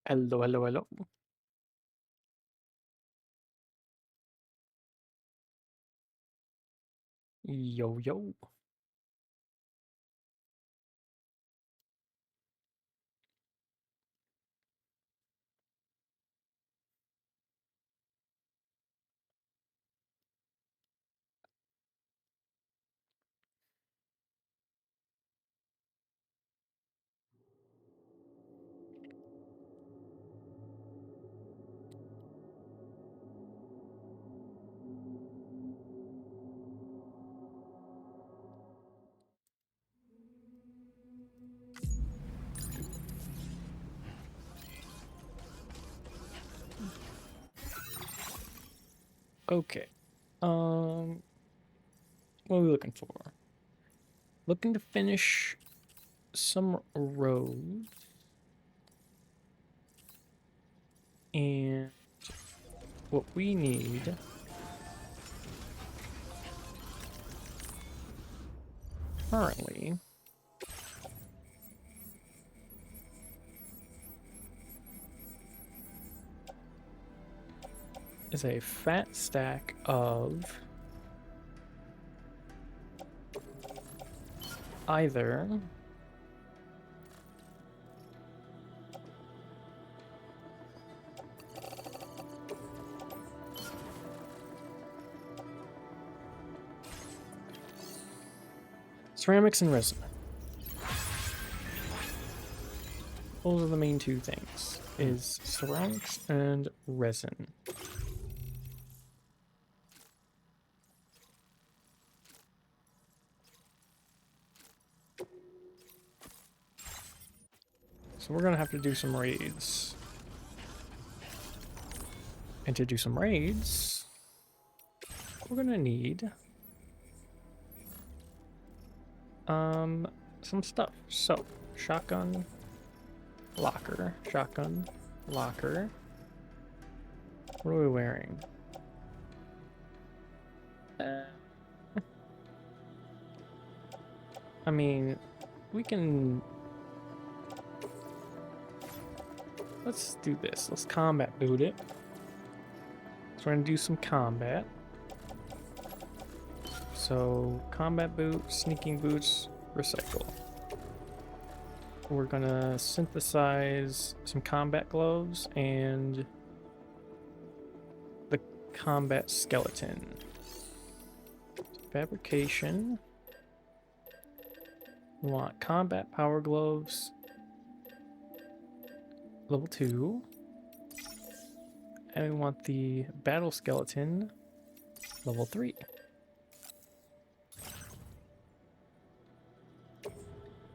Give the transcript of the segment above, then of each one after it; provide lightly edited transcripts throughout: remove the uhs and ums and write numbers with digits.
Hello, hello, hello. Yo, yo. Okay. What are we looking for? Looking to finish some roads. And what we need currently is a fat stack of either ceramics and resin. Those are the main two things, is ceramics and resin. So we're gonna have to do some raids. And to do some raids, we're gonna need some stuff. So, shotgun, locker, shotgun, locker. What are we wearing? I mean, we can... Let's do this. Let's combat boot it. So we're gonna do some combat. So, combat boot, sneaking boots, recycle. We're gonna synthesize some combat gloves and the combat skeleton. Fabrication. We want combat power gloves, level 2. And we want the battle skeleton, level 3.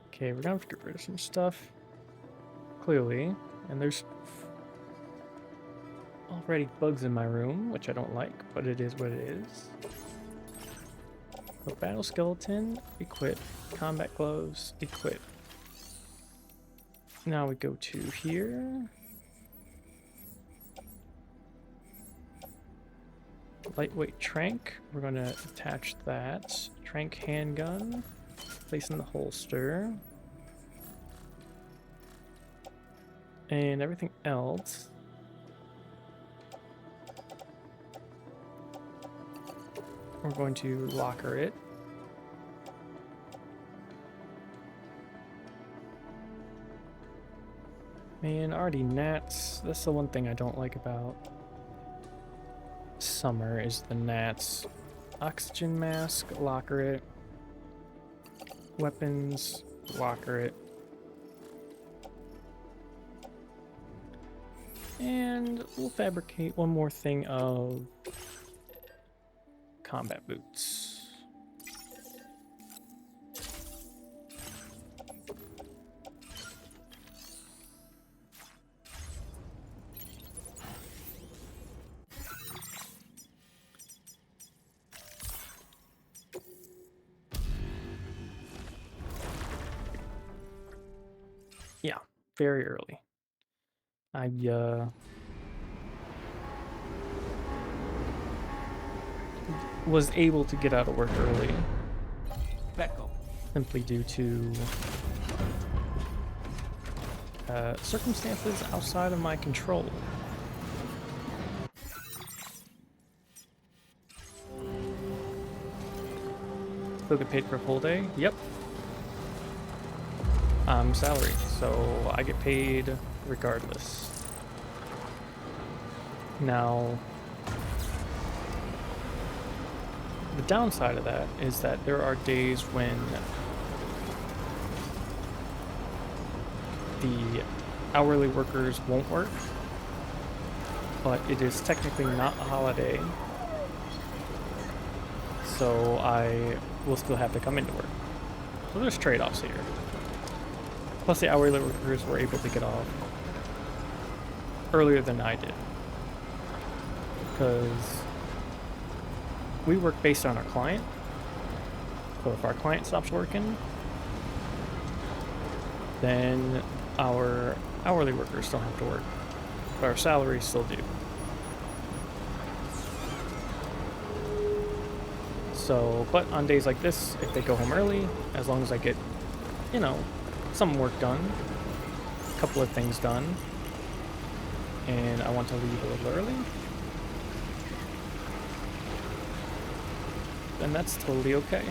Okay, we're gonna have to get rid of some stuff. Clearly. And there's already bugs in my room, which I don't like, but it is what it is. So battle skeleton, equip. Combat gloves, equip. Now we go to here. Lightweight trank. We're going to attach that. Trank handgun. Place in the holster. And everything else. We're going to locker it. Man, already gnats. That's the one thing I don't like about summer is the gnats. Oxygen mask, locker it. Weapons, locker it. And we'll fabricate one more thing of combat boots. Yeah, very early. I was able to get out of work early simply due to Circumstances outside of my control. Still get paid for a full day? Yep. I'm salaried, so I get paid regardless. Now, the downside of that is that there are days when the hourly workers won't work, but it is technically not a holiday, so I will still have to come into work. So there's trade-offs here. Plus the hourly workers were able to get off earlier than I did, because we work based on our client. So if our client stops working, then our hourly workers don't have to work, but our salaries still do. So, but on days like this, if they go home early, as long as I get, you know, some work done, a couple of things done, and I want to leave a little early, then that's totally okay.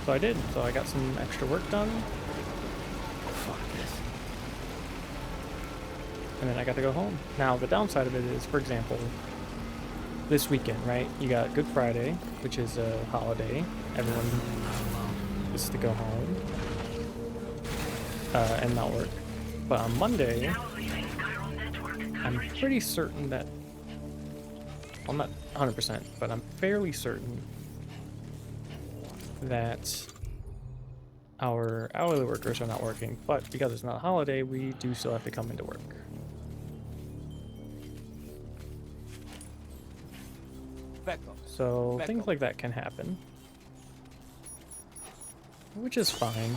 So I did. So I got some extra work done. Fuck this. And then I got to go home. Now, the downside of it is, for example, this weekend, right? You got Good Friday, which is a holiday. Everyone is to go home and not work. But on Monday, I'm pretty certain that, well, I'm not 100%, but I'm fairly certain that our hourly workers are not working, but because it's not a holiday, we do still have to come into work. So things like that can happen, which is fine.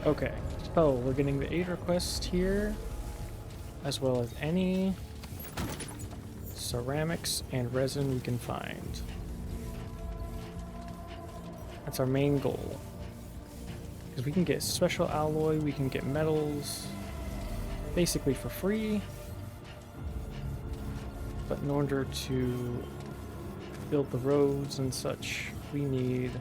Okay, so we're getting the aid request here, as well as any ceramics and resin we can find. That's our main goal. Because we can get special alloy, we can get metals, basically for free. But in order to build the roads and such, we need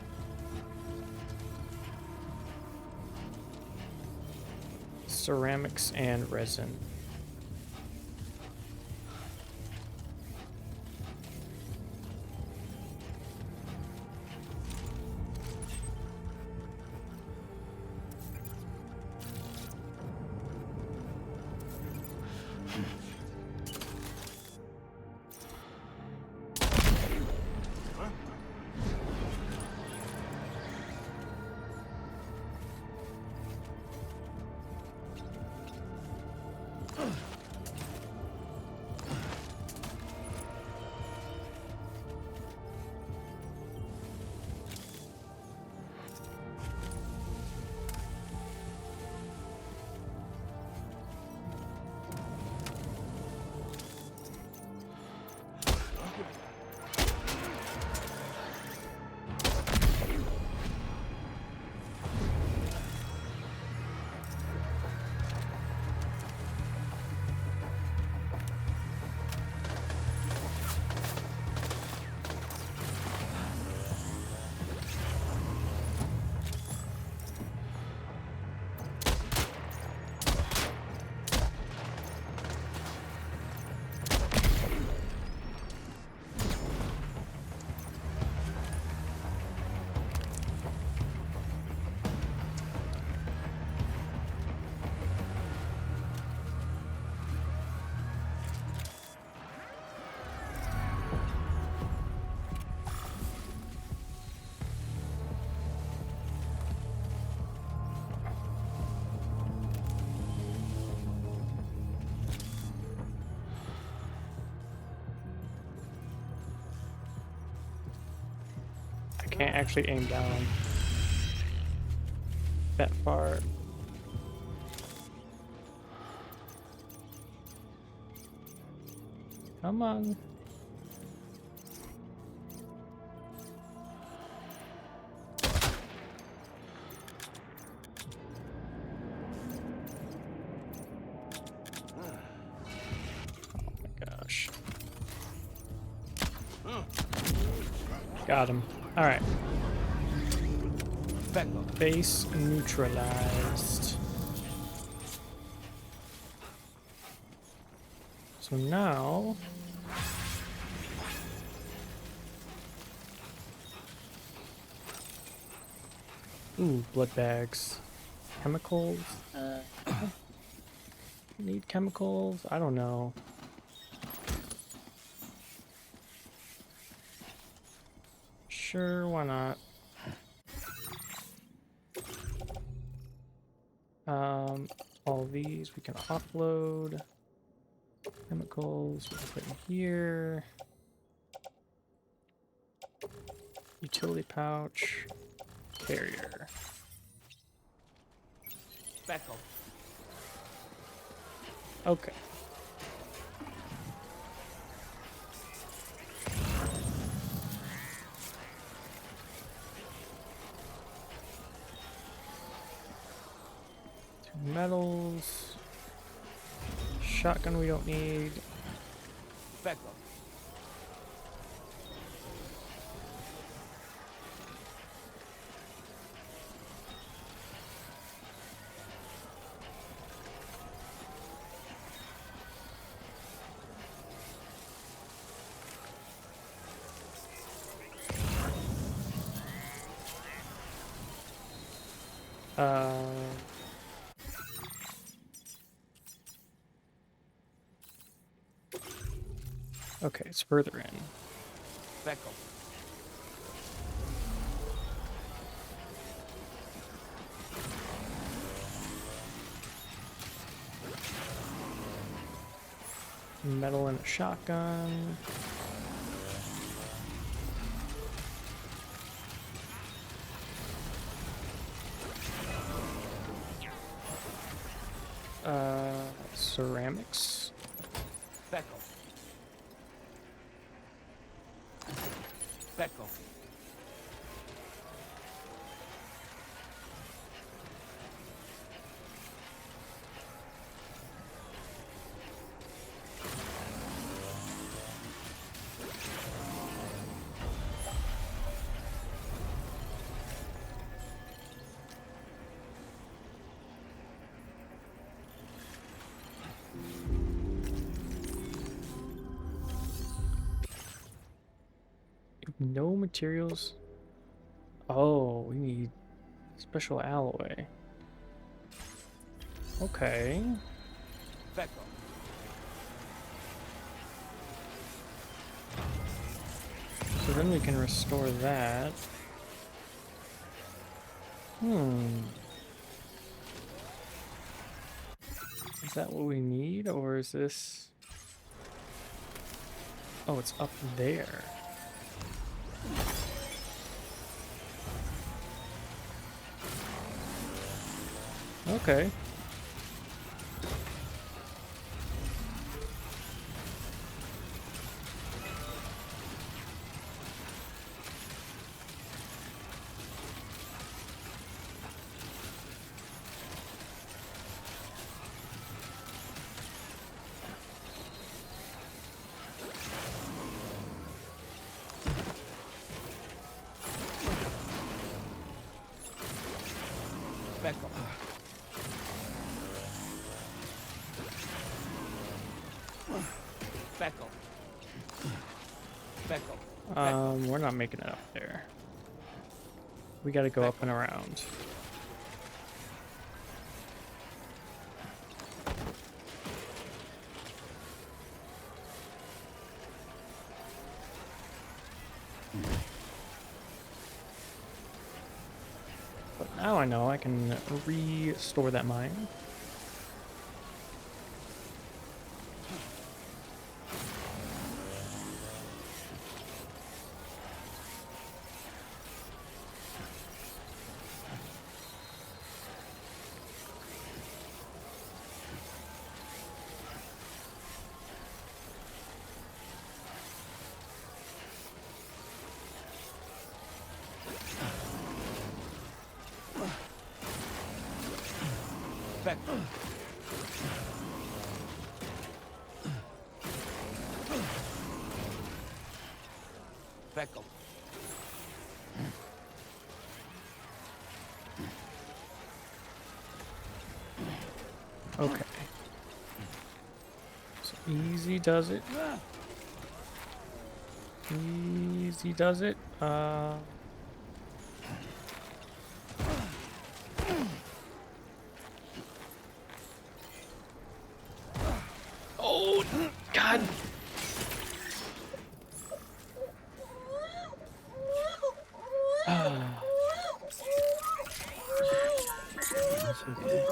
ceramics and resin. Can't actually aim down that far. Come on. Oh my gosh. Got him. All right. Base neutralized. So now ooh, blood bags. Chemicals? Need chemicals? I don't know. Sure, why not? All these we can offload. Chemicals we can put in here. Utility pouch. Carrier. Back up. Okay. Metals. Shotgun we don't need. Back up. Okay, it's further in. Back up. Metal and a shotgun. ceramics. Speckle. Speckle. No materials. Oh, we need special alloy. Okay. Speckle. So then we can restore that. Is that what we need, or is this... Oh, it's up there. Okay. Speckle. Speckle. Speckle. We're not making it up there. We gotta go up and around. But now I know I can restore that mine. Speckle. Speckle. Okay. So easy does it. Easy does it. Oh, God. That's okay.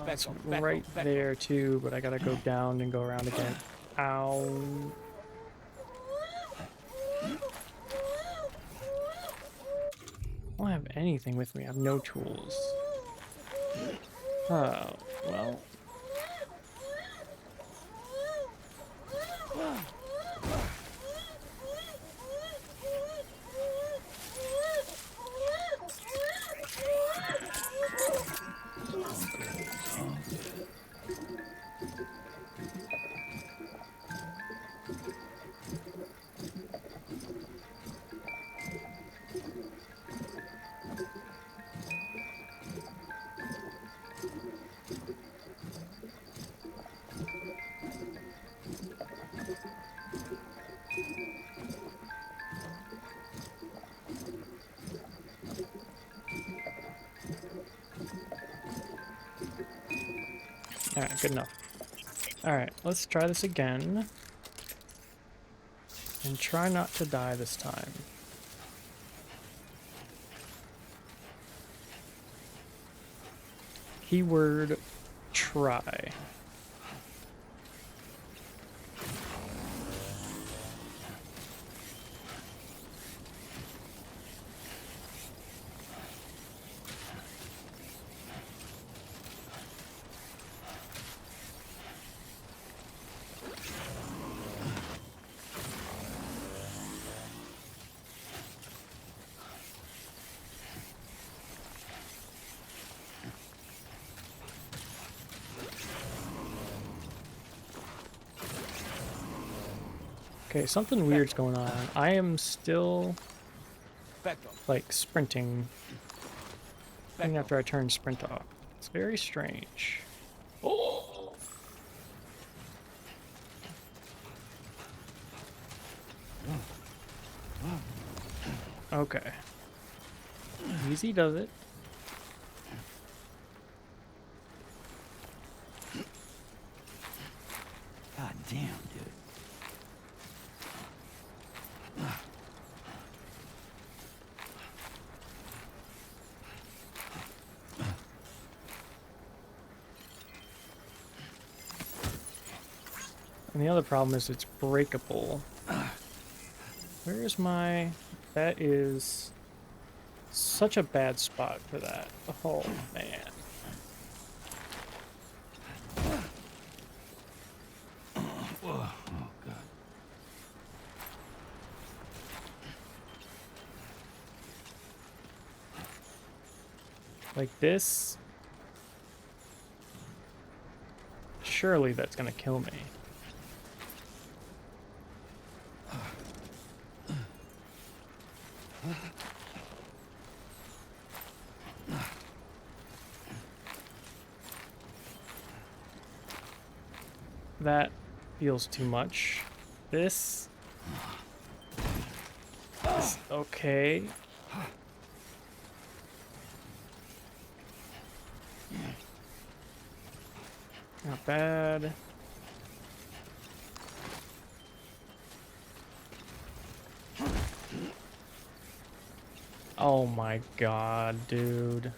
It's fine. It's Speckle, right speckle. there too, but I gotta go down and go around again. Ow. I don't have anything with me. I have no tools. Oh, well. All good. It's all good. Alright, good enough. Alright, let's try this again. And try not to die this time. Keyword try. Okay, something weird's going on. I am still Back up. like sprinting Back even up. after I turn sprint off. It's very strange. Oh. Okay. Easy does it. God damn, dude. And the other problem is it's breakable. Where is my... That is such a bad spot for that. Oh, man. Oh, God. Like this... Surely that's gonna kill me. That feels too much. This is okay. Not bad. Oh my god, dude.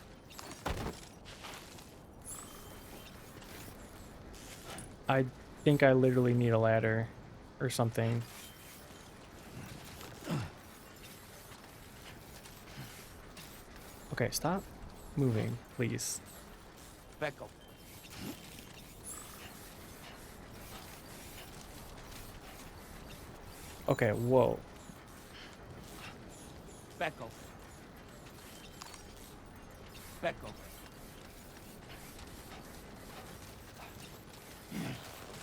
I think I literally need a ladder or something. Okay, stop moving, please. Back up. Okay, whoa. Back up. Back up.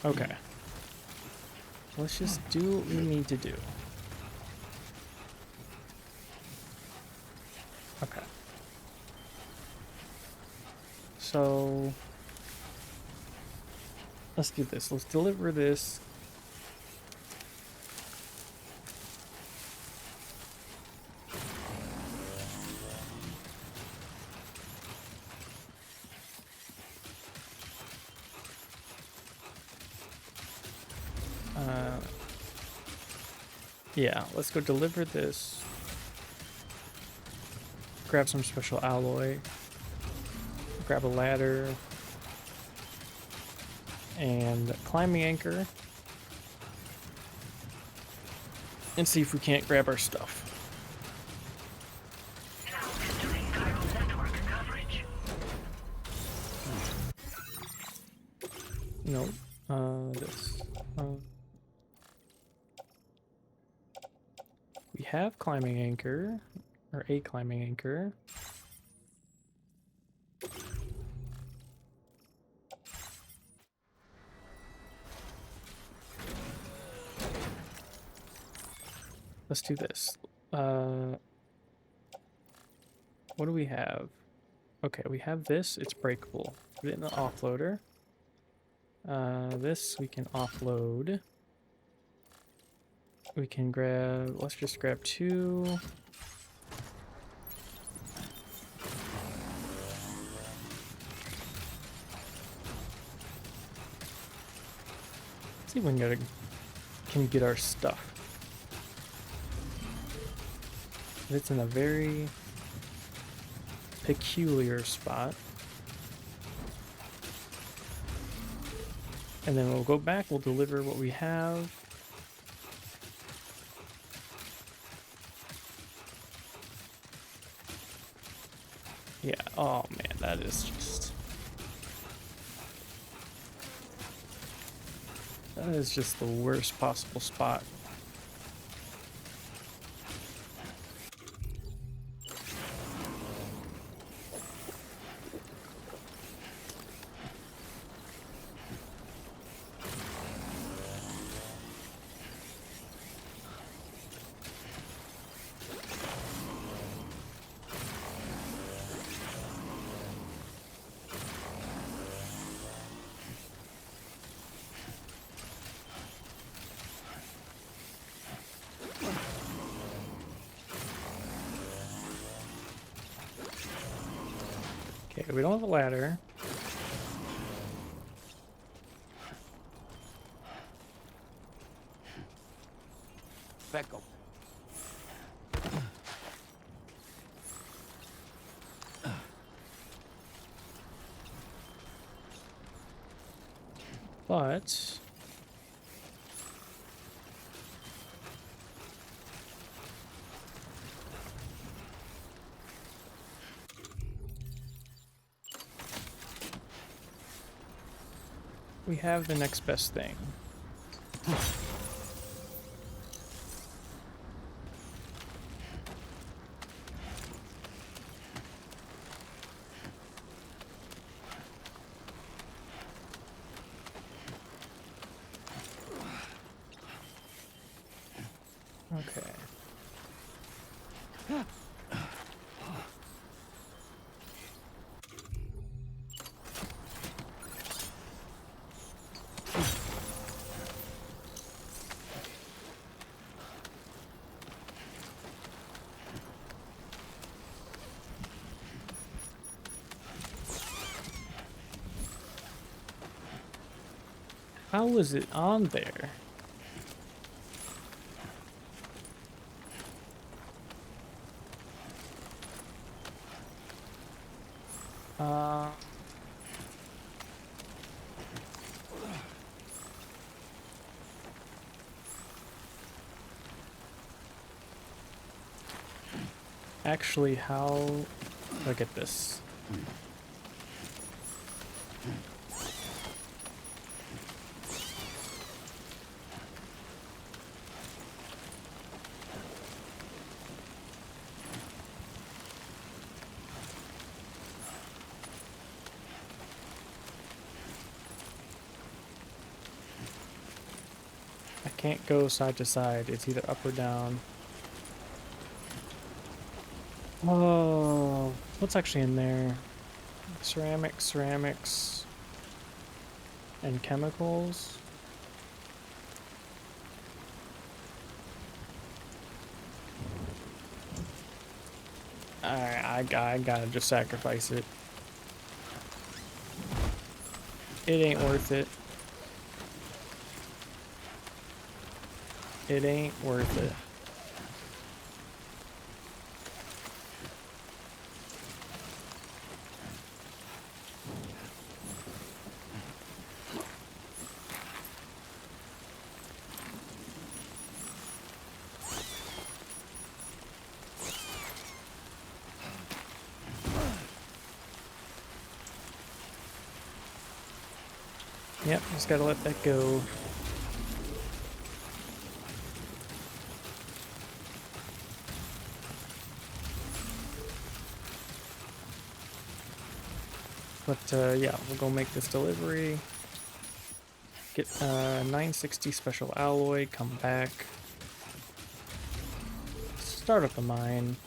Okay. Let's just do what we need to do. Okay. So let's do this. Let's deliver this. Yeah, let's go deliver this. Grab some special alloy. Grab a ladder. And climbing anchor. And see if we can't grab our stuff. No. This. We have climbing anchor, or a climbing anchor. Let's do this. What do we have? Okay, we have this. It's breakable. Put it in the offloader. This we can offload. We can grab, let's just grab 2. See if we can get our stuff. It's in a very peculiar spot. And then we'll go back, we'll deliver what we have. Yeah, oh man, that is just... That is just the worst possible spot. Okay, we don't have a ladder. Becco. But we have the next best thing. Okay. How was it on there? Actually, how... Look at this. I can't go side to side. It's either up or down. Oh, what's actually in there? Ceramics, and chemicals. Alright, I gotta just sacrifice it. It ain't worth it. It ain't worth it. Yep, just gotta let that go. But yeah, we'll go make this delivery. Get 960 special alloy, come back. Start up the mine.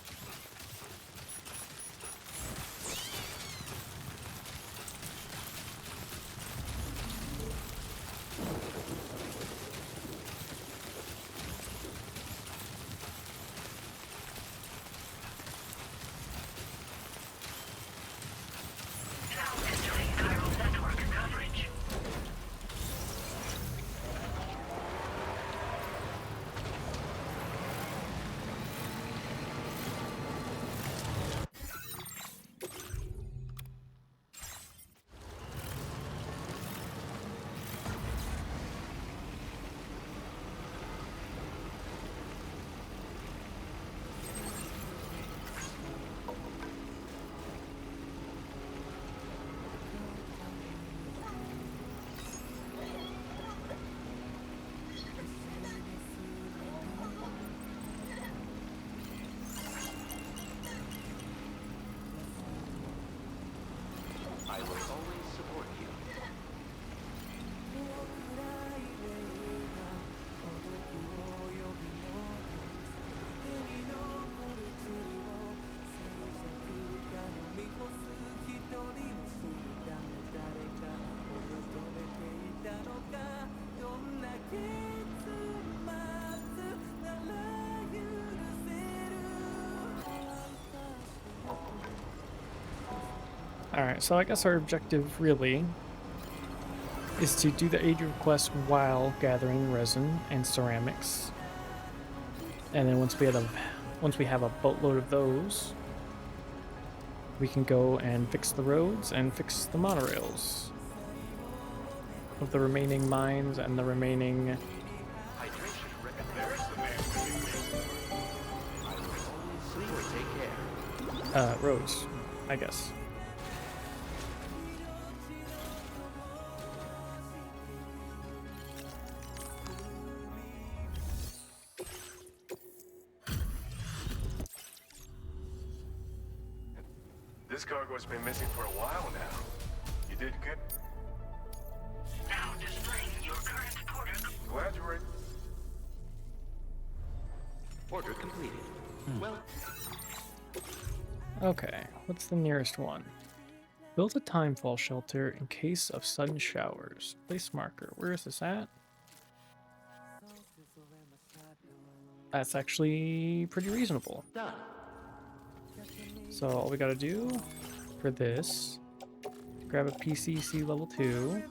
I will always support you. Alright, so I guess our objective really is to do the aid request while gathering resin and ceramics. And then once we have a boatload of those, we can go and fix the roads and fix the monorails of the remaining mines and the remaining Hydration recommended. I will always support. Take care. roads, I guess. This cargo's been missing for a while now. You did good. Now displaying your current order. Glad you're ready. Order completed. Well, Okay, what's the nearest one? Build a timefall shelter in case of sudden showers. Place marker. Where is this at? That's actually pretty reasonable. done. So all we gotta do for this, grab a PCC level 2,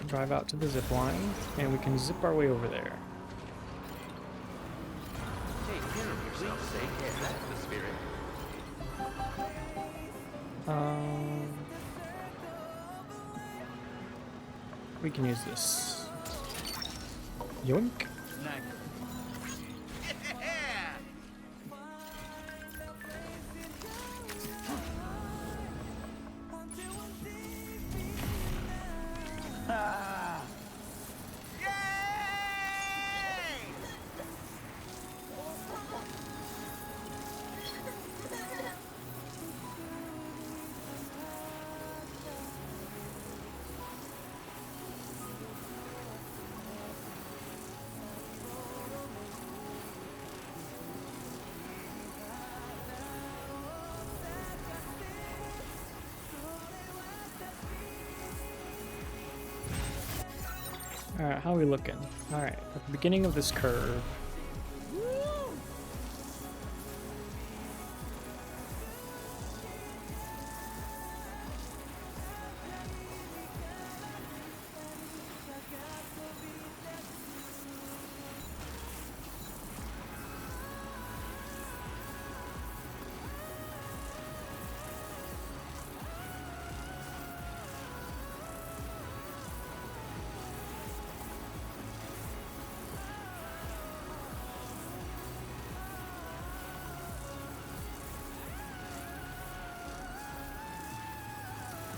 drive out to the zip line, and we can zip our way over there. Take care of yourself. Take care. That's the spirit. We can use this. Yoink. Nice. Alright, how are we looking? Alright, at the beginning of this curve.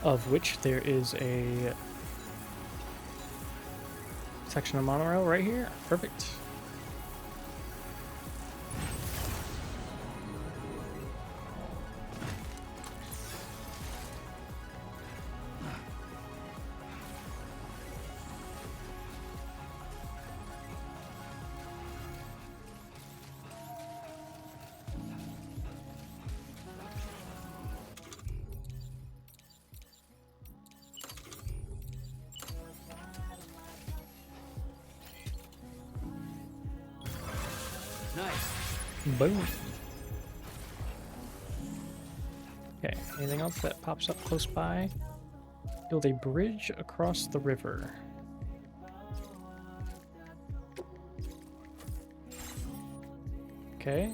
Of which there is a section of monorail right here. Perfect. Nice. Boom. Okay, anything else that pops up close by? Build a bridge across the river. Okay.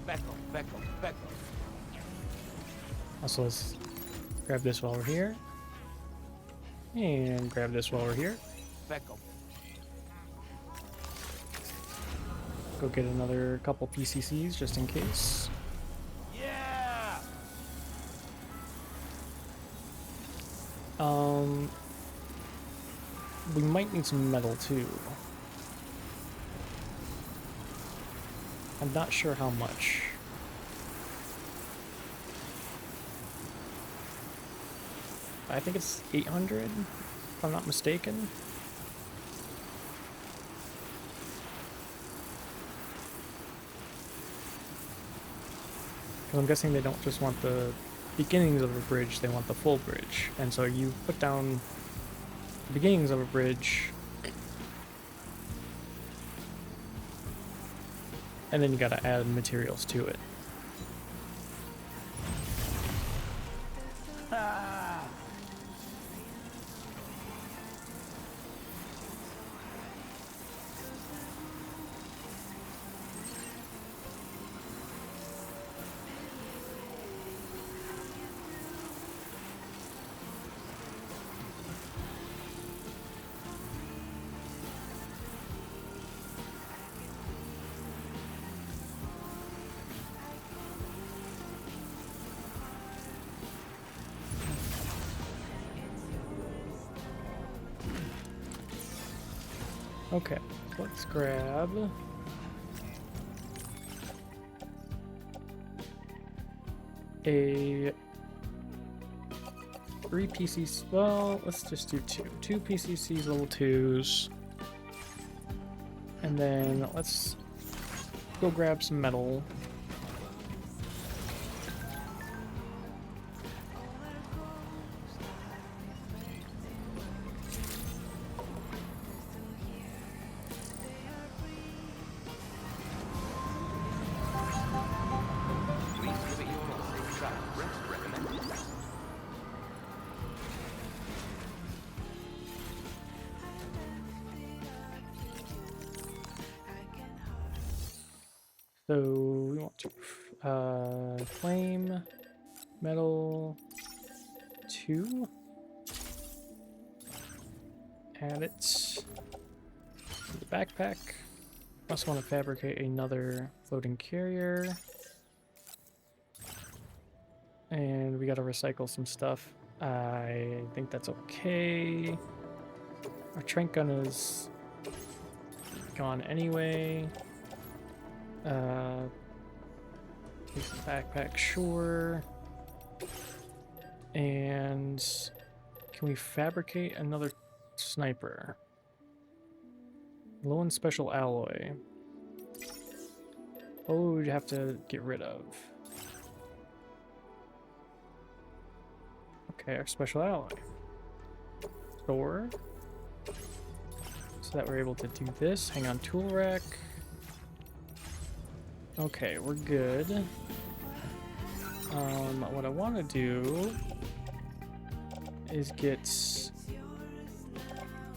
Becco. Also, let's grab this while we're here. And grab this while we're here. Becco. Go get another couple PCCs just in case. Yeah. We might need some metal too. I'm not sure how much. I think it's 800, if I'm not mistaken. Because I'm guessing they don't just want the beginnings of a bridge, they want the full bridge. And so you put down the beginnings of a bridge, and then you gotta add materials to it. Okay, let's grab a 3 PCC. Well, let's just do 2 PCCs level 2s, and then let's go grab some metal. Please give it your all. Safe travel. Rest recommended. So we want to flame, metal, 2. Add it to the backpack. Also want to fabricate another floating carrier. And we got to recycle some stuff. I think that's okay. Our trank gun is gone anyway. Use the backpack, sure. And can we fabricate another sniper? Low in special alloy. What would we have to get rid of? Okay, our special alloy. Store. So that we're able to do this. Hang on, tool rack. Okay, we're good. What I want to do is get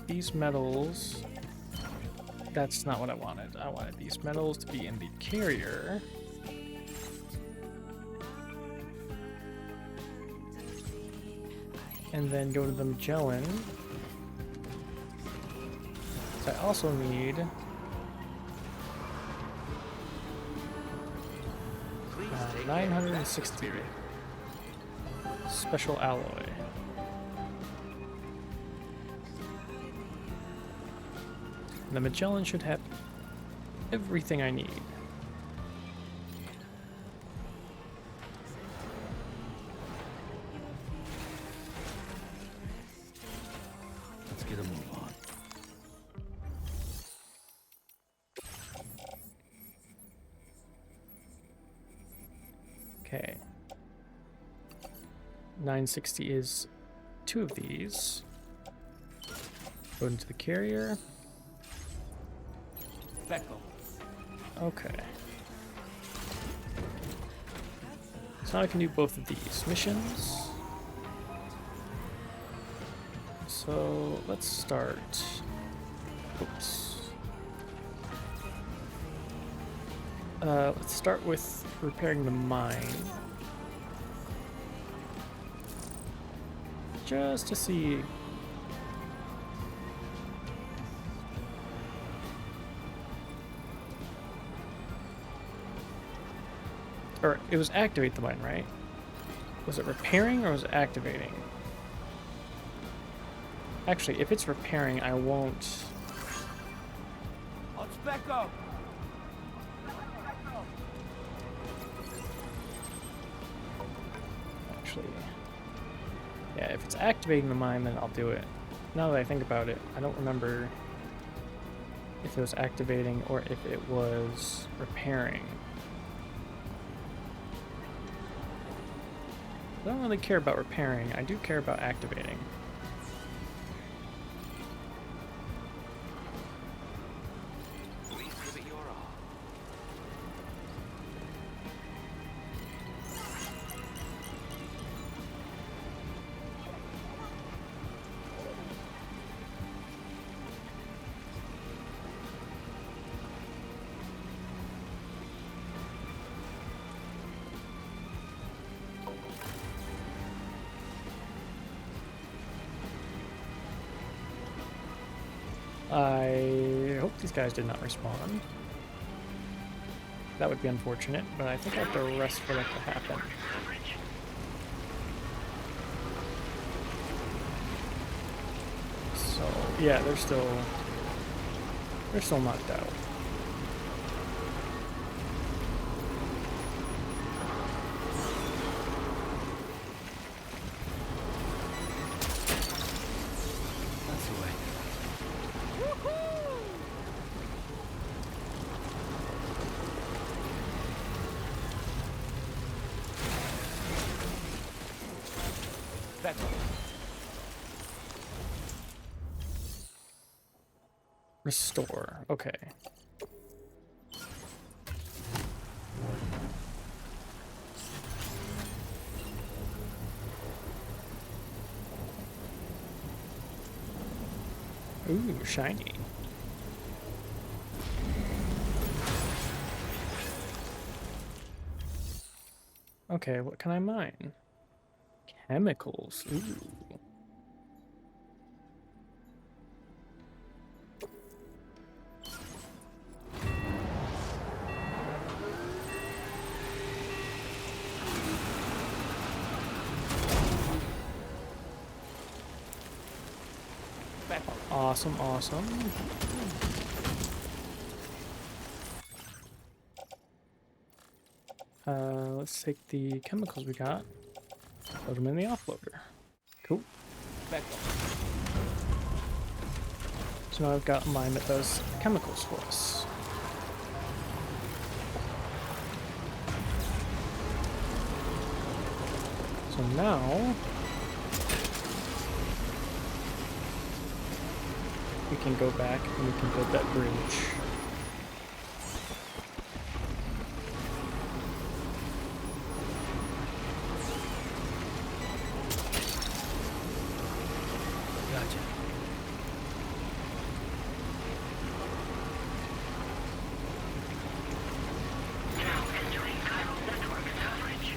these metals. That's not what I wanted. I wanted these metals to be in the carrier. And then go to the Magellan. So I also need 960 special alloy. The Magellan should have everything I need. Let's get a move on. Okay. 960 is 2 of these. Go into the carrier. Beckel. Okay. So now I can do both of these missions. So let's start. Oops. Let's start with repairing the mine. Just to see. Or it was activate the mine, right? Was it repairing or was it activating? Actually, if it's repairing, I won't. On Specco! Actually, yeah, if it's activating the mine, then I'll do it. Now that I think about it, I don't remember if it was activating or if it was repairing. I don't really care about repairing. I do care about activating. Please give it your all. I hope these guys did not respawn. That would be unfortunate, but I think I have to rest for that to happen. So yeah, they're still knocked out. That's the way. That's Restore. Okay. Ooh, shiny. Okay, what can I mine? Chemicals. Ooh. Awesome, awesome. Let's take the chemicals we got, load them in the offloader. Cool. So now I've got a mine that does chemicals for us. So now we can go back and we can build that bridge. gotcha. Now entering chiral network coverage.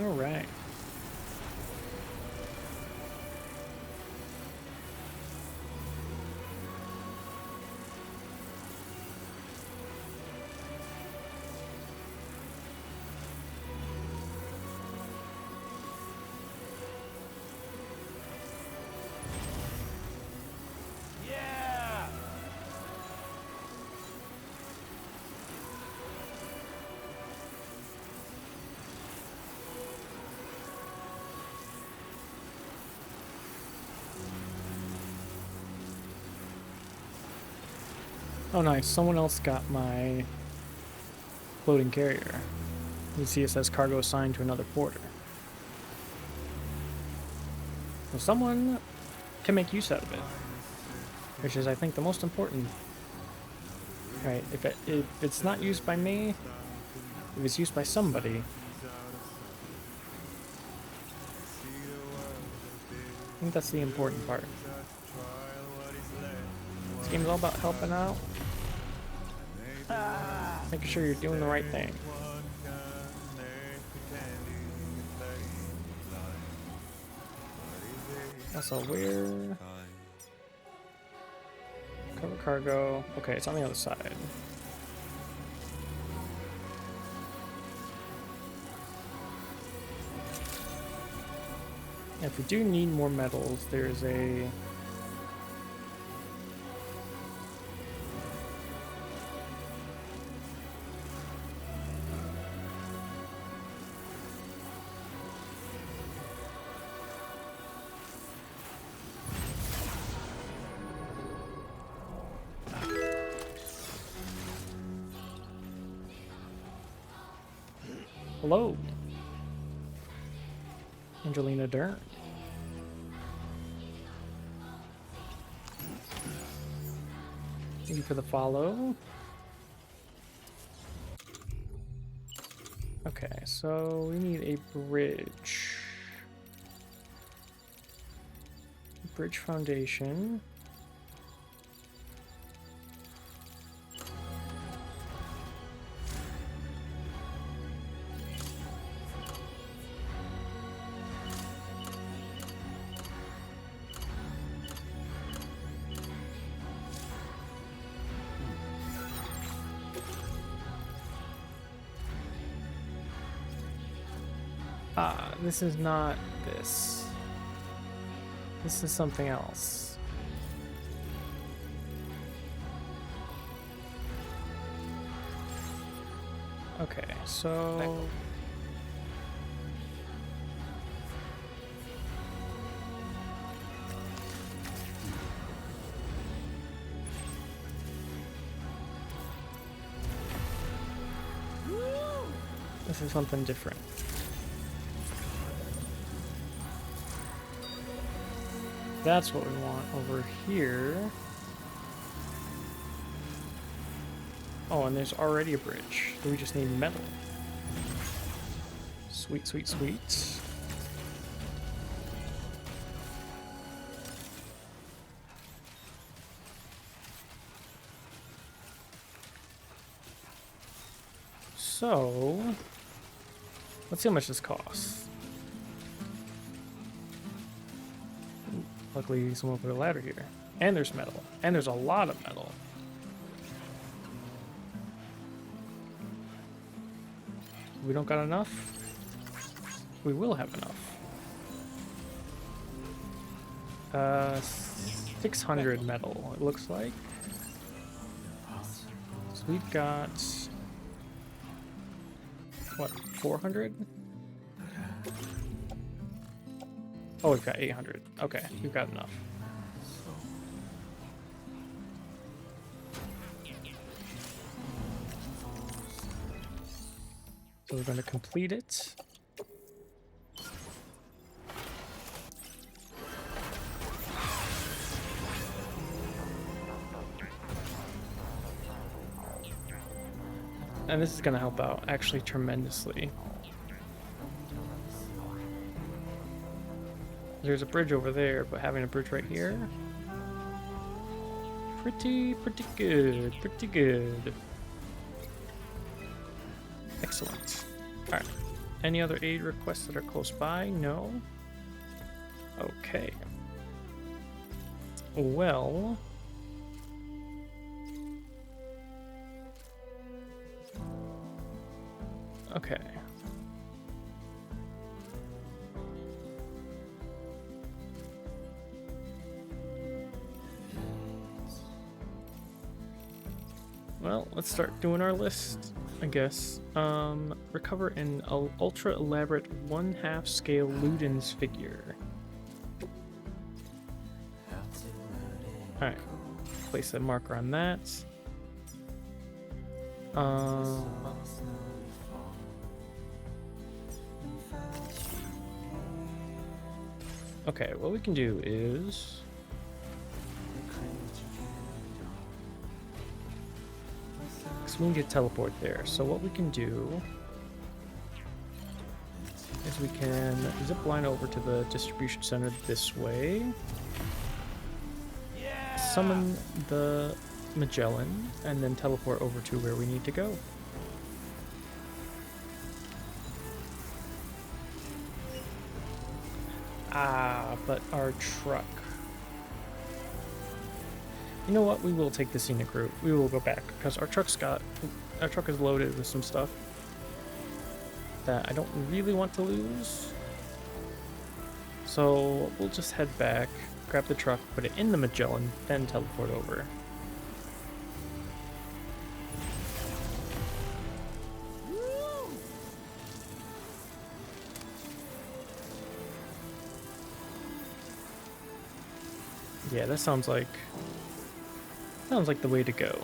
All right. Yeah! Oh, nice. Someone else got my floating carrier. You see it says cargo assigned to another porter. So someone can make use out of it, which is, I think, the most important. Right, if it's not used by me, if it's used by somebody, I think that's the important part. This game is all about helping out, making sure you're doing the right thing. Also, where? Cover cargo. Okay, it's on the other side. If we do need more metals, there's a... Hello, Angelina Dern. Thank you for the follow. Okay, so we need a bridge. Bridge foundation. Ah, this is not this. This is something else. Okay, so... This is something different. That's what we want over here. Oh, and there's already a bridge. So we just need metal. Sweet, sweet, sweet. So, let's see how much this costs. Luckily, someone put a ladder here. And there's metal. And there's a lot of metal. We don't got enough? We will have enough. 600 metal, it looks like. So we've got... what, 400? Oh, we've got 800. Okay, we've got enough. So we're going to complete it. And this is going to help out actually tremendously. There's a bridge over there, but having a bridge right here, pretty good, pretty good. Excellent. All right, Any other aid requests that are close by? No? Okay. Well... Okay. Well, let's start doing our list, I guess. Recover an ultra elaborate 1/2 scale Ludens figure. Alright, place a marker on that. Okay, what we can do is... So we need to teleport there. So what we can do is we can zip line over to the distribution center this way. Summon the Magellan, and then teleport over to where we need to go. Ah, but our truck. You know what? We will take the scenic route. We will go back because our truck is loaded with some stuff that I don't really want to lose. So we'll just head back, grab the truck, put it in the Magellan, then teleport over. Yeah, that sounds like the way to go.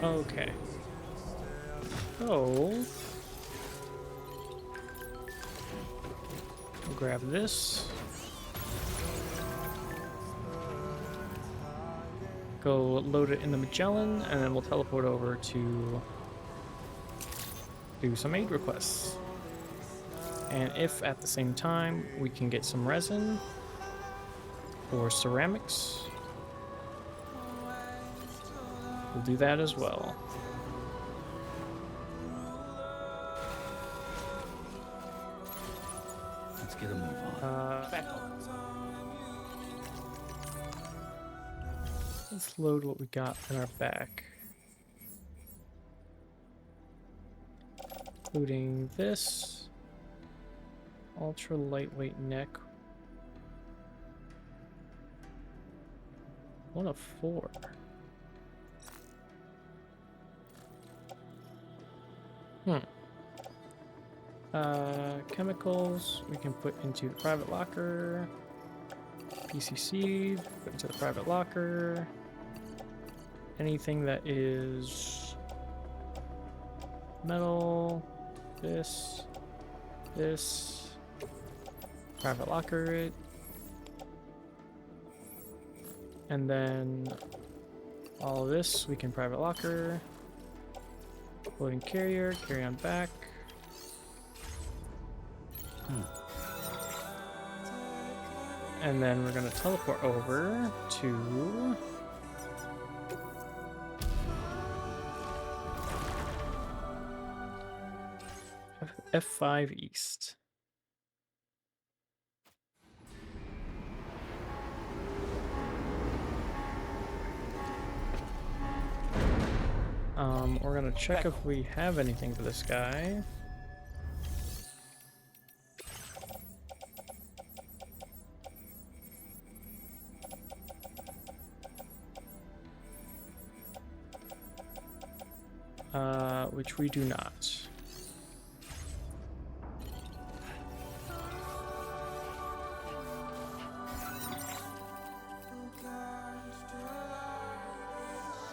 Okay. So we'll grab this. Go load it in the Magellan, and then we'll teleport over to do some aid requests. And if at the same time we can get some resin or ceramics, we'll do that as well. Let's get a move on. Back on. Let's load what we got in our back. Including this. Ultra lightweight neck. 1 of 4. Chemicals we can put into the private locker. PCC, put into the private locker. Anything that is metal, this, private locker it. And then all of this we can private locker. Loading carrier, carry on back. And then we're going to teleport over to F5 East. We're going to check if we have anything for this guy. Which we do not.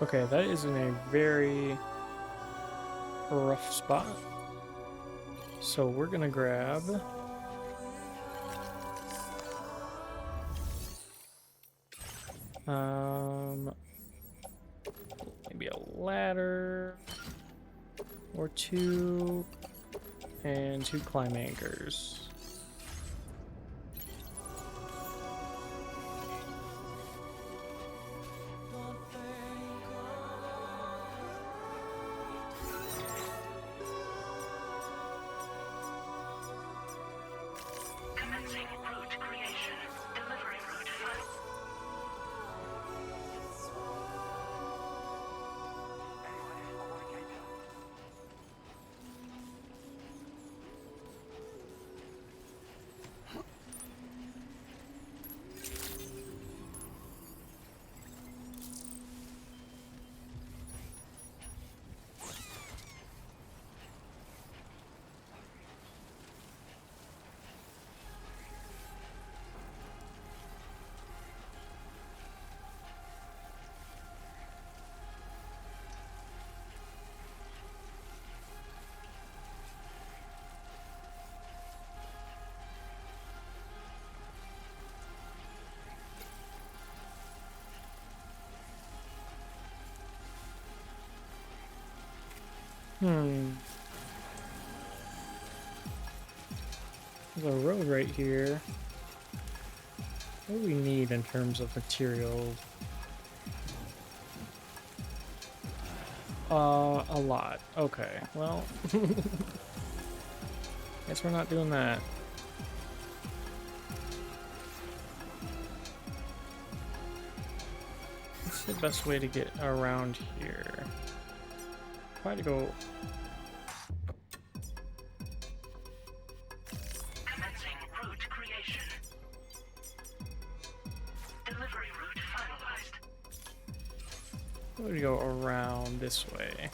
Okay, that is in a very rough spot. So we're gonna grab maybe a ladder or 2 and 2 climb anchors. Commencing route creation. Delivering route final. There's a road right here. What do we need in terms of materials? A lot. Okay, well. Guess we're not doing that. What's the best way to get around here? Try to go. Commencing route creation. Delivery route finalized. We're gonna go around this way.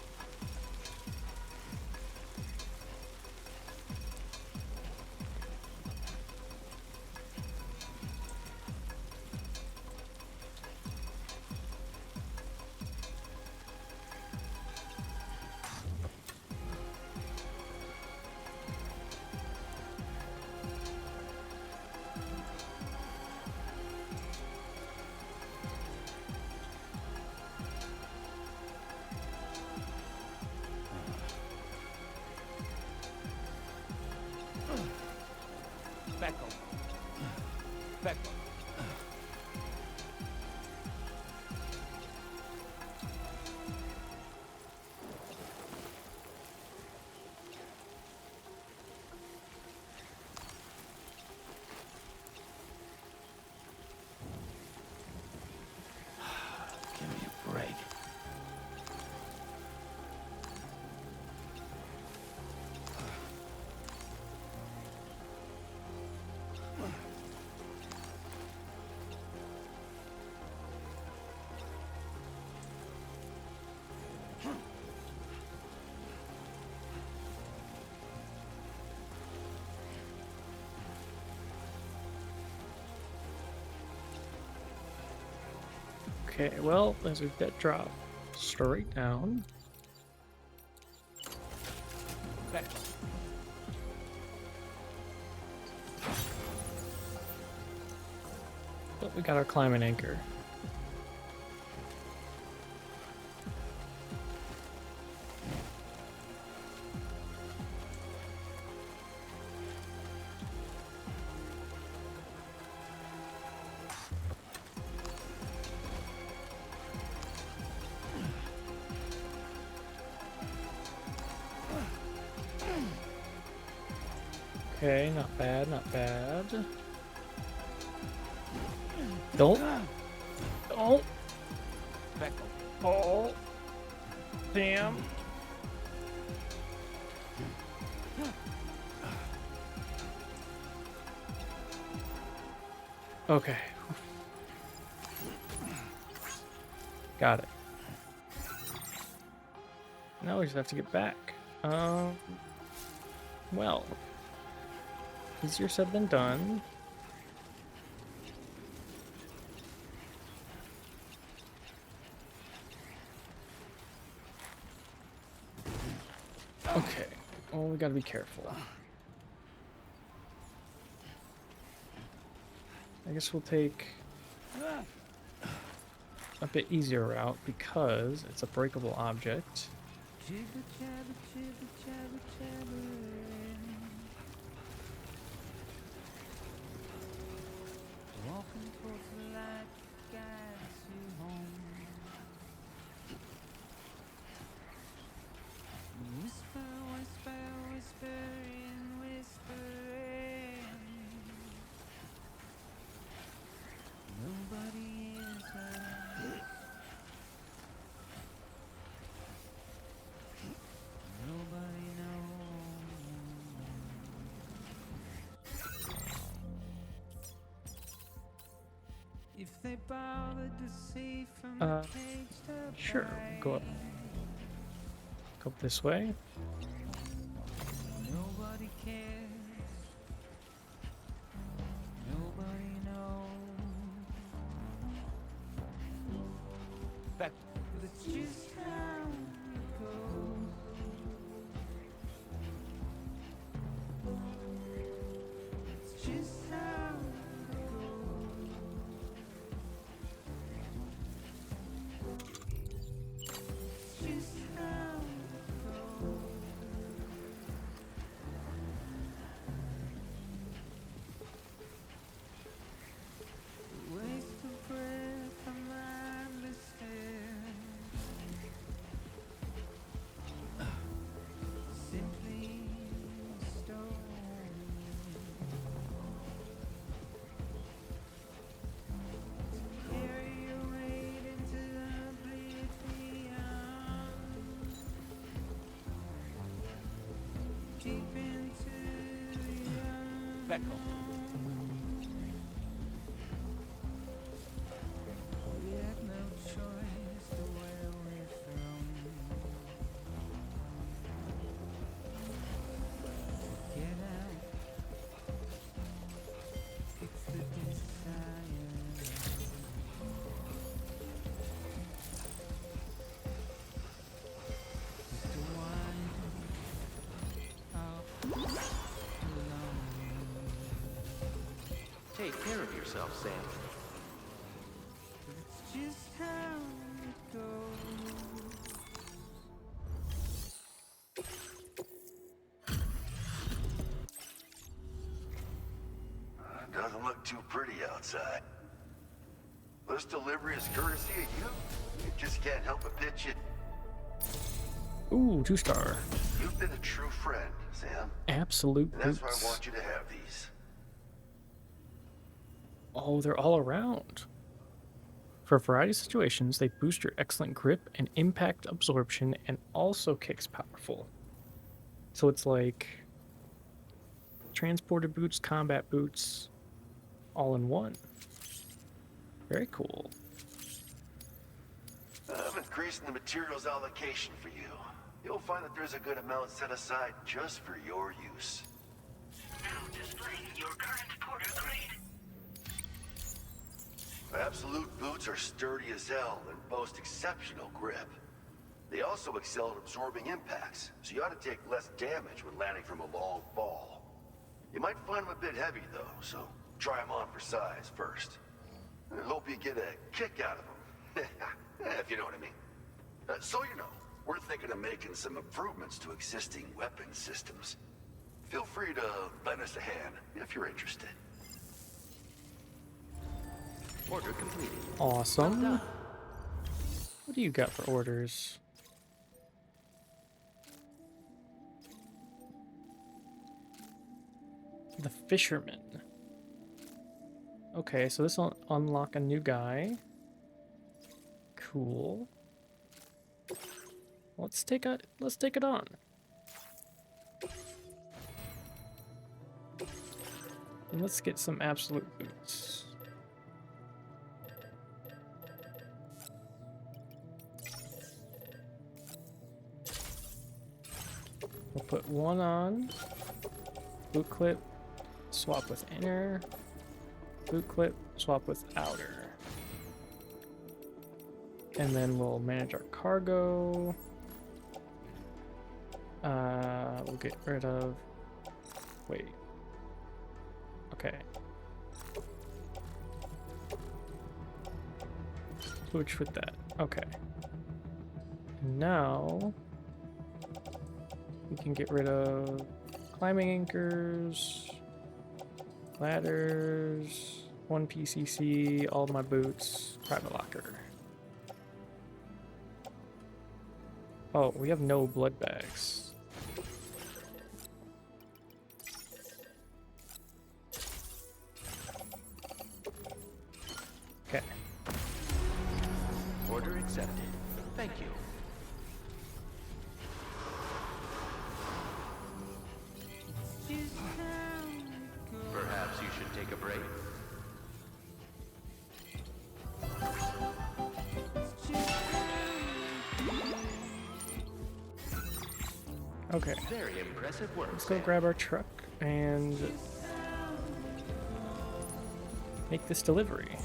Back on. Back on. Okay, well, there's a dead drop straight down. But we got our climbing anchor. Okay, not bad, not bad. Don't. Oh. Oh. Damn. Okay. Got it. Now we just have to get back. Well. Easier said than done. Okay. Oh, we gotta be careful. I guess we'll take a bit easier route because it's a breakable object. Walking towards the light guides you home. Whisper, whisper, whispering, whispering. Nobody is hurt. Nobody knows. If they bothered to see from the caged up Sure, go up. Go up this way. Nobody cares. Nobody knows. Back. But it's just how it goes. It's just how it goes. It's just how it goes. Waste of breath, I'm understand. Simply stone. Carry your weight into the bleak beyond. Deep into the Back home. We had no choice to where we're from. Get out. It's the desire. Just to wind up alone. Take care of yourself, Sam. It's just how it goes. Doesn't look too pretty outside. This delivery is courtesy of you. You just can't help but pitch it. Ooh, 2-star. You've been a true friend, Sam. Absolute And that's why I boots. want you to have these. Oh, they're all around. For a variety of situations, they boost your excellent grip and impact absorption and also kicks powerful. So it's like transporter boots, combat boots, all in one. Very cool. I'm increasing the materials allocation for you. You'll find that there's a good amount set aside just for your use. Now displaying your current porter grade. Absolute boots boots are sturdy as hell and boast exceptional grip. They also excel at absorbing impacts, so you ought to take less damage when landing from a long fall. You might find them a bit heavy though, so try them on for size first. I hope you get a kick out of them, if you know what I mean. So you know, we're thinking of making some improvements to existing weapon systems. Feel free to lend us a hand if you're interested. Order completed. Awesome. Done. What do you got for orders? The Fisherman. Okay, so this will unlock a new guy. Cool. Let's take it on. And let's get some absolute boots. We'll put one on. Boot clip, swap with inner. Boot clip, swap with outer. And then we'll manage our cargo. We'll get rid of... Wait. Okay. Switch with that. Okay. Now... we can get rid of climbing anchors, ladders, 1 PCC, all my boots, private locker. Oh, we have no blood bags. Okay. Order accepted. Thank you. Perhaps you should take a break. Okay. Very impressive work. Let's go Sam. grab our truck and make this delivery.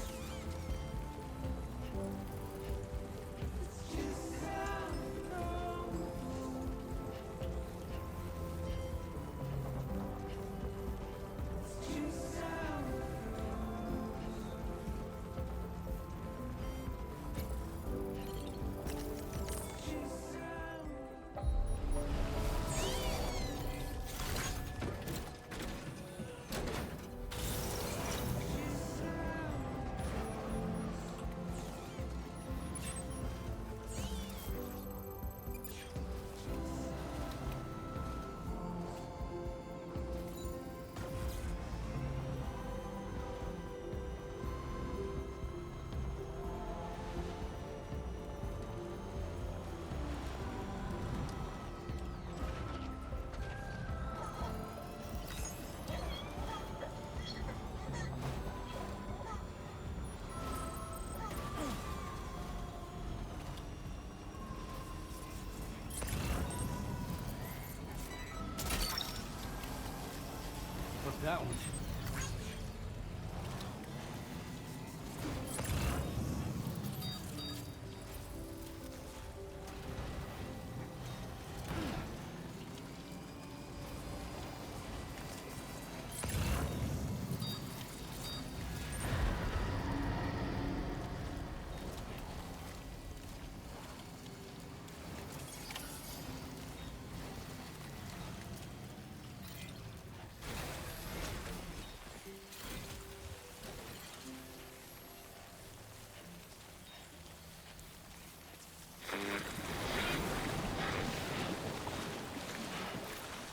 What's that one?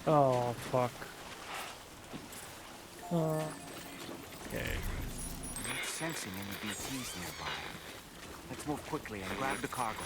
Oh, fuck. Okay. Not sensing any BTs nearby. Let's move quickly and grab the cargo.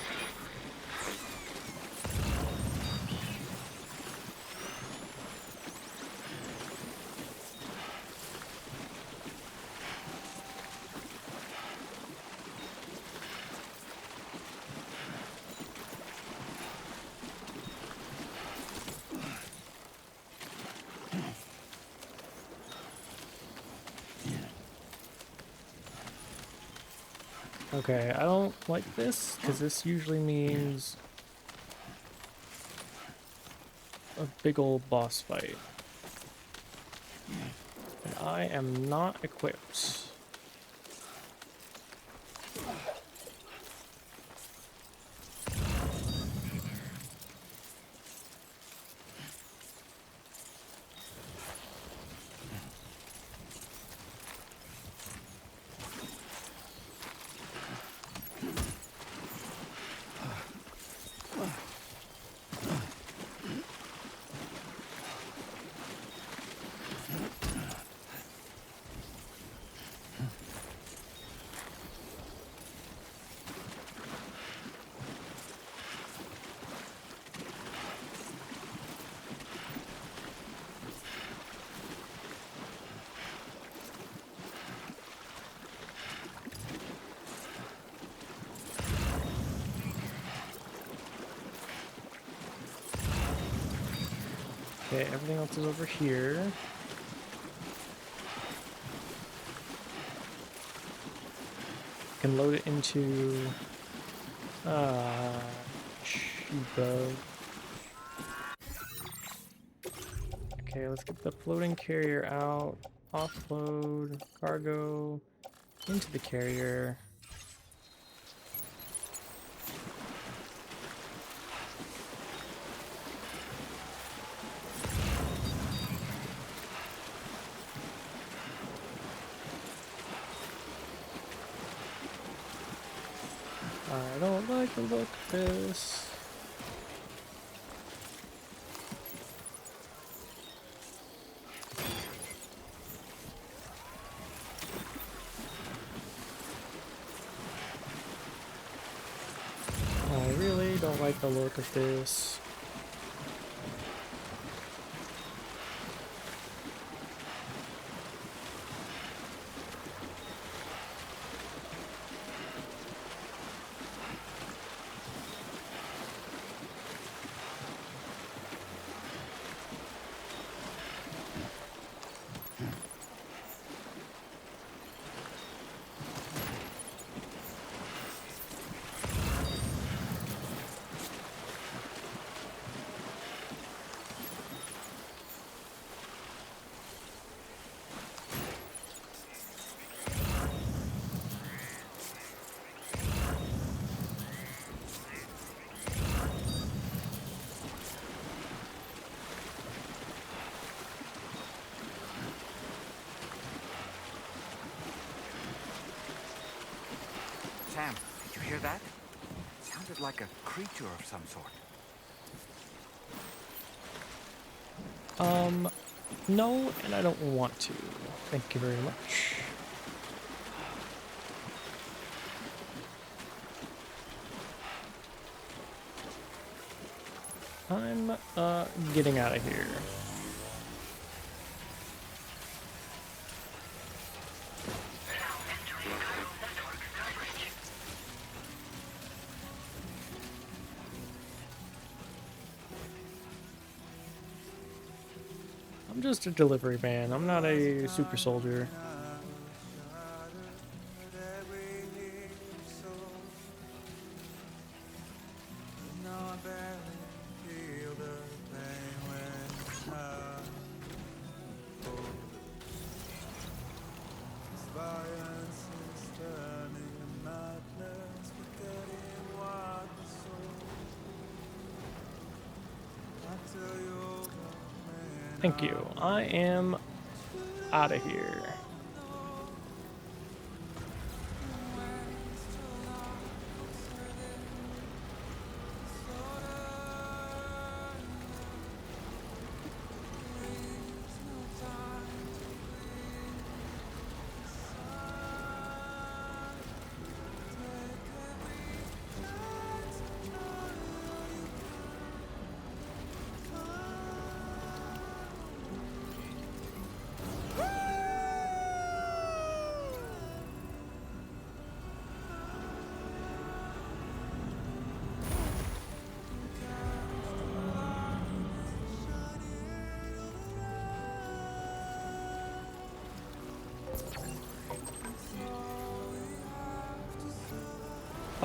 Okay, I don't like this because this usually means a big old boss fight. And I am not equipped. Okay, everything else is over here. Can load it into Shiba. Okay, let's get the floating carrier out. Offload cargo into the carrier. I don't like the look of this. I really don't like the look of this. Sam, did you hear that? Sounded like a creature of some sort. No, and I don't want to. Thank you very much. I'm, getting out of here. Now entering chiral network coverage. I'm just a delivery man. I'm not a super soldier. Thank you. I am out of here.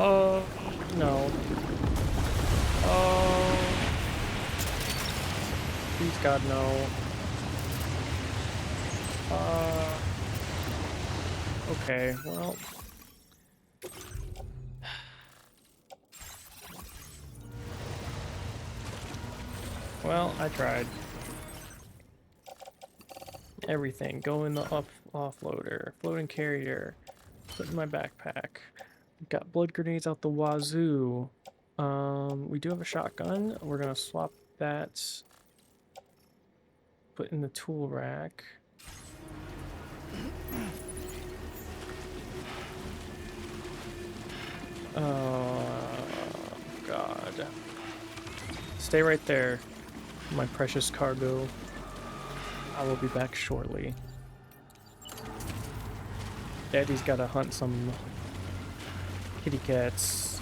Oh, no. Oh. Please, God, no. Okay, well. Well, I tried. Everything. Go in the offloader. Floating carrier. Put in my backpack. Got blood grenades out the wazoo. We do have a shotgun. We're gonna swap that. Put in the tool rack. God. Stay right there, my precious cargo. I will be back shortly. Daddy's gotta hunt some kitty cats.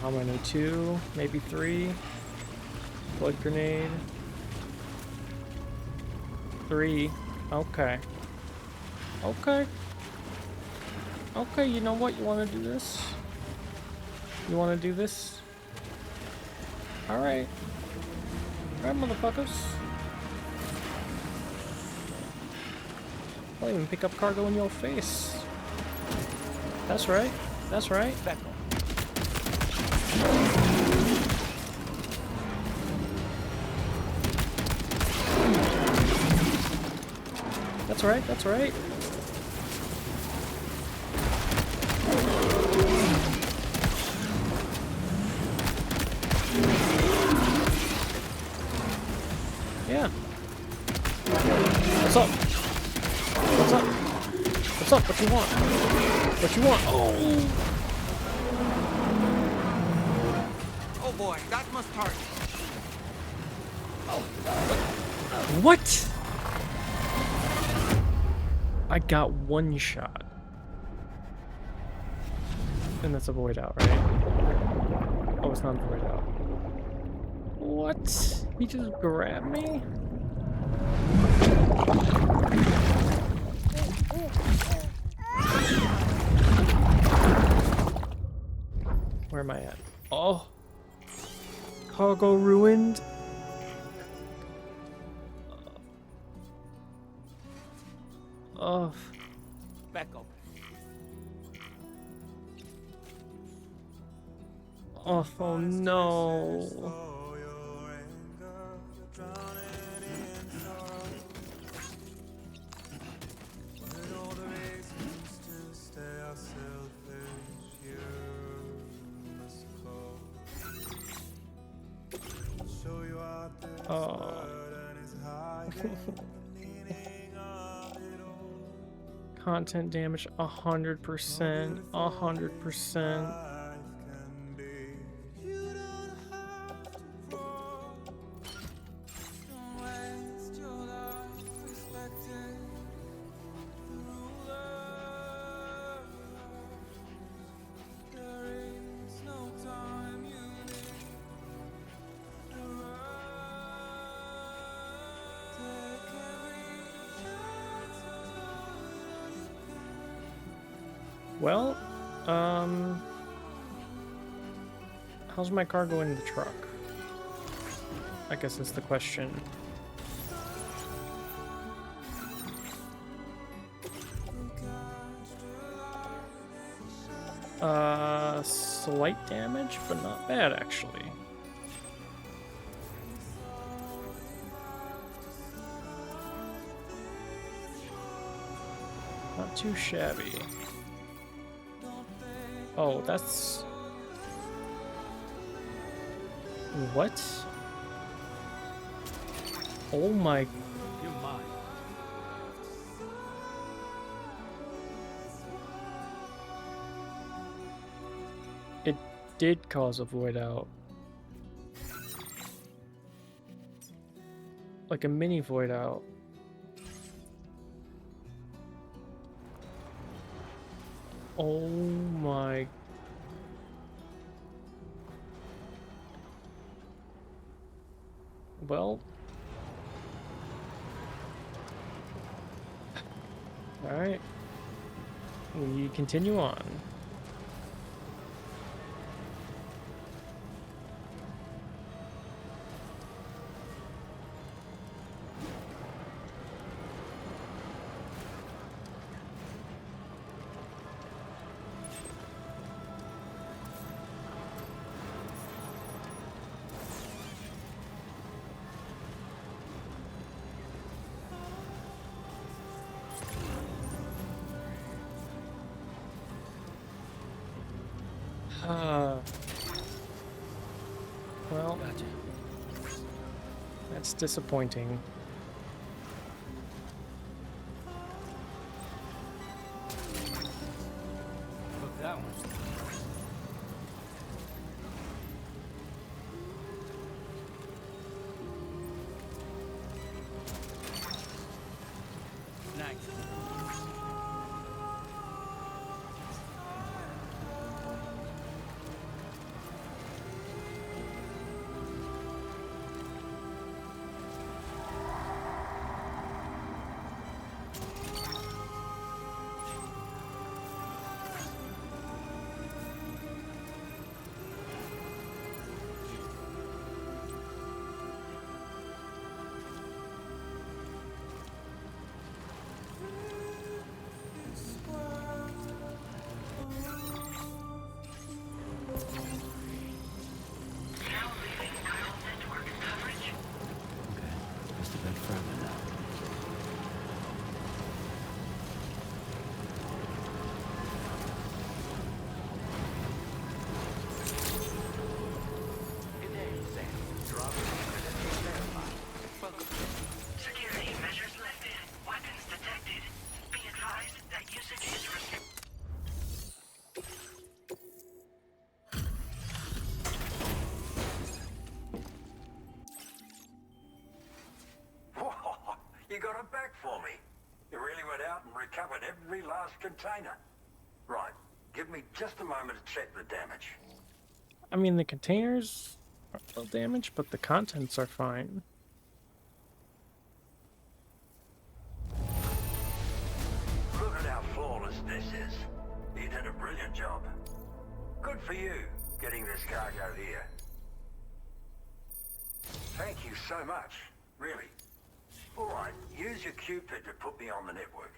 How many? 2? Maybe 3? Blood grenade. 3. Okay. Okay. Okay, you know what? You want to do this? You want to do this? Alright. Alright, motherfuckers. I'll even pick up cargo in your face. That's right. That's right. That's right. That's right. Yeah. What's up? What's up? What's up? What you want? What you want? Oh! Oh boy, that must hurt. What? I got one shot. And that's a void out, right? Oh, it's not a void out. What? He just grabbed me? Where am I at? Oh! Cargo ruined? Oh. Back up. Oh no. Oh. Content damage 100%, 100%. Well, how's my cargo in the truck? I guess that's the question. Slight damage, but not bad actually. Not too shabby. Oh, that's... What? Oh my... You're mine. It did cause a void out. Like a mini void out. Oh my... Well. Alright. We continue on. Well, that's disappointing. Look, that one. Nice. Now leaving Chiral Networks coverage. Okay, just a bit further now. Good day, Sam. Your operation is verified. Welcome. Security measures lifted. Weapons detected. Be advised that usage is restricted. You got it back for me. You really went out and recovered every last container. Right. Give me just a moment to check the damage. I mean, the containers are a little damaged, but the contents are fine. Look at how flawless this is. You did a brilliant job. Good for you, getting this cargo here. Thank you so much, really. All right, use your Cupid to put me on the network.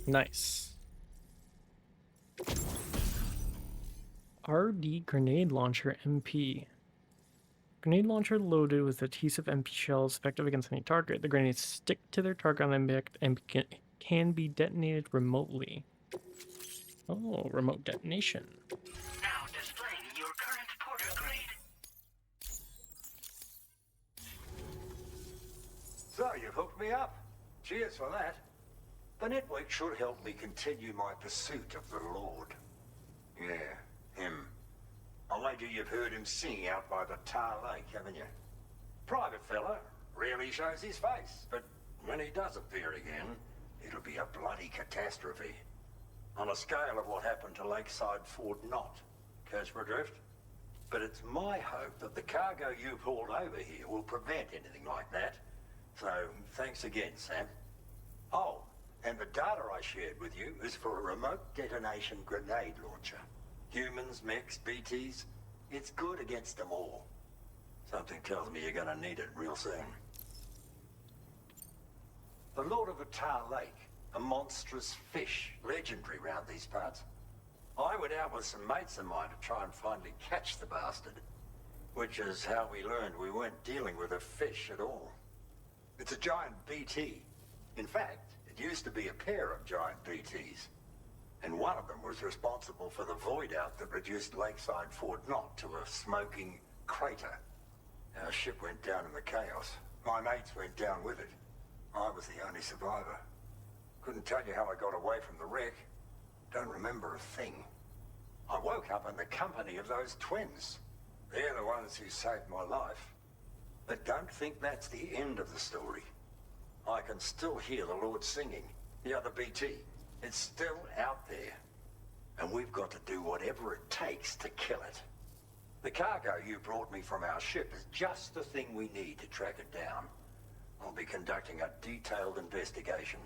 Nice. RD Grenade Launcher MP. Grenade launcher loaded with adhesive MP shells, effective against any target. The grenades stick to their target on impact and can be detonated remotely. Oh, remote detonation. Now displaying your current porter grade. So, you've hooked me up. Cheers for that. The network should help me continue my pursuit of the Lord. Yeah, him. I wager you've heard him sing out by the Tar Lake, haven't you? Private fella, rarely shows his face, but when he does appear again, it'll be a bloody catastrophe. On a scale of what happened to Lakeside Fort Knott. Catch my drift? But it's my hope that the cargo you pulled over here will prevent anything like that. So, thanks again, Sam. Oh, and the data I shared with you is for a remote detonation grenade launcher. Humans, mechs, BTs, it's good against them all. Something tells me you're gonna need it real soon. The Lord of the Tar Lake, a monstrous fish, legendary round these parts. I went out with some mates of mine to try and finally catch the bastard, which is how we learned we weren't dealing with a fish at all. It's a giant BT. In fact, it used to be a pair of giant BTs. And one of them was responsible for the void out that reduced Lakeside Fort Knott to a smoking crater. Our ship went down in the chaos. My mates went down with it. I was the only survivor. Couldn't tell you how I got away from the wreck. Don't remember a thing. I woke up in the company of those twins. They're the ones who saved my life. But don't think that's the end of the story. I can still hear the Lord singing, the other BT. It's still out there. And we've got to do whatever it takes to kill it. The cargo you brought me from our ship is just the thing we need to track it down. I'll be conducting a detailed investigation.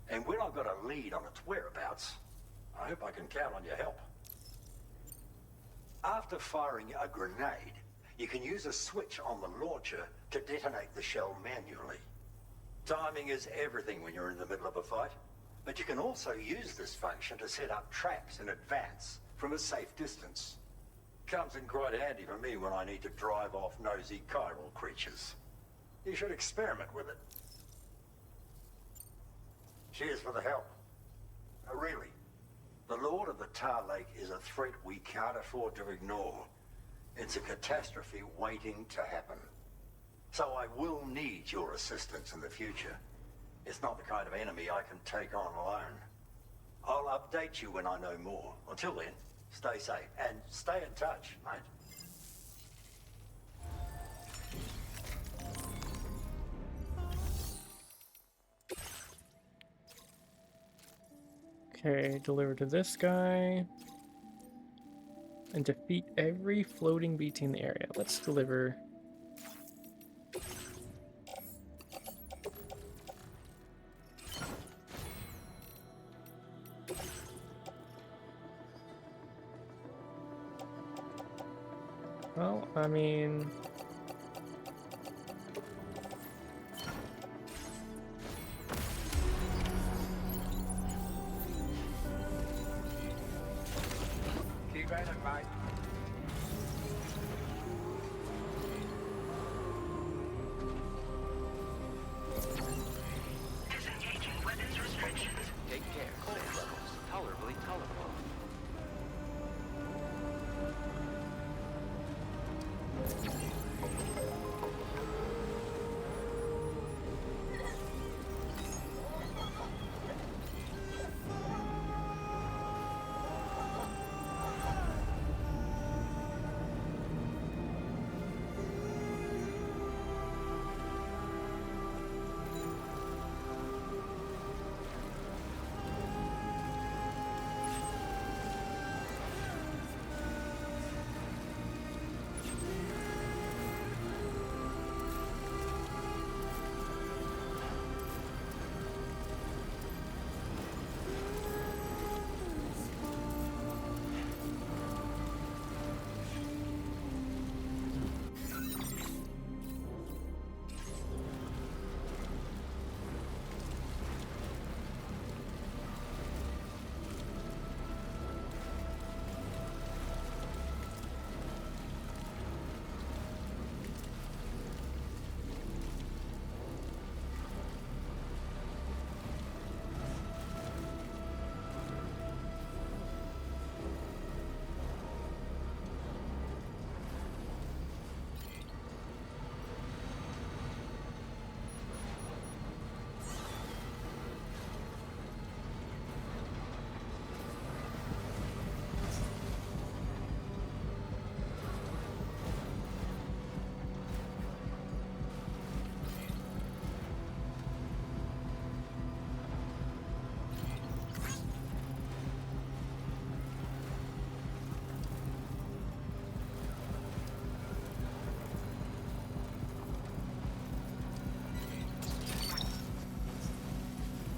And when I've got a lead on its whereabouts, I hope I can count on your help. After firing a grenade, you can use a switch on the launcher to detonate the shell manually. Timing is everything when you're in the middle of a fight, but you can also use this function to set up traps in advance from a safe distance. Comes in quite handy for me when I need to drive off nosy chiral creatures. You should experiment with it. Cheers for the help. Really, the Lord of the Tar Lake is a threat we can't afford to ignore. It's a catastrophe waiting to happen. So I will need your assistance in the future. It's not the kind of enemy I can take on alone. I'll update you when I know more. Until then, stay safe and stay in touch, mate. Okay, deliver to this guy. And defeat every floating BT in the area. Let's deliver. Well, I mean... Keep at it, mate. Disengaging weapons restrictions. Take care. Cold levels tolerably tolerable.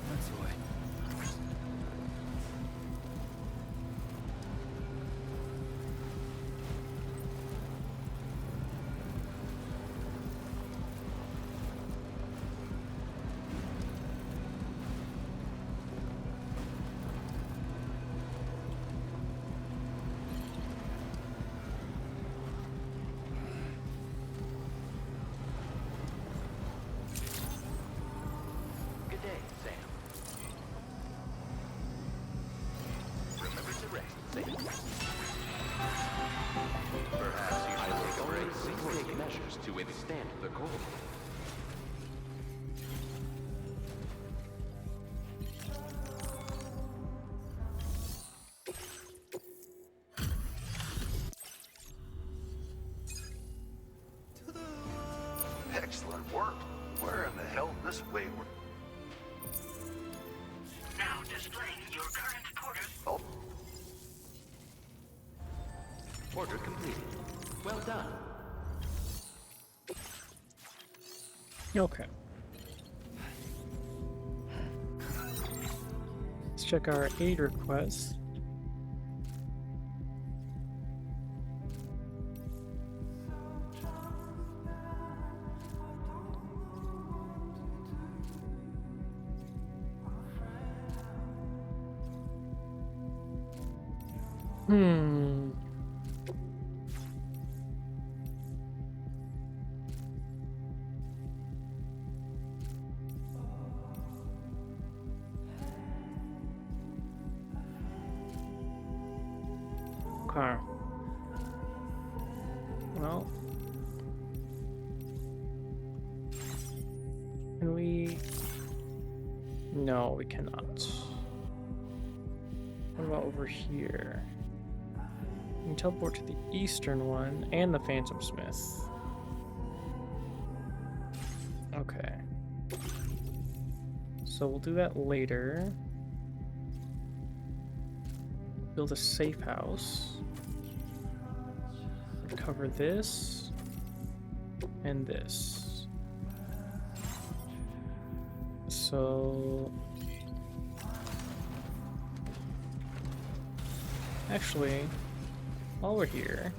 That's the way. Good day, Sam. to withstand the cold. Excellent work. Where in the hell this wayward? Now displaying your current quarters. Oh, Order completed. Well done. Okay. Let's check our aid request. Hmm. Okay. Well, can we? No, we cannot. What about over here? We can teleport to the eastern one and the Phantom Smith. Okay. So we'll do that later. Build a safe house. Recover this and this. So actually, while we're here,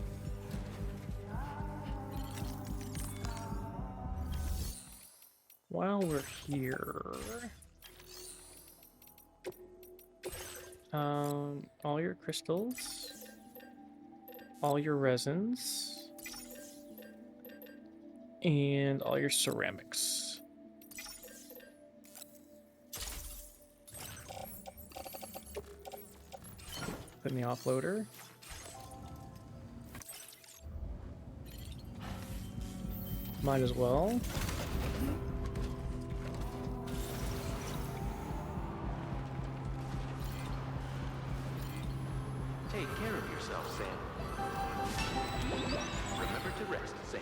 all your crystals, all your resins, and all your ceramics. Put in the offloader. Might as well. Take care of yourself, Sam. Remember to rest, Sam.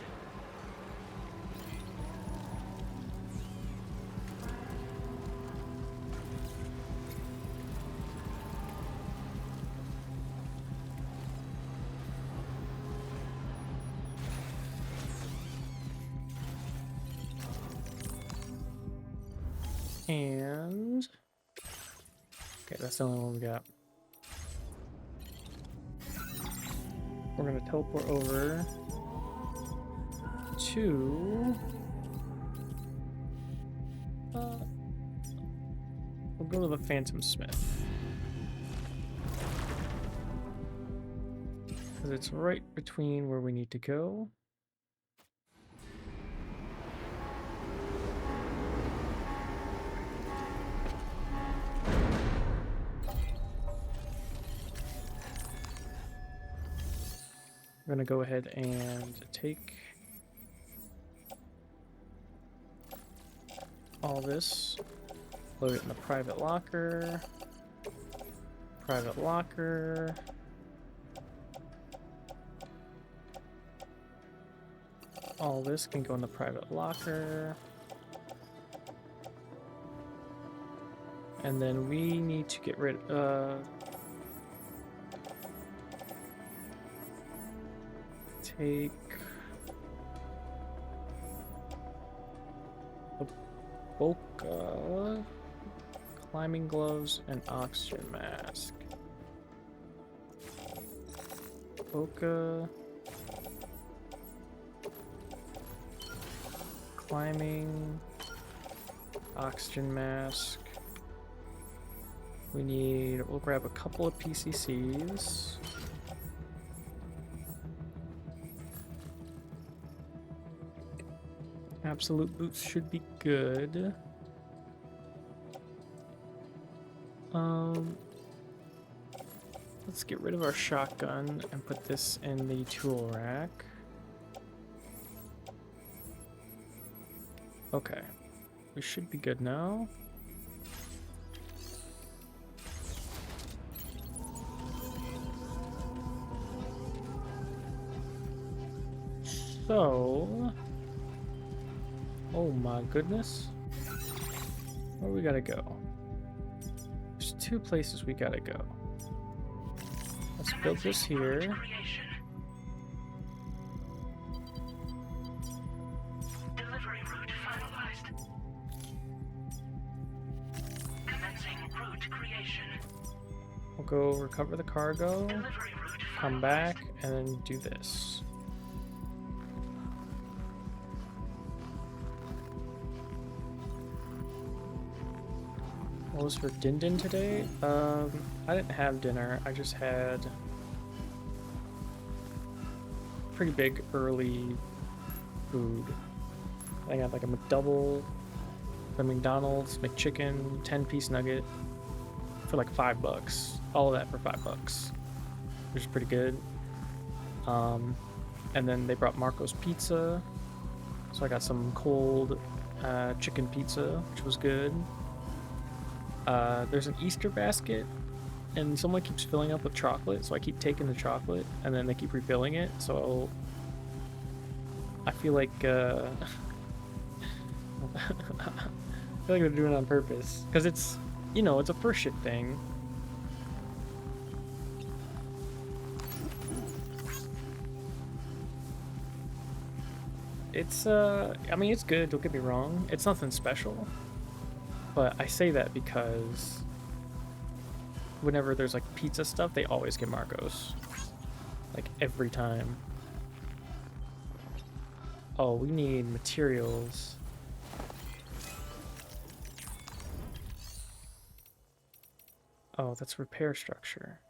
And okay, that's the only one we got. We're gonna teleport over to we'll go to the Phantom Smith because it's right between where we need to go. We're gonna go ahead and take all this, load it in the private locker, all this can go in the private locker, and then we need to get rid take the Boca climbing gloves and oxygen mask. Boca climbing oxygen mask. We'll grab a couple of PCCs. Absolute boots should be good. Let's get rid of our shotgun and put this in the tool rack. Okay. We should be good now. So... Oh my goodness. Where we gotta go? There's 2 places we gotta go. Let's build this here. Creation. Delivery route finalized. Commencing route creation. We'll go recover the cargo, Delivery route come finalized. back, and then do this. What was for Din Din today? I didn't have dinner. I just had pretty big early food. I got like a McDouble, the McDonald's McChicken 10-piece nugget for like $5. All of that for $5, which is pretty good. And then they brought Marco's Pizza, so I got some cold chicken pizza, which was good. There's an Easter basket, and someone keeps filling up with chocolate, so I keep taking the chocolate, and then they keep refilling it, so I feel like I feel like they're doing it on purpose, because it's, you know, it's a first shift thing. It's, I mean, it's good, don't get me wrong, it's nothing special. But I say that because whenever there's like pizza stuff, they always get Marco's. Like every time. Oh, we need materials. Oh, that's repair structure.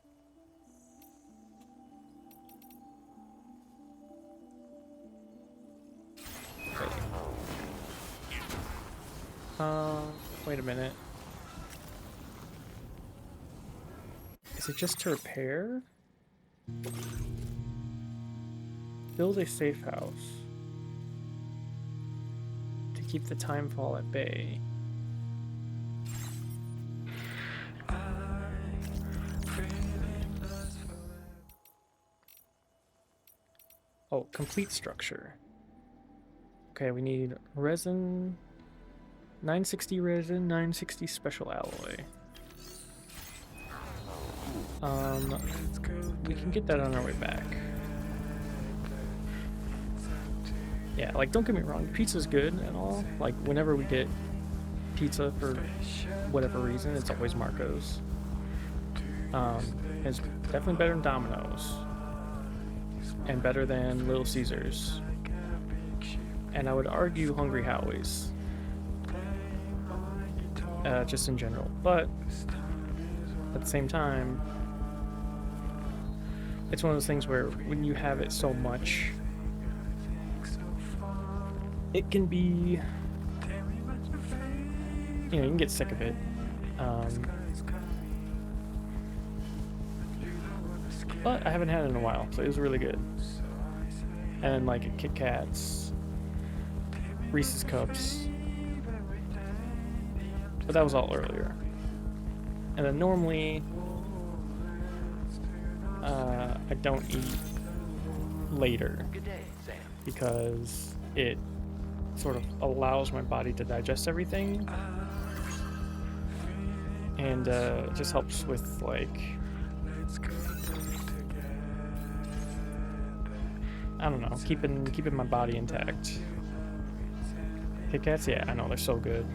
Wait a minute. Is it just to repair? Build a safe house. To keep the timefall at bay. Oh, complete structure. Okay, we need resin, 960 resin, 960 special alloy. We can get that on our way back. Yeah, like, don't get me wrong, pizza's good and all. Like, whenever we get pizza for whatever reason, it's always Marco's. It's definitely better than Domino's. And better than Little Caesars. And I would argue Hungry Howie's. Just in general. But at the same time, it's one of those things where when you have it so much, it can be, you know, you can get sick of it. But I haven't had it in a while, so it was really good. And like Kit Kats, Reese's Cups, but that was all earlier. And then normally, I don't eat later Good day, Sam. because it sort of allows my body to digest everything, and it just helps with like, I don't know, keeping my body intact. Kit Kats, yeah, I know, they're so good.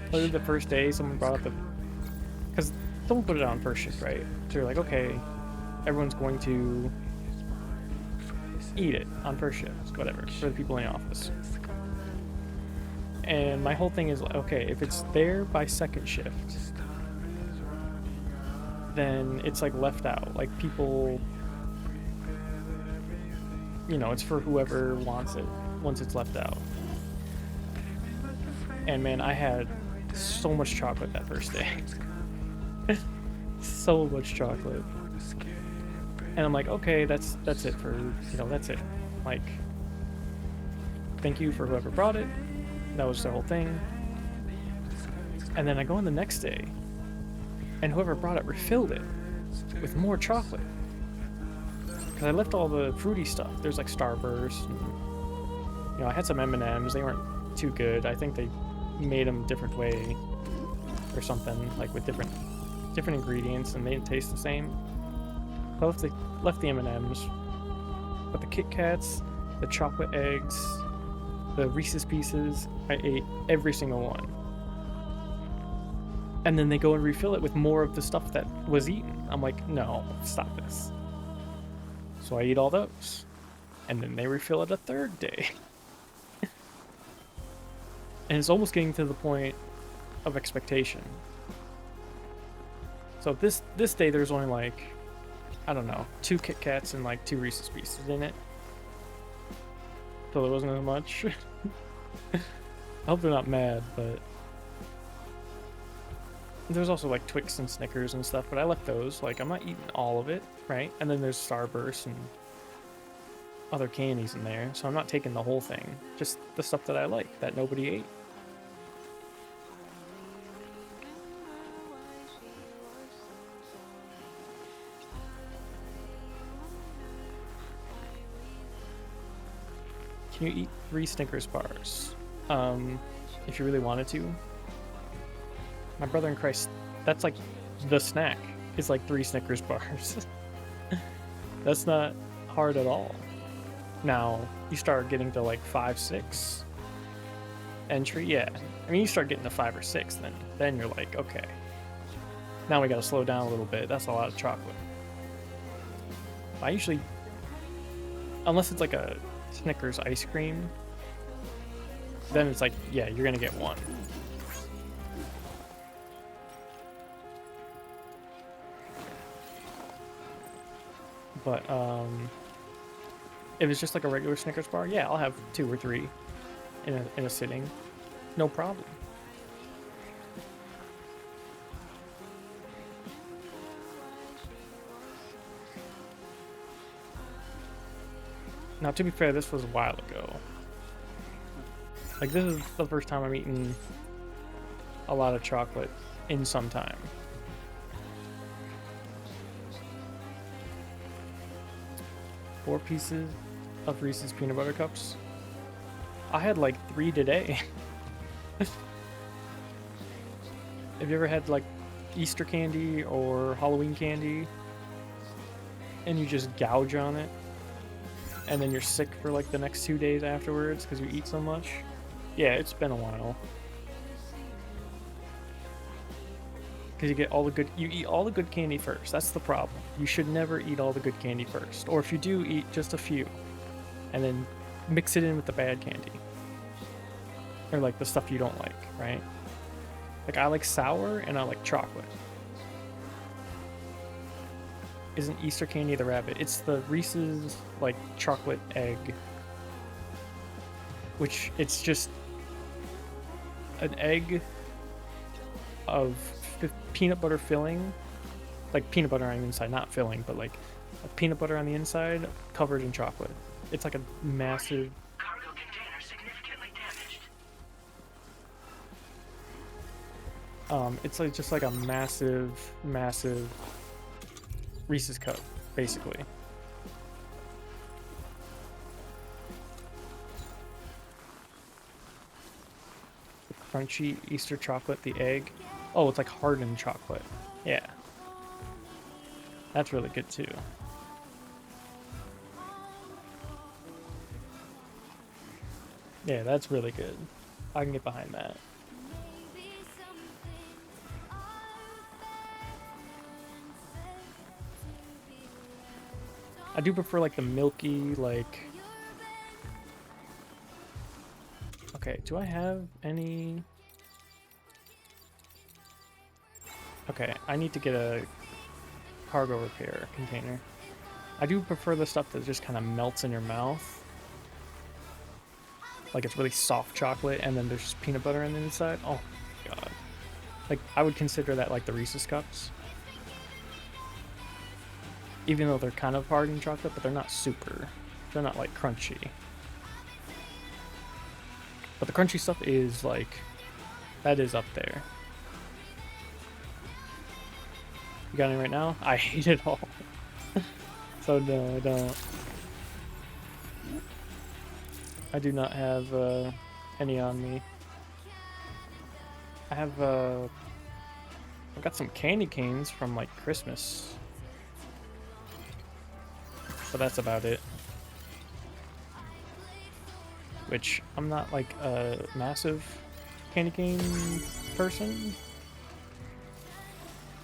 Literally the first day someone brought up the, because someone put it on first shift, right? So you're like, okay, everyone's going to eat it on first shift, whatever, for the people in the office. And my whole thing is like, okay, if it's there by second shift, then it's like left out. Like people, you know, it's for whoever wants it once it's left out. And man, I had so much chocolate that first day. So much chocolate. And I'm like, okay, that's it for, you know, that's it. Like, thank you for whoever brought it. That was the whole thing. And then I go in the next day, and whoever brought it refilled it with more chocolate. Because I left all the fruity stuff. There's like Starburst. And, you know, I had some M&Ms. They weren't too good. I think they made them a different way or something, like with different ingredients, and they didn't taste the same. I left the M&Ms, but the Kit Kats, the chocolate eggs, the Reese's Pieces, I ate every single one. And then they go and refill it with more of the stuff that was eaten. I'm like, no, stop this. So I eat all those. And then they refill it a third day. And it's almost getting to the point of expectation. So this day there's only like, I don't know, 2 Kit Kats and like 2 Reese's Pieces in it. So there wasn't as much. I hope they're not mad, but there's also like Twix and Snickers and stuff, but I left those. Like, I'm not eating all of it, right? And then there's Starburst and other candies in there, so I'm not taking the whole thing. Just the stuff that I like, that nobody ate. Can you eat 3 Snickers bars? If you really wanted to. My brother in Christ, that's like the snack. It's like 3 Snickers bars. That's not hard at all. Now, you start getting to like 5, 6 entry, yeah. I mean, you start getting to 5 or 6, then you're like, okay. Now we gotta slow down a little bit. That's a lot of chocolate. I usually, unless it's like a Snickers ice cream, then it's like, yeah, you're gonna get 1. But if it's just like a regular Snickers bar, yeah, I'll have 2 or 3 in a sitting, no problem. Now, to be fair, this was a while ago. Like, this is the first time I'm eating a lot of chocolate in some time. Four pieces of Reese's peanut butter cups. I had like 3 today. Have you ever had like Easter candy or Halloween candy and you just gouge on it and then you're sick for like the next 2 days afterwards because you eat so much? Yeah, it's been a while. Because you eat all the good candy first. That's the problem. You should never eat all the good candy first. Or if you do, eat just a few. And then mix it in with the bad candy. Or like the stuff you don't like, right? Like, I like sour and I like chocolate. Isn't Easter candy the rabbit? It's the Reese's like chocolate egg. Which, it's just an egg of peanut butter filling, like peanut butter on the inside, not filling, but like a peanut butter on the inside covered in chocolate. It's like a massive. Cargo container significantly damaged. It's like just like a massive Reese's cup, basically. The crunchy Easter chocolate, the egg. Oh, it's like hardened chocolate. Yeah. That's really good too. Yeah, that's really good. I can get behind that. I do prefer like the milky, like... Okay, do I have any... Okay, I need to get a cargo repair container. I do prefer the stuff that just kind of melts in your mouth. Like it's really soft chocolate and then there's just peanut butter on the inside. Oh my god. Like, I would consider that like the Reese's Cups. Even though they're kind of hardened chocolate, but they're not super. They're not like crunchy. But the crunchy stuff is like, that is up there. You got any right now? I hate it all. So no, I don't. I do not have any on me. I have I've got some candy canes from like Christmas. But that's about it. Which I'm not like a massive candy cane person.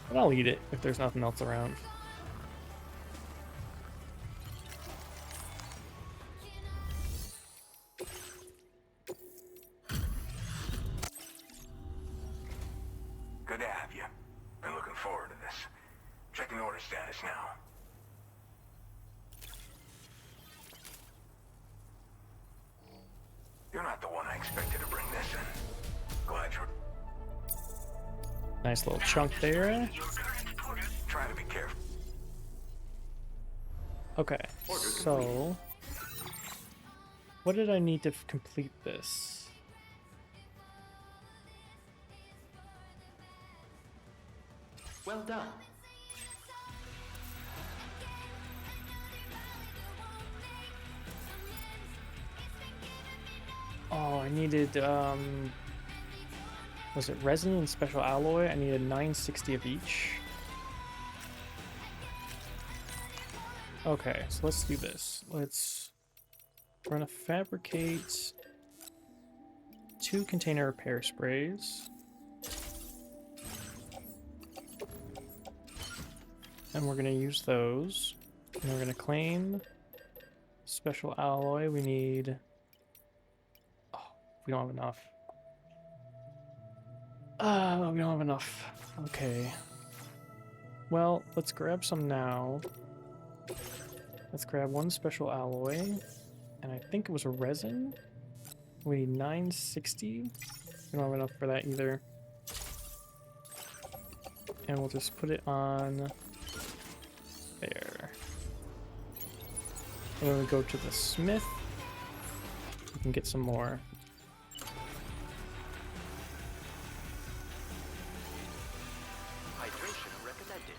But I'll eat it if there's nothing else around. Good to have you. Been looking forward to this. Checking order status now. You're not the one I expected to bring this in. Glad you're Nice little chunk there. trying to be careful. Okay, so what did I need to complete this? Well done. Oh, I needed, was it resin and special alloy? I needed 960 of each. Okay, so let's do this. We're gonna fabricate 2 container repair sprays. And we're gonna use those. And we're gonna claim special alloy. We need... We don't have enough. We don't have enough. Okay. Well, let's grab some now. Let's grab 1 special alloy. And I think it was a resin. We need 960. We don't have enough for that either. And we'll just put it on there. And then we go to the smith. We can get some more. Hydration recommended.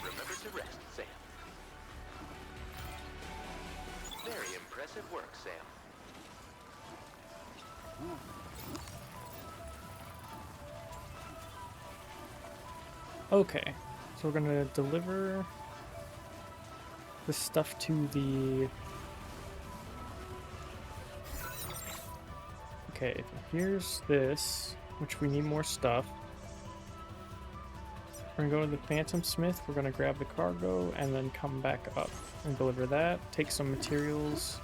Remember to rest, Sam. Very impressive work, Sam. Okay, so we're gonna deliver this stuff to the... Okay, here's this, which we need more stuff. We're gonna go to the Phantom Smith, we're gonna grab the cargo, and then come back up and deliver that. Take some materials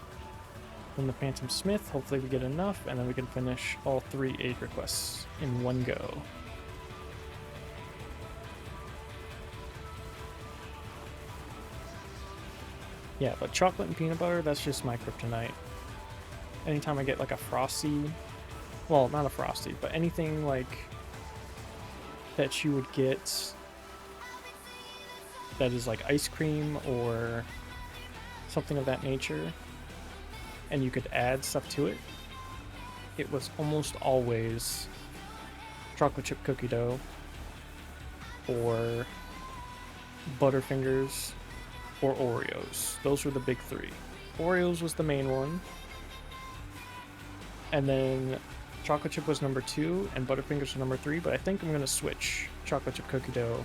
from the Phantom Smith, hopefully we get enough, and then we can finish all 3 aid requests in one go. Yeah, but chocolate and peanut butter, that's just my kryptonite. Anytime I get like a Frosty, well, not a Frosty, but anything like that you would get that is like ice cream or something of that nature, and you could add stuff to it, it was almost always chocolate chip cookie dough or Butterfingers or Oreos. Those were the big 3. Oreos was the main one, and then chocolate chip was number 2 and Butterfingers was number 3, but I think I'm gonna switch chocolate chip cookie dough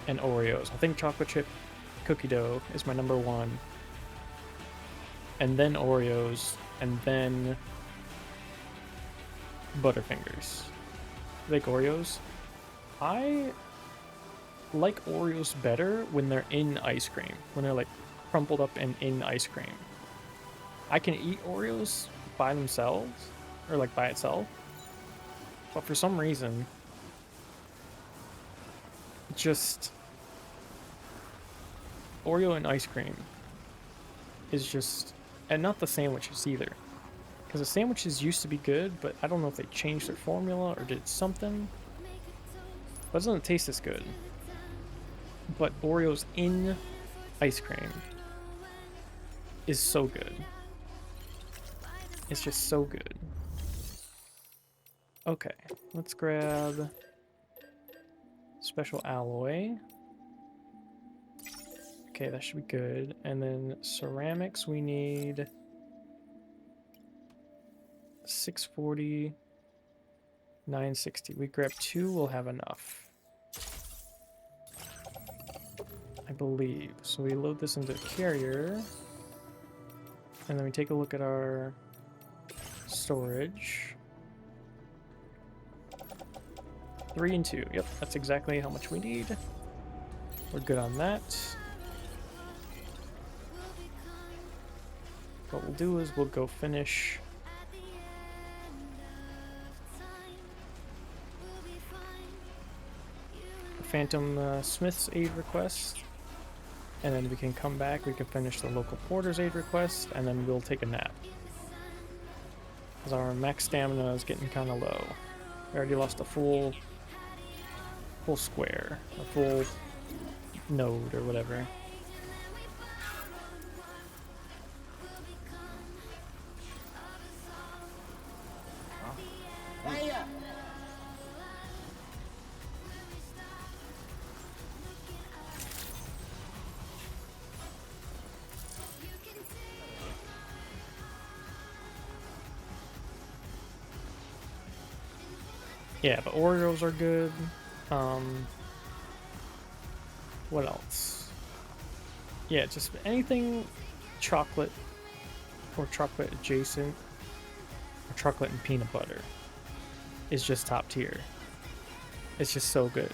and Oreos. I think chocolate chip cookie dough is my number 1, and then Oreos, and then Butterfingers. Like Oreos. I like Oreos better when they're in ice cream, when they're like crumpled up and in ice cream. I can eat Oreos by themselves, or like by itself, but for some reason, just Oreo and ice cream is just, and not the sandwiches either, because the sandwiches used to be good, but I don't know if they changed their formula or did something, but it doesn't taste as good. but Oreos in ice cream is so good. It's just so good. Okay, let's grab special alloy. Okay, that should be good. And then ceramics, we need 640, 960. We grab 2, we'll have enough, I believe. So we load this into the carrier, and then we take a look at our storage. 3 and 2. Yep, that's exactly how much we need. We're good on that. What we'll do is we'll go finish Phantom Smith's aid request, and then we can come back, we can finish the local porter's aid request, and then we'll take a nap. Because our max stamina is getting kind of low. We already lost a full square, a full node or whatever. Yeah, but Oreos are good. What else? Yeah, just anything chocolate or chocolate adjacent or chocolate and peanut butter is just top tier. It's just so good.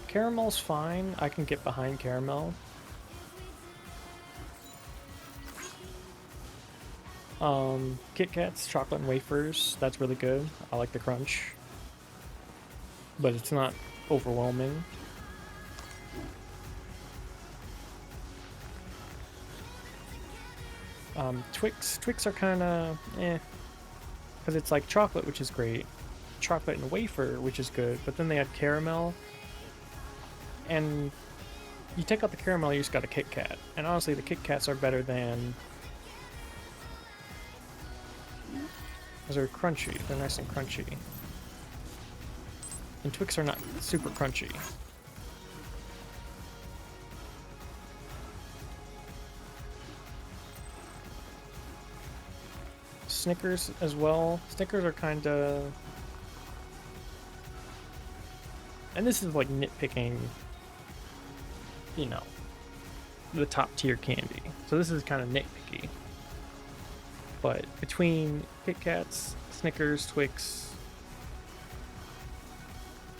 Caramel's fine. I can get behind caramel. Kit Kats, chocolate and wafers. That's really good. I like the crunch, but it's not overwhelming. Twix are kind of because it's like chocolate, which is great, chocolate and wafer, which is good, but then they add caramel. And you take out the caramel, you just got a Kit Kat. And honestly, the Kit Kats are better than... because they're crunchy. They're nice and crunchy. And Twix are not super crunchy. Snickers as well. Snickers are kind of... and this is like nitpicking, you know, the top tier candy. So this is kind of nitpicky. But between Kit Kats, Snickers, Twix,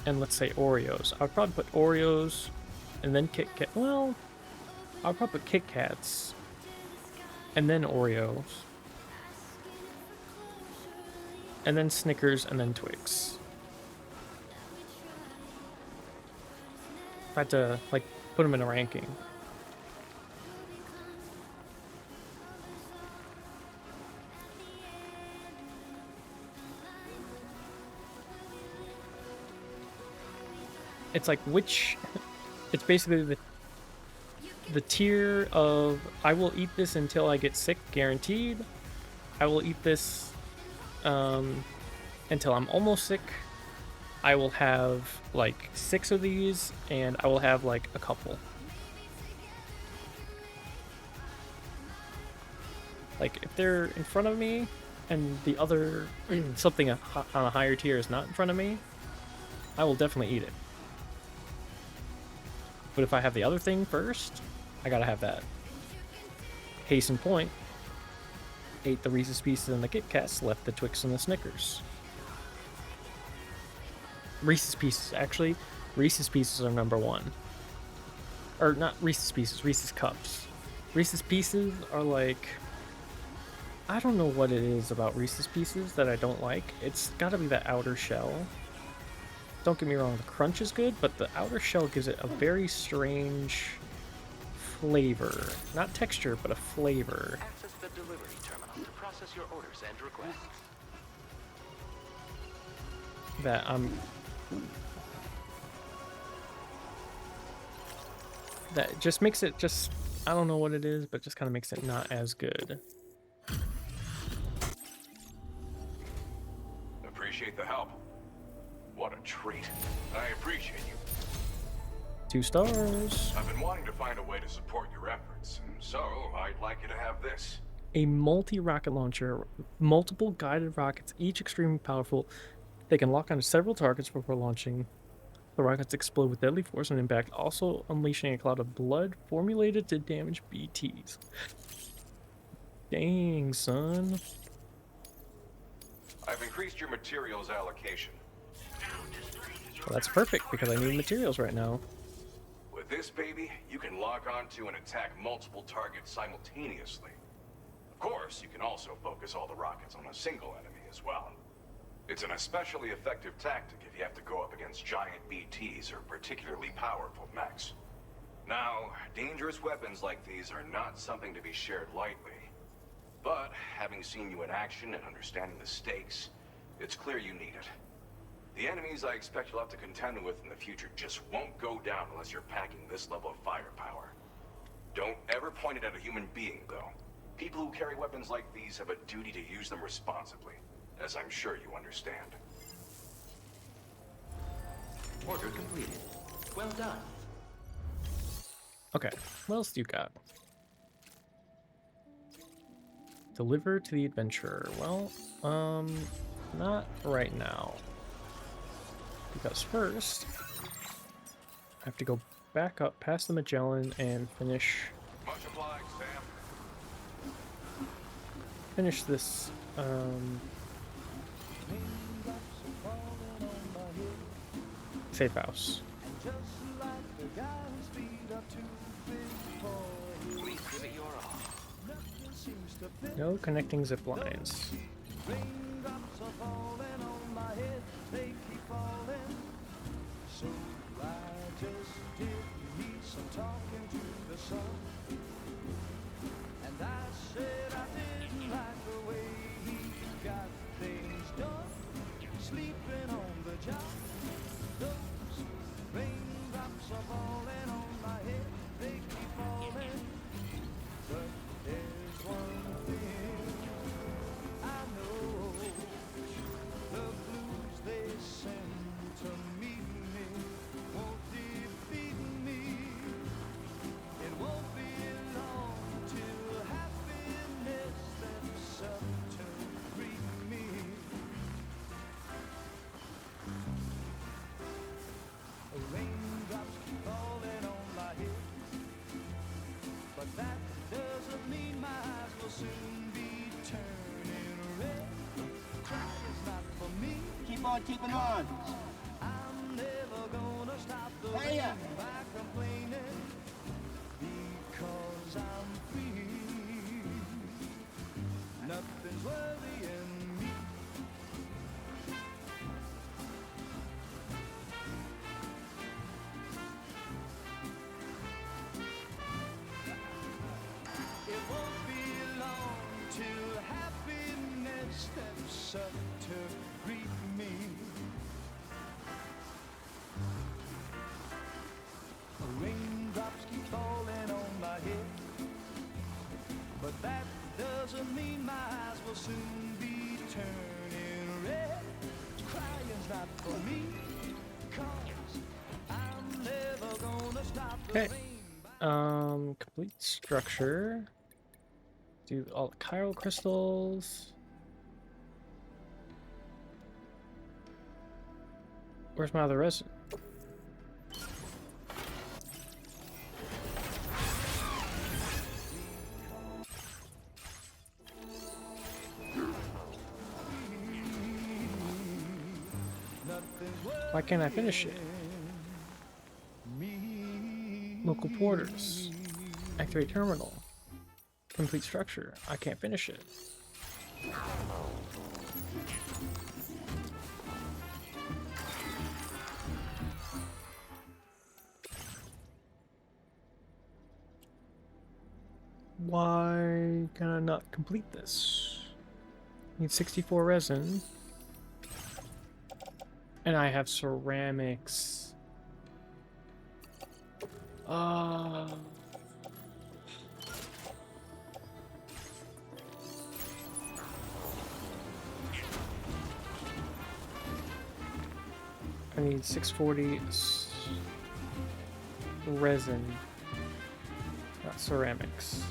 and let's say Oreos, I would probably put Oreos and then Kit Kat. Well, I would probably put Kit Kats and then Oreos, and then Snickers and then Twix. If I had to like put them in a ranking. It's like which... it's basically the tier of I will eat this until I get sick, guaranteed. I will eat this until I'm almost sick. I will have like 6 of these, and I will have like a couple. Like if they're in front of me and the other something on a higher tier is not in front of me, I will definitely eat it. But if I have the other thing first, I gotta have that. Case in point, ate the Reese's Pieces and the Kit Kats, left the Twix and the Snickers. Reese's Pieces, actually, Reese's Pieces are number 1. Or not Reese's Pieces, Reese's Cups. Reese's Pieces are like I don't know what it is about Reese's Pieces that I don't like. It's gotta be the outer shell. Don't get me wrong, the crunch is good, but the outer shell gives it a very strange flavor. Not texture, but a flavor. Access the delivery terminal to process your orders and requests. That that just makes it just, I don't know what it is, but just kind of makes it not as good. Appreciate the help. What a treat. I appreciate you. 2 stars. I've been wanting to find a way to support your efforts, and so I'd like you to have this. A multi-rocket launcher, multiple guided rockets, each extremely powerful. They can lock onto several targets before launching. The rockets explode with deadly force and impact, also unleashing a cloud of blood formulated to damage BTs. Dang, son. I've increased your materials allocation. Well, that's perfect, because I need materials right now. With this baby, you can lock onto and attack multiple targets simultaneously. Of course, you can also focus all the rockets on a single enemy as well. It's an especially effective tactic if you have to go up against giant BTs or particularly powerful mechs. Now, dangerous weapons like these are not something to be shared lightly. But, having seen you in action and understanding the stakes, it's clear you need it. The enemies I expect you'll have to contend with in the future just won't go down unless you're packing this level of firepower. Don't ever point it at a human being, though. People who carry weapons like these have a duty to use them responsibly, as I'm sure you understand. Order completed. Well done. Okay, what else do you got? Deliver to the adventurer. Well, not right now. Because first, I have to go back up past the Magellan and finish Much obliged, Sam. this, safe house. Please give it your all. No connecting zip lines. Raindrops are falling on my head, they keep falling. So I just did me some talking to the sun. And I said I didn't like the way he got things done. Sleeping on the job. Those raindrops are falling on my head, they keep falling. But there's one thing I know, the blues they send to meet me won't defeat me. It won't be long till happiness steps up to greet me. Raindrops keep falling on my head, but that doesn't mean my eyes will soon be turning red. Crying's not for me. Keep on keeping on. I'm never gonna stop the Hey, rain by complaining, because I'm free. Nothing's worrying me. It won't be long till happiness steps up to greet me. Raindrops keep falling on my head, but that doesn't mean my eyes will soon be turning red. Crying's not for me, 'cause I'm never gonna stop the Okay. rain. Complete structure. Do all the chiral crystals. Where's my other resin? Why can't I finish it? Local porters. Activate terminal. Complete structure. I can't finish it. Why can I not complete this? Need 64 resin. And I have ceramics. I need 640 resin, not ceramics.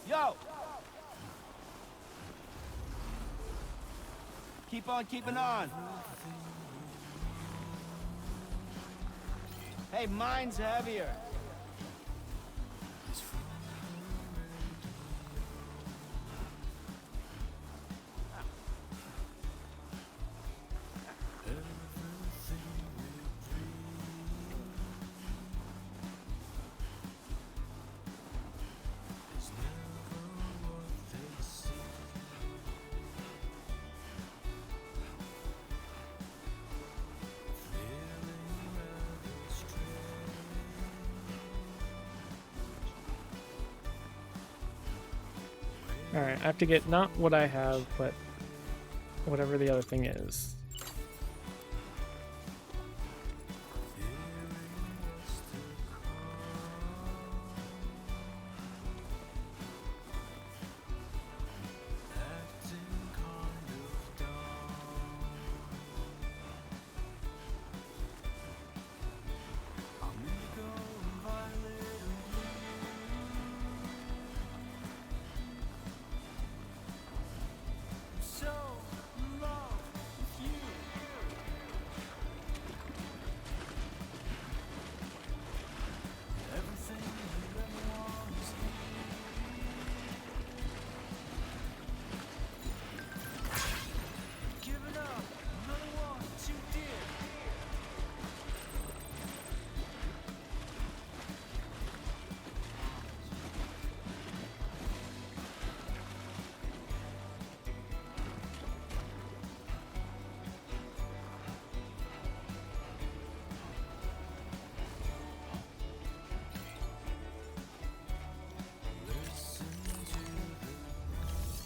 Yo! Keep on keeping on. Hey, mine's heavier. Alright, I have to get not what I have, but whatever the other thing is.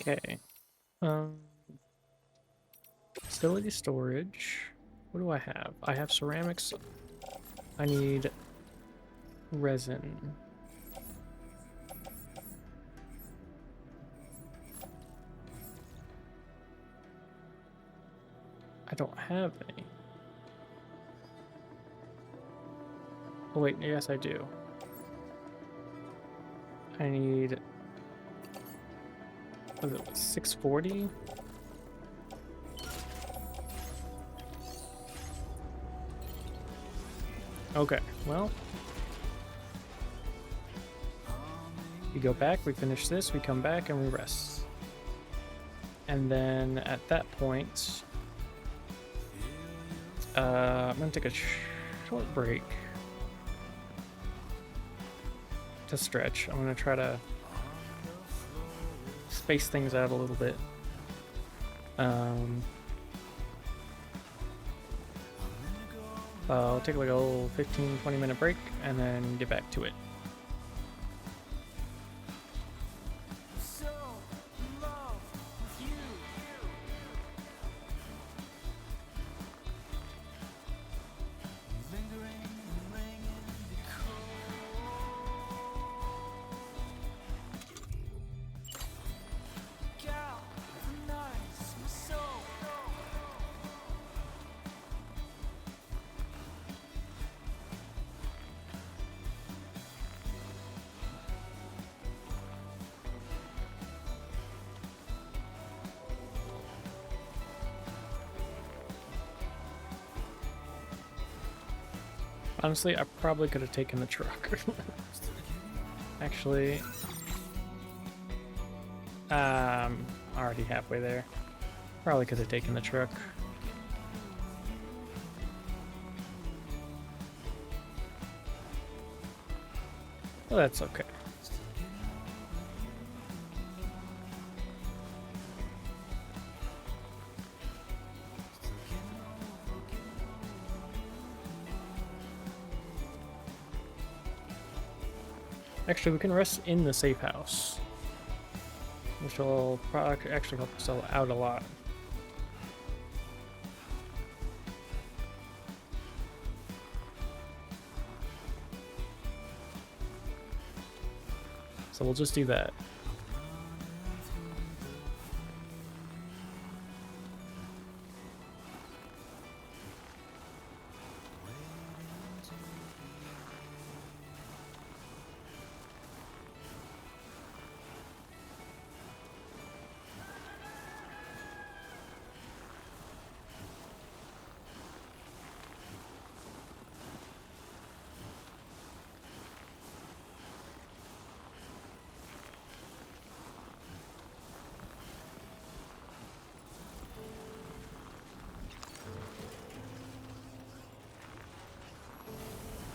Okay. Facility storage. What do I have? I have ceramics. I need resin. I don't have any. Oh wait, yes I do. I need... was it 640? Okay, well. We go back, we finish this, we come back, and we rest. And then at that point, I'm gonna take a short break to stretch. I'm gonna try to space things out a little bit. I'll take like a little 15-20 minute break and then get back to it. Honestly, I probably could have taken the truck. Actually, already halfway there. Probably could have taken the truck. Well, that's okay. Actually, we can rest in the safe house, which will actually help us out a lot. So we'll just do that.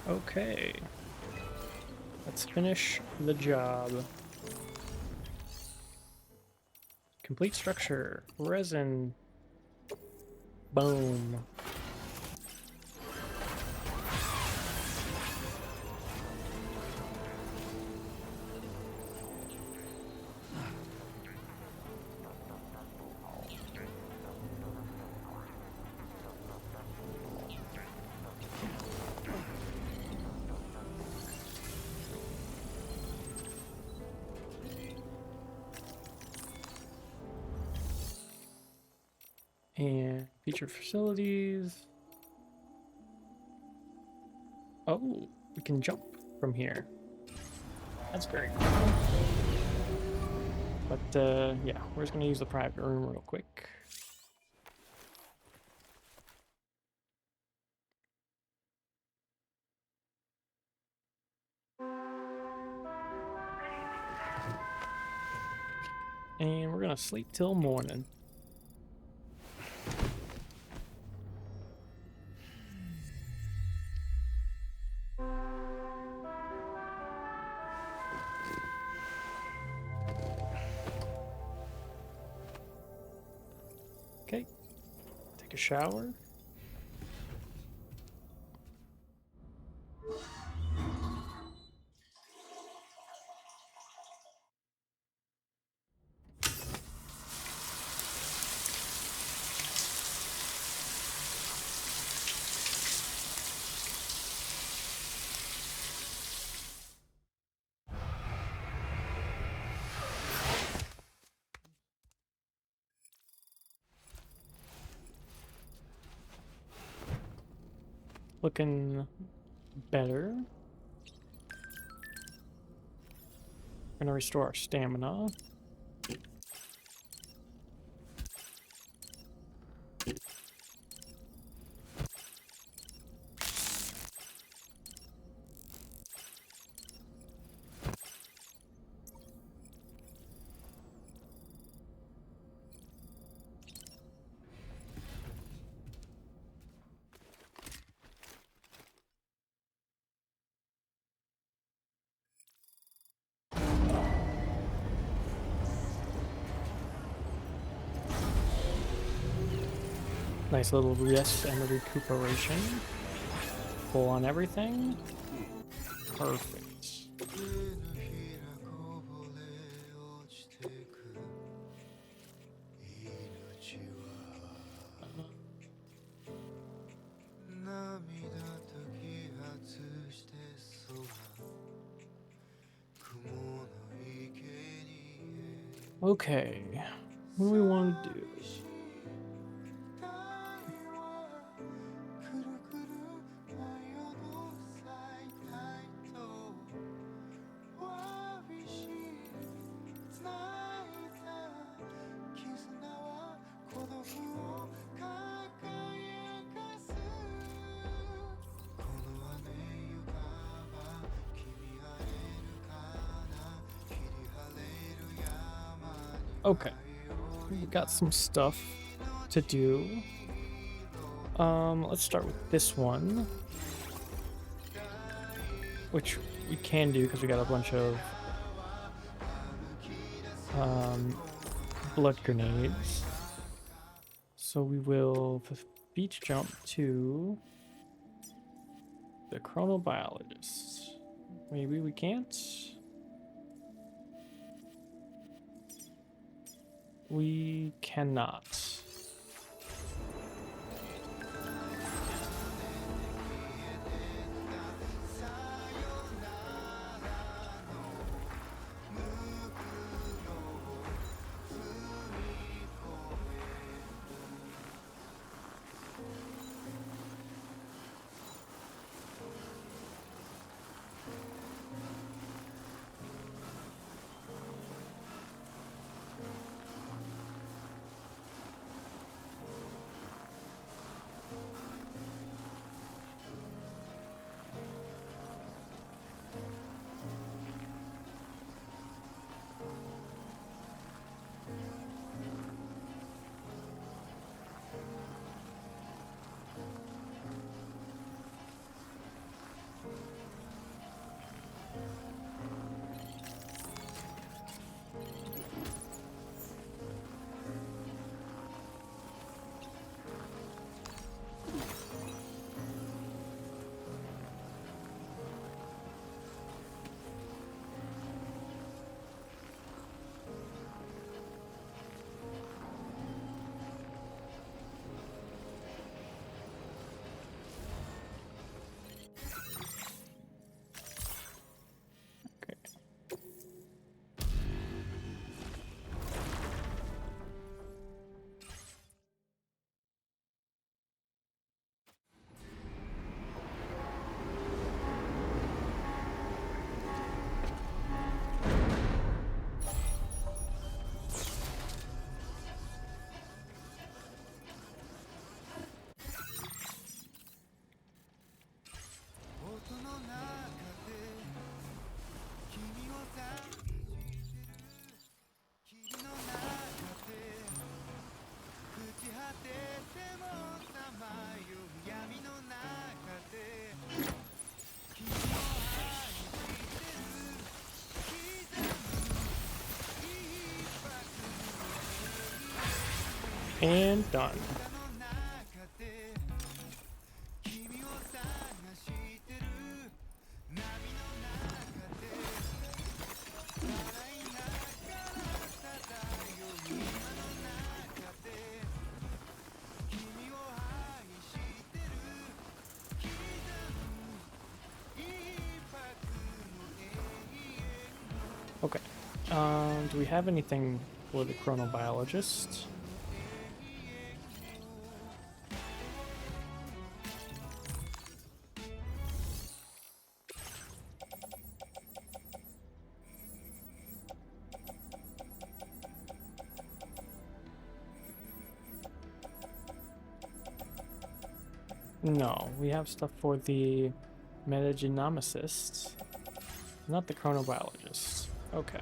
Okay. Let's finish the job. Complete structure. Resin. Boom. And feature facilities. Oh, we can jump from here. That's very cool. But yeah, we're just gonna use the private room real quick. And we're gonna sleep till morning. Okay, take a shower. Looking better. Gonna restore our stamina. Nice little rest and recuperation. Full on everything. Perfect. Okay, what do we want to do? Okay, we got some stuff. to do. Let's start with this one, which we can do because we got a bunch of blood grenades. So we will beach jump to the chronobiologist. Maybe we can't. We cannot. And done. Okay. Do we have anything for the chronobiologist? No, we have stuff for the metagenomicist, not the chronobiologist. Okay.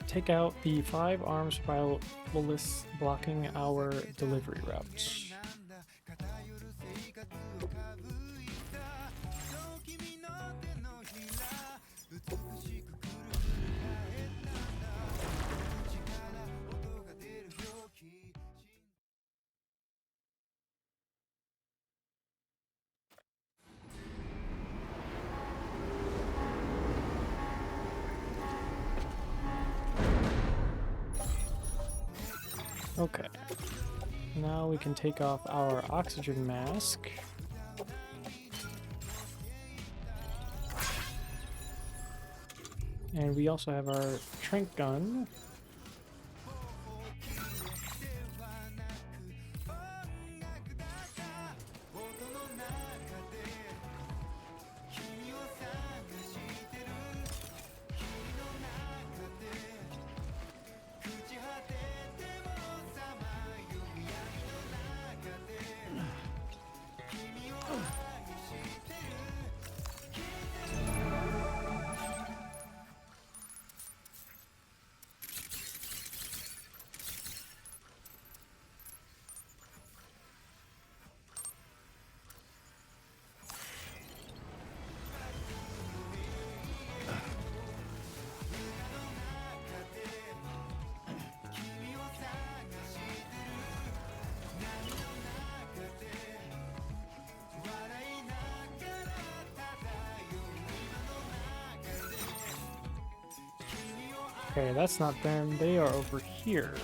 Take out the 5 armed spiralists blocking our delivery routes. Okay, now we can take off our oxygen mask. And we also have our trank gun. Okay, that's not them. They are over here.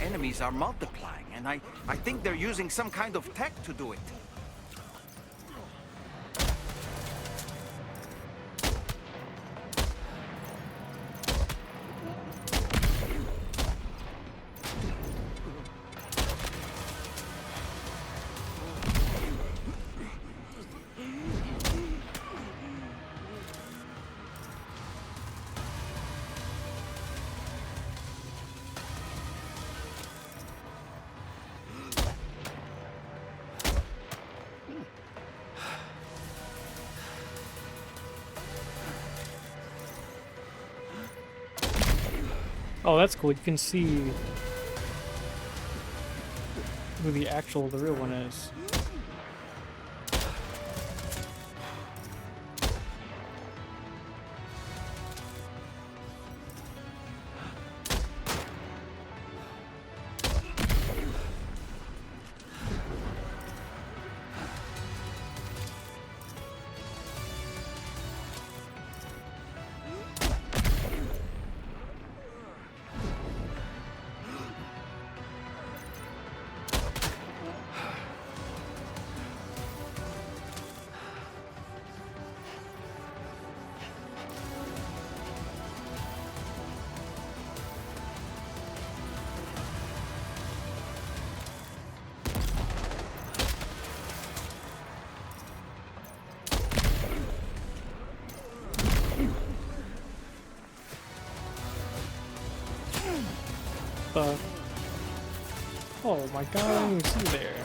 Enemies are multiplying, and I think they're using some kind of tech to do it. Oh, that's cool. You can see who the real one is. Oh my god, I didn't even see you there.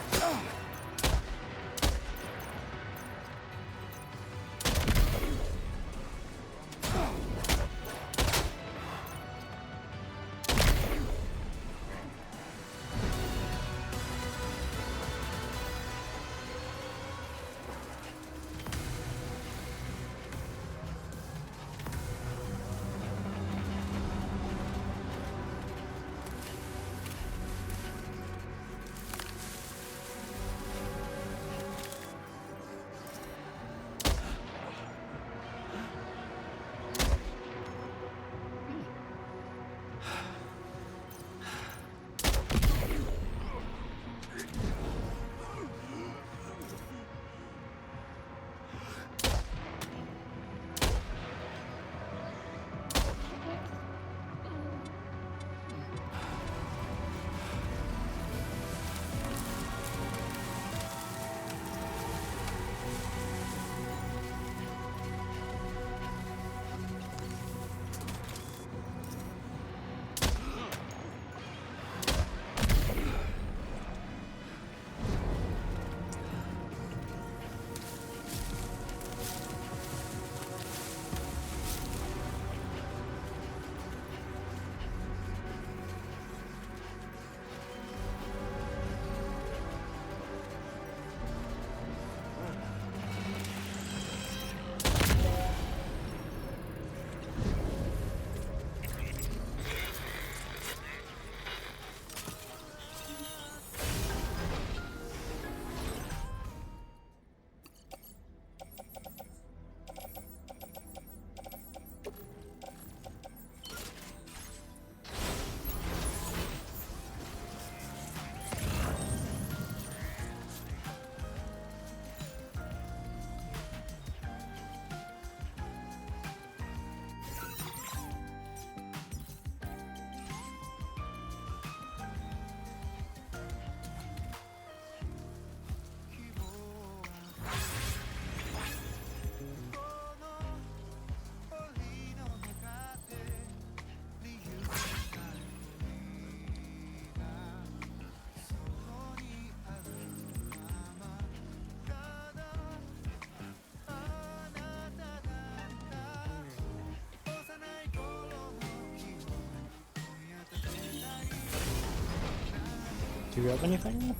Do you have anything?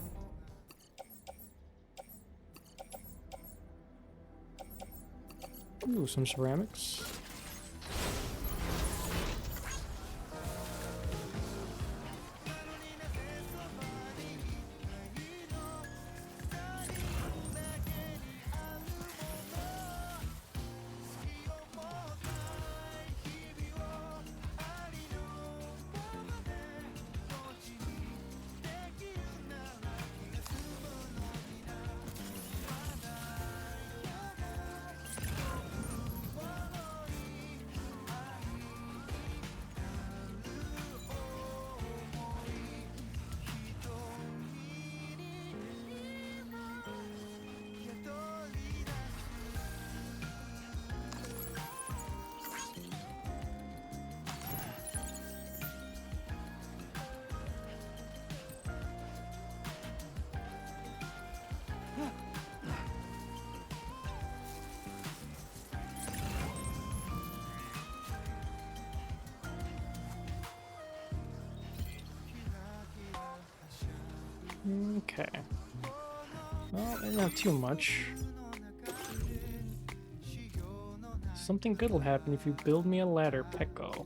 Ooh, some ceramics. Okay. Well, maybe not too much. Something good will happen if you build me a ladder, Pecco.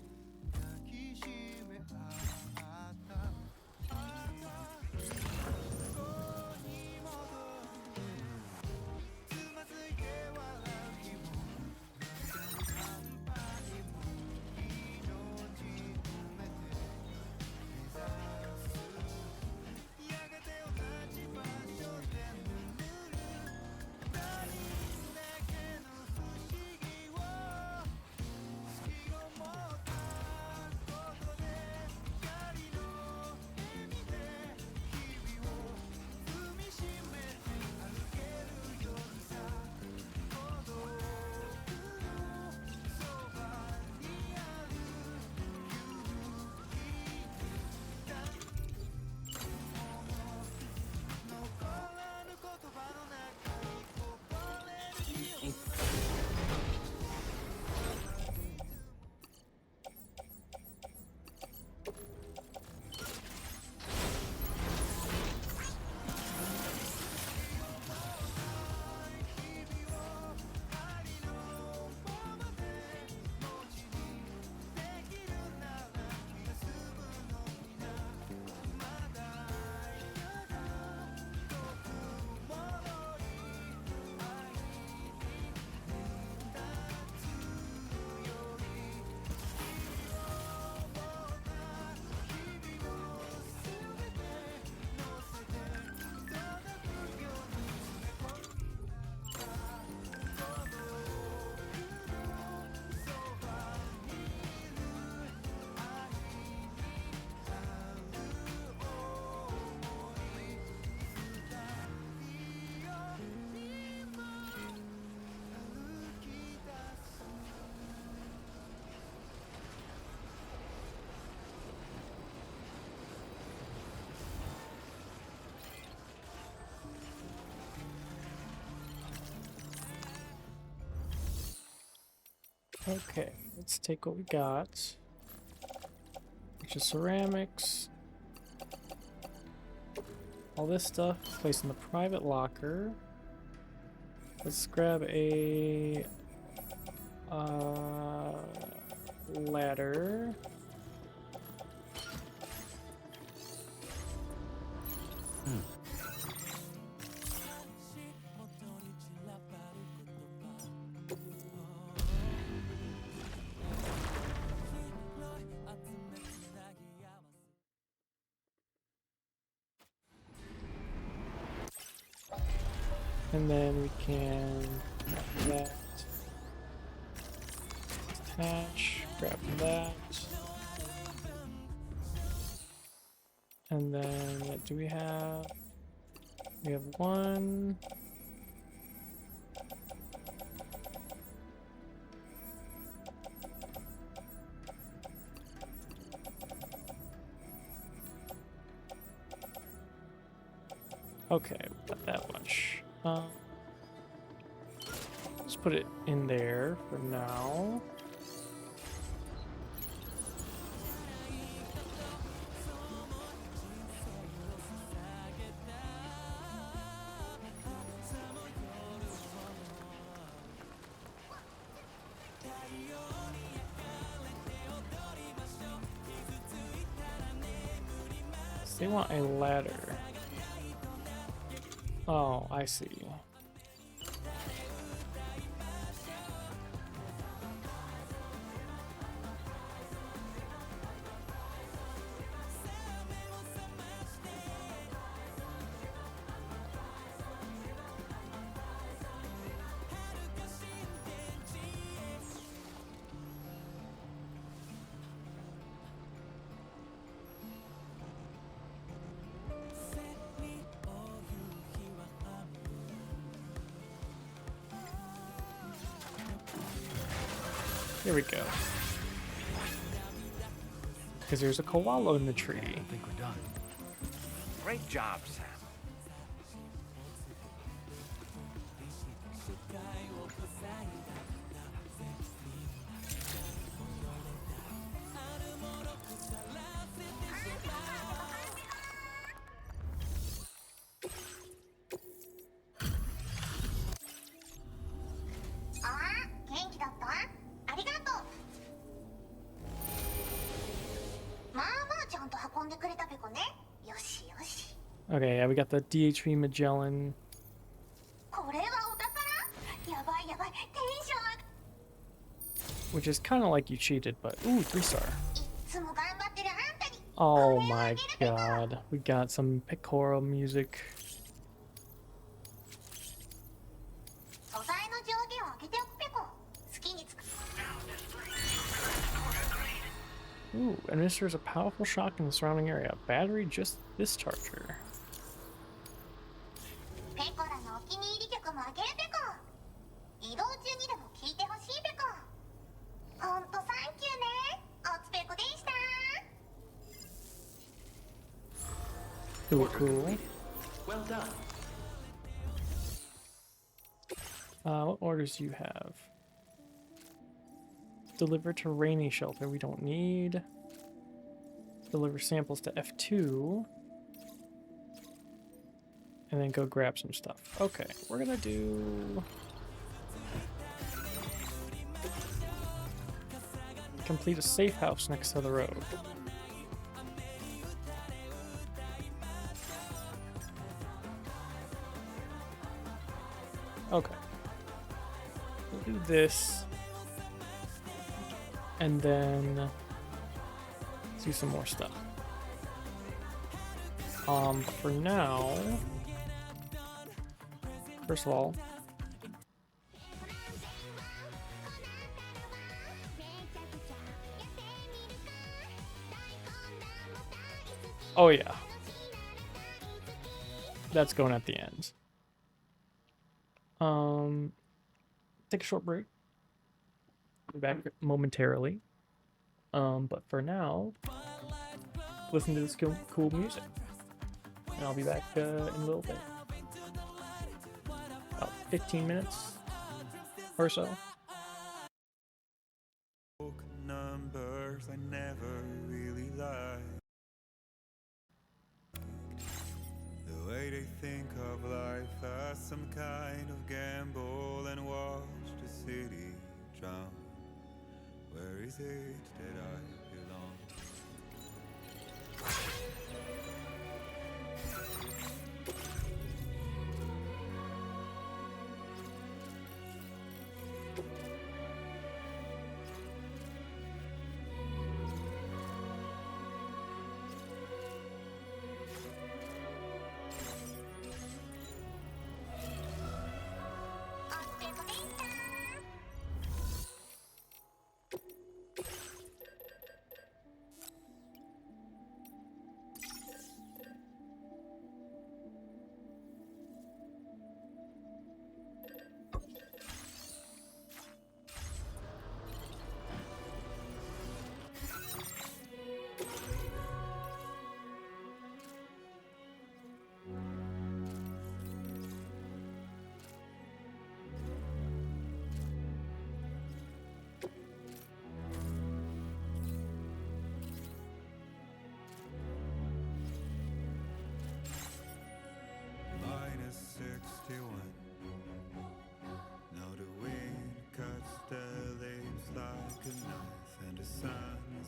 Okay, let's take what we got, which is ceramics. All this stuff placed in the private locker. Let's grab a ladder. And then we can grab that, attach, grab that, and then what do we have? We have one. Okay, not that much. Let's put it in there for now. They want a ladder. Oh, I see. Here we go. Because there's a koala in the tree. I think we're done. Great job, Sam. Okay, yeah, we got the DHV Magellan. Which is kind of like you cheated, but ooh, 3-star. Oh my god, we got some Picoro music. Ooh, administers a powerful shock in the surrounding area. Battery just discharger. Cool, cool. Well done. What orders do you have? Deliver to Rainy Shelter, we don't need. Deliver samples to F2. And then go grab some stuff. Okay, we're gonna do... complete a safe house next to the road. Okay. We'll do this. And then do some more stuff. For now, first of all, oh yeah, that's going at the end. Take a short break. Be back momentarily. But for now, listen to this cool music. And I'll be back in a little bit. About 15 minutes or so. Numbers I never really liked. The way they think of life as some kind of gamble and watch the city drown. Where is it that I belong?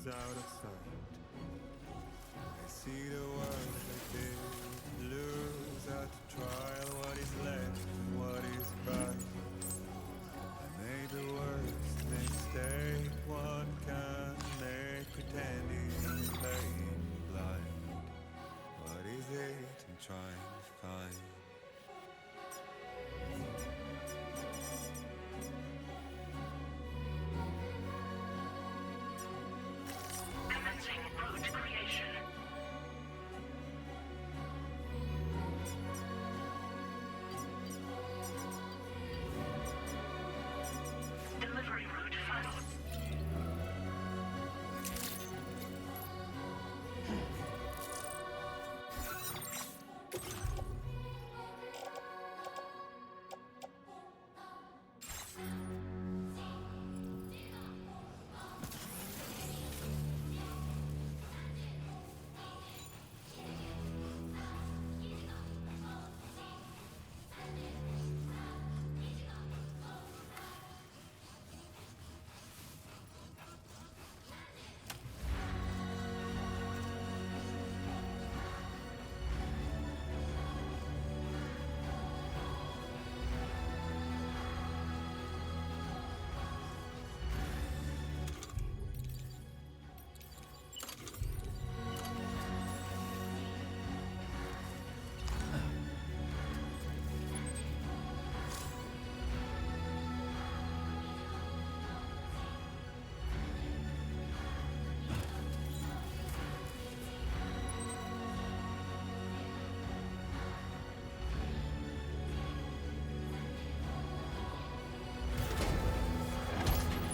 was out of sight. I see the world I did lose at the trial. What is left and what is right? I made the worst mistake one can make, pretending, playing blind. What is it I'm trying to find? Commencing route creation. Delivery route final.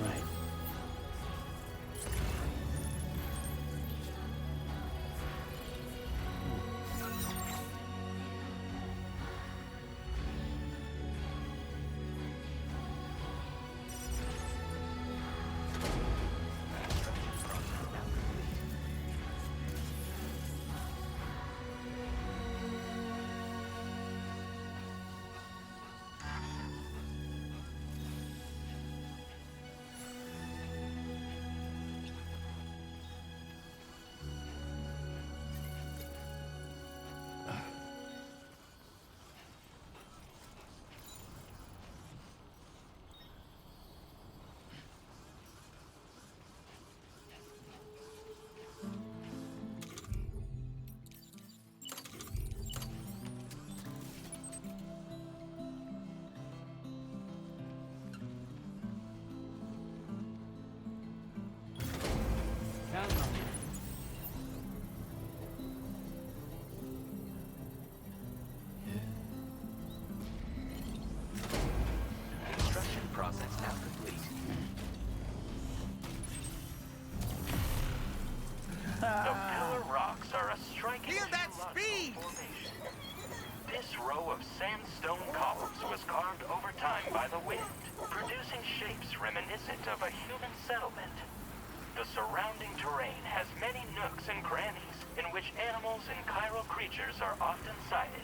Right. Construction process now complete. The pillar rocks are a striking Feel that geological speed! formation. This row of sandstone columns was carved over time by the wind, producing shapes reminiscent of a human settlement. The surrounding terrain has many nooks and crannies in which animals and chiral creatures are often sighted.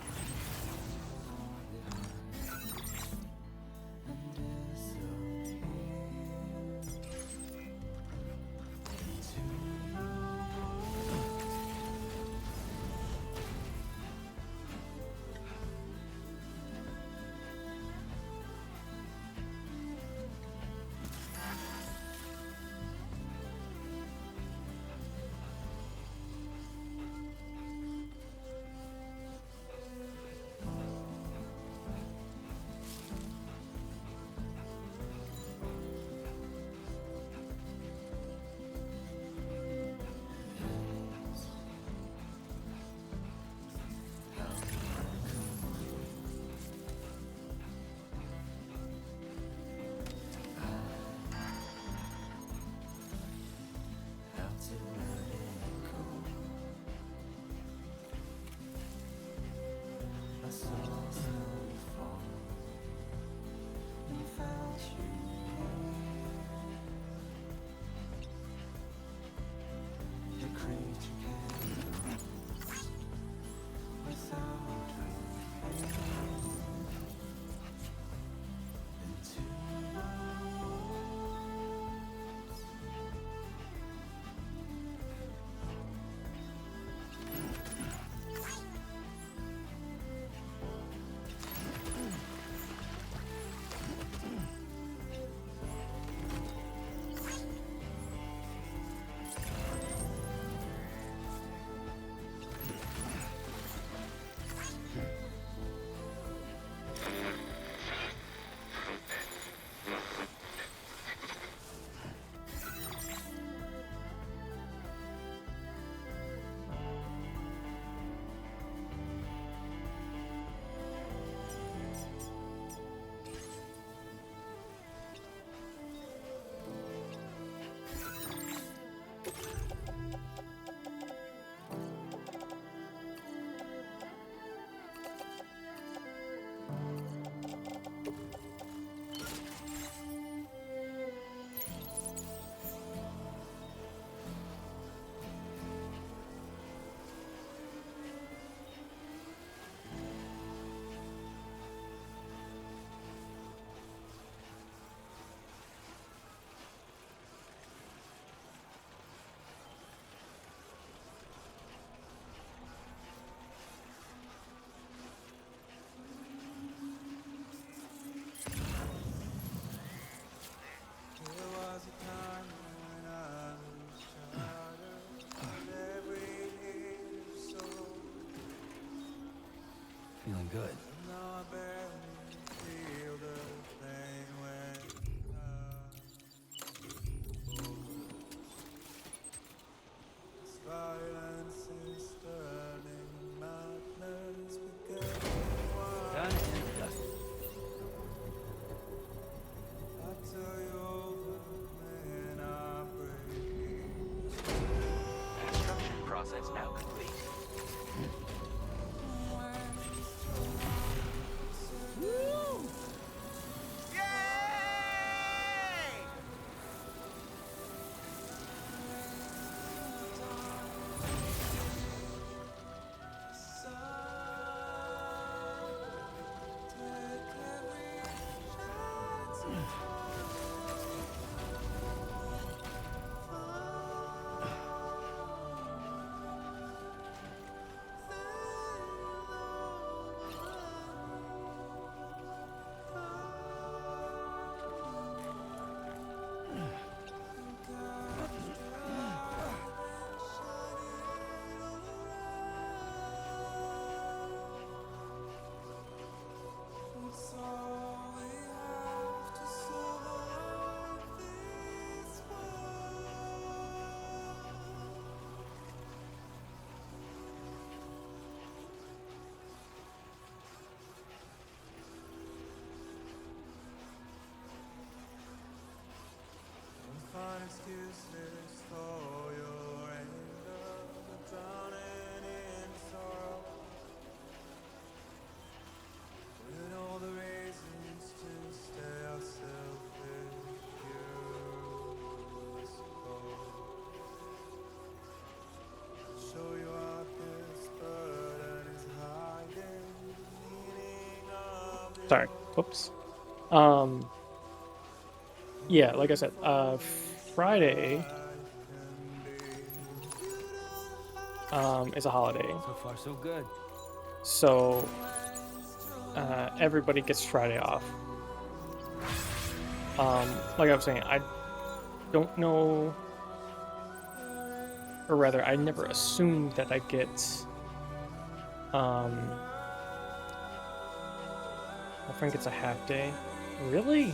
feeling good. Now I barely feel the pain when silence is turning madness becoming wild. Done and dusted. I tell you over and I break. Construction process now complete. Find excuses for your anger, but drowning in sorrow. With all the reasons to stay ourselves with you, I suppose. Show you how this burden is hiding the meaning of the Sorry. Whoops. Yeah, like I said, Friday is a holiday, So far, so good. so everybody gets Friday off. Like I was saying, I don't know, or rather, I never assumed that I get my friend gets a half day. Really?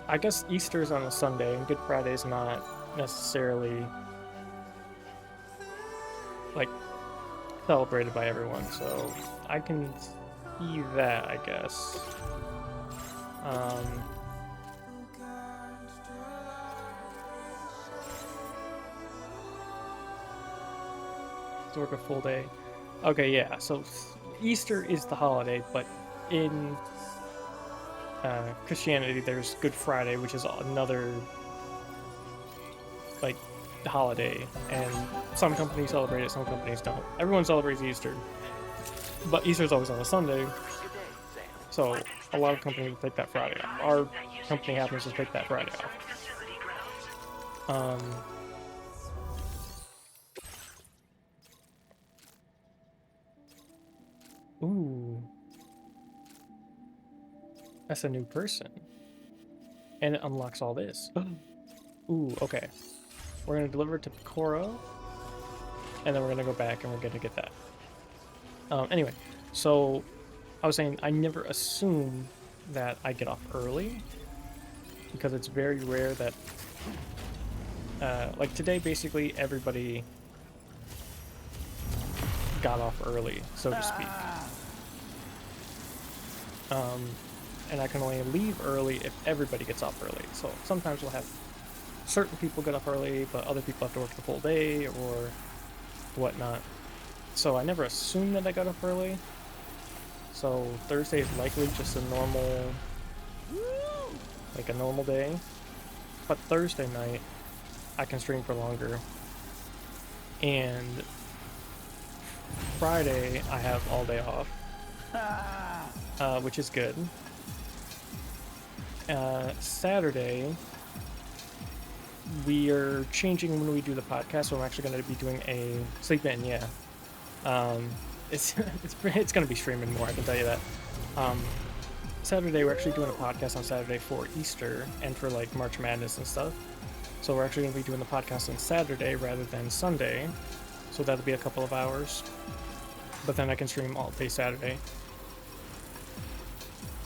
I guess Easter's on a Sunday and Good Friday's not necessarily like celebrated by everyone, so I can see that, I guess. To work a full day. Okay, yeah, so Easter is the holiday, but in Christianity, there's Good Friday, which is another like holiday, and some companies celebrate it, some companies don't. Everyone celebrates Easter, but Easter's always on a Sunday, so a lot of companies will take that Friday off. Our company happens to take that Friday off. Ooh. That's a new person. And it unlocks all this. Ooh, okay. We're gonna deliver it to Picoro, and then we're gonna go back and we're gonna get that. Anyway, so I was saying I never assume that I get off early, because it's very rare that like today basically everybody got off early, so to speak. And I can only leave early if everybody gets off early. So sometimes we'll have certain people get off early, but other people have to work the full day or whatnot. So I never assumed that I got off early. So Thursday is likely just a normal, like a normal day. But Thursday night, I can stream for longer. And Friday, I have all day off, which is good. Saturday, we are changing when we do the podcast, so I'm actually going to be doing a sleep in, yeah. It's going to be streaming more, I can tell you that. Saturday, we're actually doing a podcast on Saturday for Easter and for like March Madness and stuff. So we're actually going to be doing the podcast on Saturday rather than Sunday. so that'll be a couple of hours. But then I can stream all day Saturday.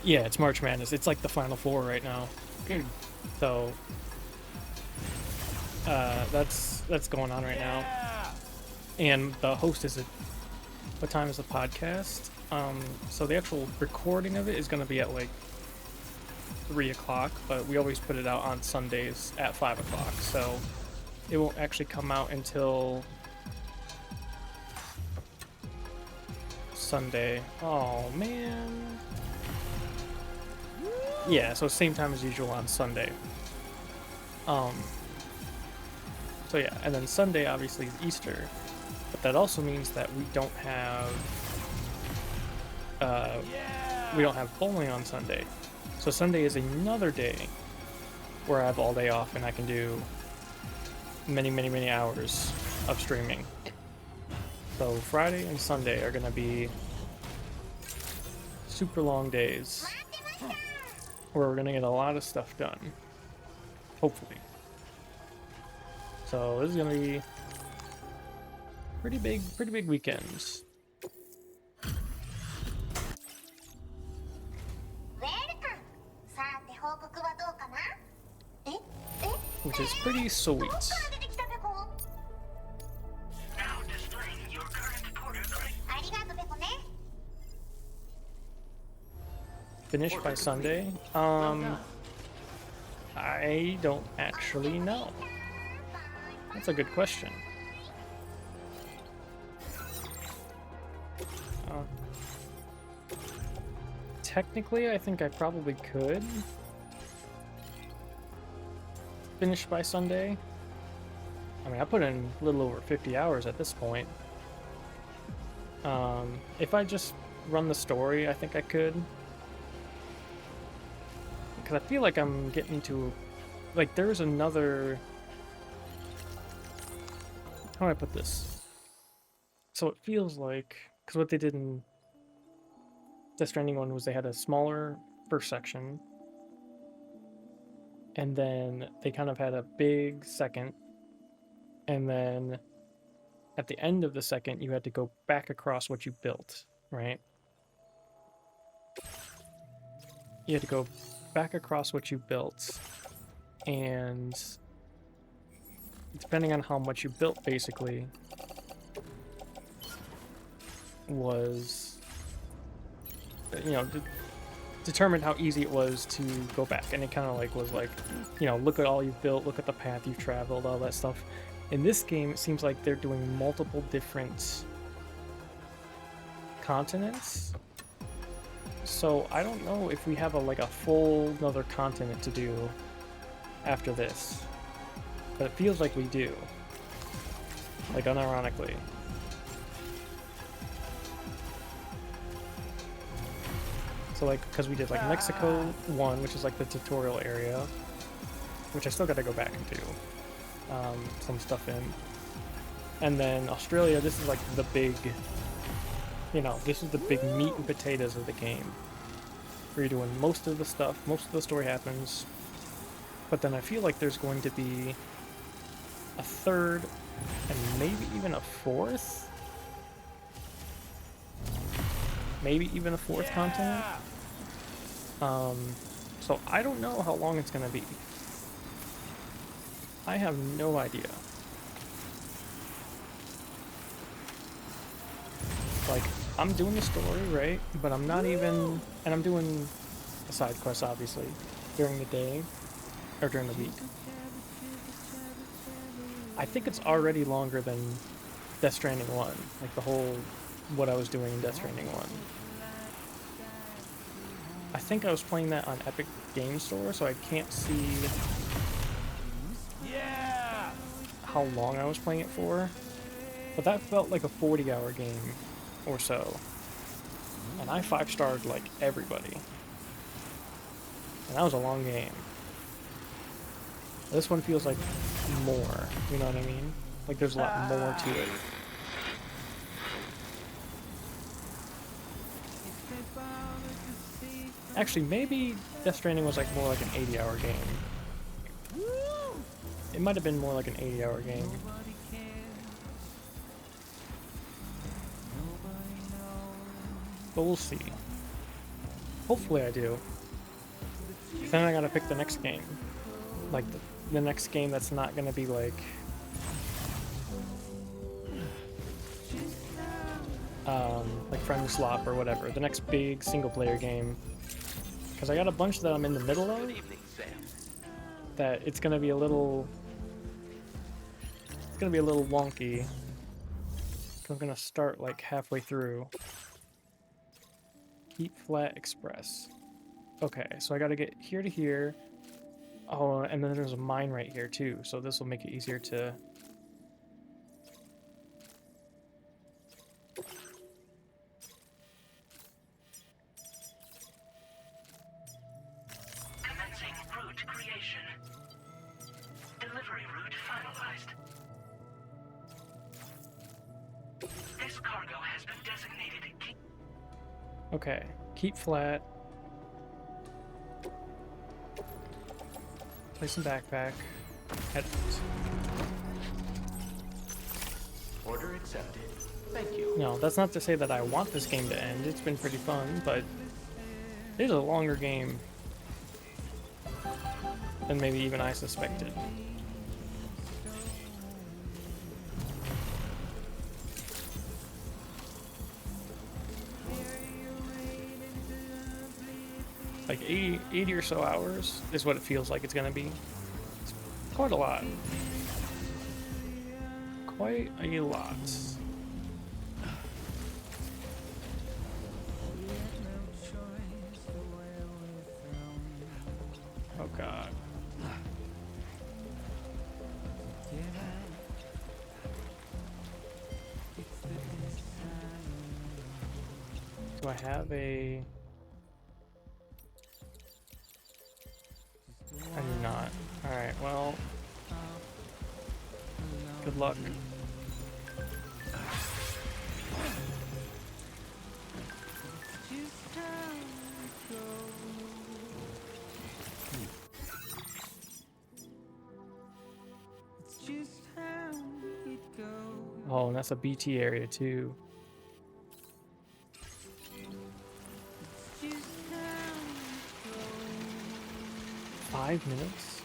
Yeah, it's March Madness. It's like the Final Four right now. So that's going on right now. And the host is at what time is the podcast? So the actual recording of it is going to be at like 3 o'clock, but we always put it out on Sundays at 5 o'clock. So it won't actually come out until Sunday. Oh man. Yeah, so same time as usual on Sunday. So yeah, and then Sunday obviously is Easter, but that also means that we don't have bowling on Sunday. So Sunday is another day where I have all day off and I can do many hours of streaming. So Friday and Sunday are gonna be super long days where we're gonna get a lot of stuff done. Hopefully. So this is gonna be pretty big weekends. Which is pretty sweet. Now displaying your current porter grade. Finished by Sunday? I don't actually know. That's a good question. Technically, I think I probably could finish by Sunday. I mean, I put in a little over 50 hours at this point. If I just run the story, I think I could. Because I feel like I'm getting to... Like, there's another... How do I put this? So it feels like... Because what they did in Death Stranding 1 was they had a smaller first section. And then they kind of had a big second. And then at the end of the second, you had to go back across what you built, right? You had to go back across what you built. And depending on how much you built, basically, was, you know, determined how easy it was to go back. And it kind of like was like, you know, look at all you've built, look at the path you've traveled, all that stuff. In this game, it seems like they're doing multiple different continents. So I don't know if we have a full another continent to do after this, but it feels like we do, like unironically. So like, because we did like Mexico 1, which is like the tutorial area, which I still got to go back and do some stuff in. And then Australia, this is like the big, you know, this is the big meat and potatoes of the game. Where you're doing most of the stuff, most of the story happens. But then I feel like there's going to be a third and maybe even a fourth. Maybe even a fourth continent. So I don't know how long it's going to be. I have no idea. Like, I'm doing the story, right? But I'm not even... And I'm doing a side quest, obviously, during the day. Or during the week. I think it's already longer than Death Stranding 1. Like, the whole... What I was doing in Death Stranding 1. I think I was playing that on Epic Game Store, so I can't see... how long I was playing it for, but that felt like a 40-hour game or so, and I 5-starred like everybody, and that was a long game. This one feels like more, you know what I mean? Like there's a lot more to it. Actually, maybe Death Stranding was like more like an 80-hour game. It might have been more like an 80-hour game. but we'll see. Hopefully I do. Then I gotta pick the next game. Like, the next game that's not gonna be like... like Friend Slop or whatever. The next big single-player game. Because I got a bunch that I'm in the middle of. Good evening, Sam. That it's gonna be a little... It's gonna be a little wonky. I'm gonna start like halfway through. Keep Flat Express. Okay, so I gotta get here to here. Oh, and then there's a mine right here too, so this will make it easier to... Commencing route creation. Delivery route finalized. This cargo has been designated. Okay, keep flat. Place some backpack. Head out. Order accepted. Thank you. No, that's not to say that I want this game to end. It's been pretty fun, but it is a longer game than maybe even I suspected. Like 80 or so hours is what it feels like it's gonna be. It's quite a lot. Quite a lot. Oh god. Do I have a... I do not. Alright, well... Good luck. Oh, and that's a BT area too. Five minutes?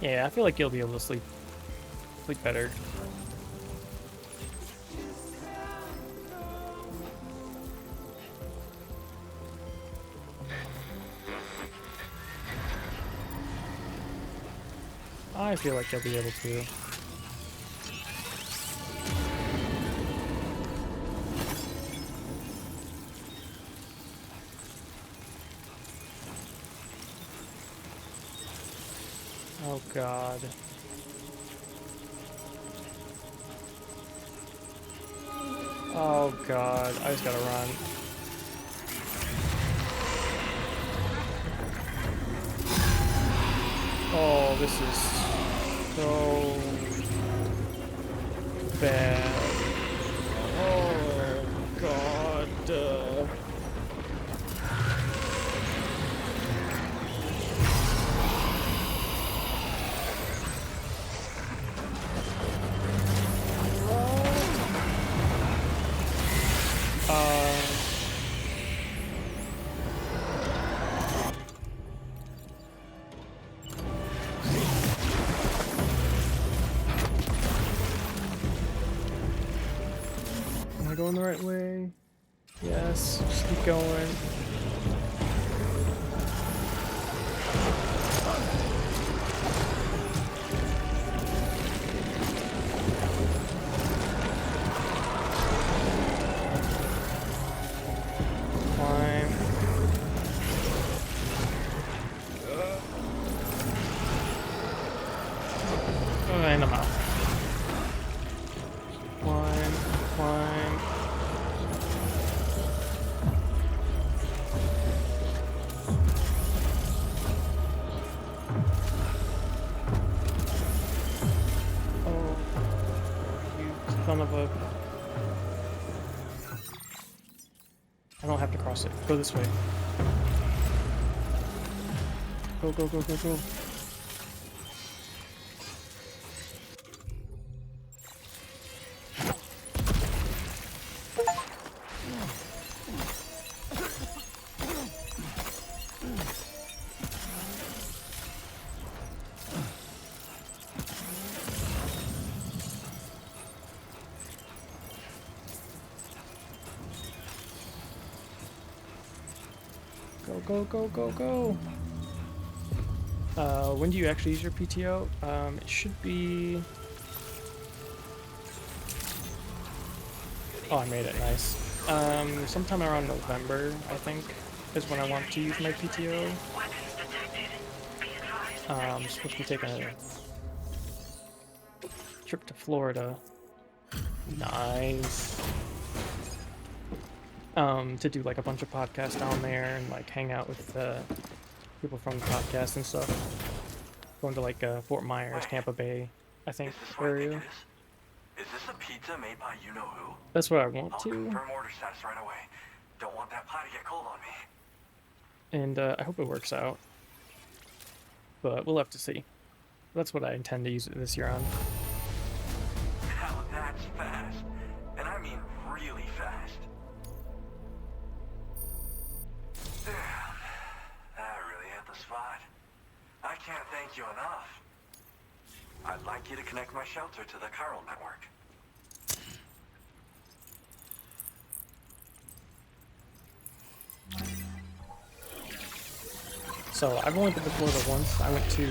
Yeah, I feel like you'll be able to sleep better. I feel like they'll be able to. Oh god. Oh god, I just gotta run. Oh, this is so bad. Oh god. Am I going the right way? Yes, just keep going. Climb. And I'm out. Climb, climb. Oh, you son of a... I don't have to cross it. Go this way. Go, go, go, go, go. Go, go, go, go. When do you actually use your PTO? It should be... Oh, I made it nice. Sometime around November, I think, is when I want to use my PTO. I'm supposed to be taking a trip to Florida. Nice. To do like a bunch of podcasts down there and like hang out with people from the podcast and stuff. Going to like Fort Myers, Tampa Bay, I think, area. Is this a pizza made by you-know-who? That's what I want I'll to. confirm order status right away. Don't want that pie to get cold on me. And I hope it works out. But we'll have to see. That's what I intend to use it this year on. Now that's fast. And I mean really fast. Damn. That really hit the spot. I can't thank you enough. I'd like you to connect my shelter to the chiral network. So I've only been to Florida once. I went to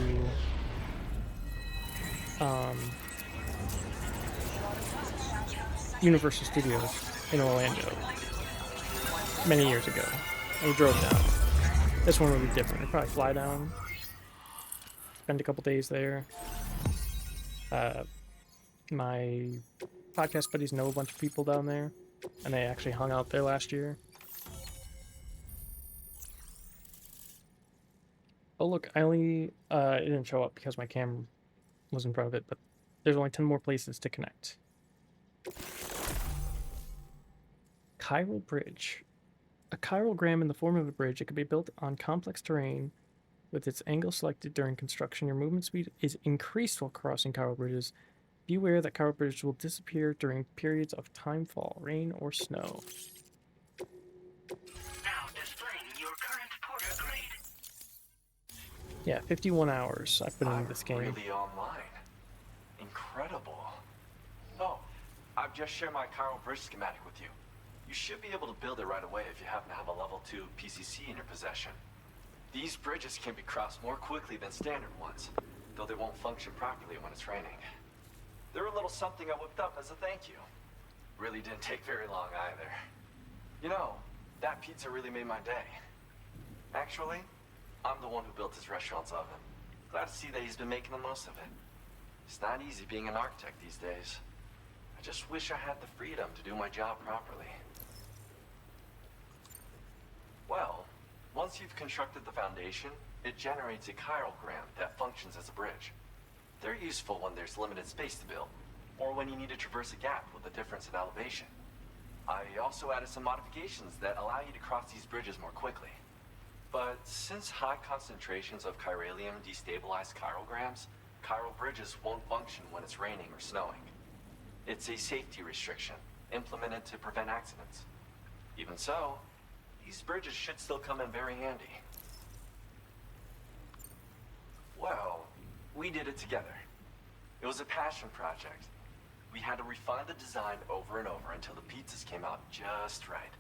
Universal Studios in Orlando many years ago. And we drove down. This one would be different. We'd probably fly down, spend a couple days there. My podcast buddies know a bunch of people down there, and they actually hung out there last year. Oh look, I only it didn't show up because my camera was in front of it, but there's only 10 more places to connect. Chiral Bridge. A chiralgram in the form of a bridge. It can be built on complex terrain with its angle selected during construction. Your movement speed is increased while crossing chiral bridges. Beware that chiral bridges will disappear during periods of timefall, rain, or snow. Now displaying your current porter grade. Yeah, 51 hours I've been in this game. Really online. Incredible. Oh, I've just shared my chiral bridge schematic with you. You should be able to build it right away if you happen to have a level 2 PCC in your possession. These bridges can be crossed more quickly than standard ones, though they won't function properly when it's raining. They're a little something I whipped up as a thank you. Really didn't take very long either. You know, that pizza really made my day. Actually, I'm the one who built his restaurant's oven. Glad to see that he's been making the most of it. It's not easy being an architect these days. I just wish I had the freedom to do my job properly. Well, once you've constructed the foundation, it generates a chiralgram that functions as a bridge. They're useful when there's limited space to build, or when you need to traverse a gap with a difference in elevation. I also added some modifications that allow you to cross these bridges more quickly. But since high concentrations of chiralium destabilize chiralgrams, chiral bridges won't function when it's raining or snowing. It's a safety restriction, implemented to prevent accidents. Even so, these bridges should still come in very handy. Well, we did it together. It was a passion project. We had to refine the design over and over until the pizzas came out just right.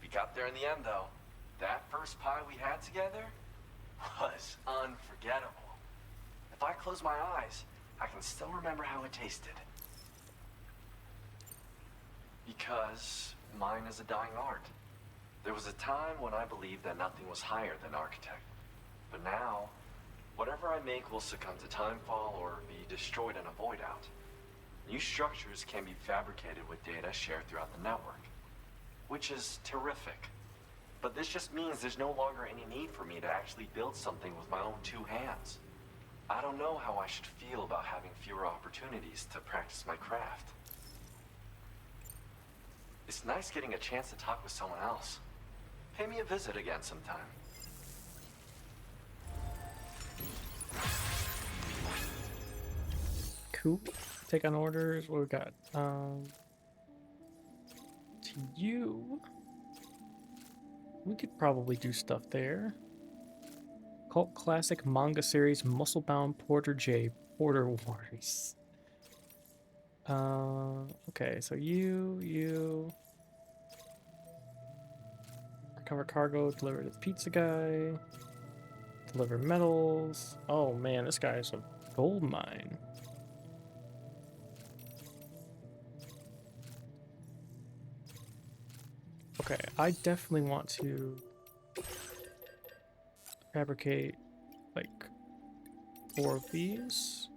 We got there in the end, though. That first pie we had together was unforgettable. If I close my eyes, I can still remember how it tasted. Because mine is a dying art. There was a time when I believed that nothing was higher than architect. But now, whatever I make will succumb to timefall or be destroyed in a void out. New structures can be fabricated with data shared throughout the network, which is terrific. But this just means there's no longer any need for me to actually build something with my own two hands. I don't know how I should feel about having fewer opportunities to practice my craft. It's nice getting a chance to talk with someone else, Pay me a visit again sometime. Coop, take on orders. What we got? To you, we could probably do stuff there. Cult classic manga series Musclebound Porter J. Porter Wars. Okay, so you recover cargo, deliver to the pizza guy, deliver metals. Oh man, this guy is a gold mine. Okay, I definitely want to fabricate like 4 of these.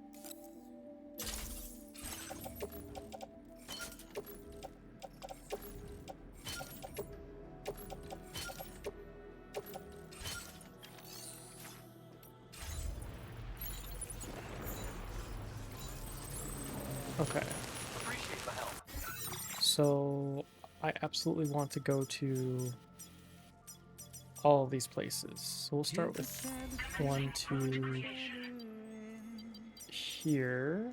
Okay. Appreciate the help. So I absolutely want to go to all of these places. So we'll start with 1 to here.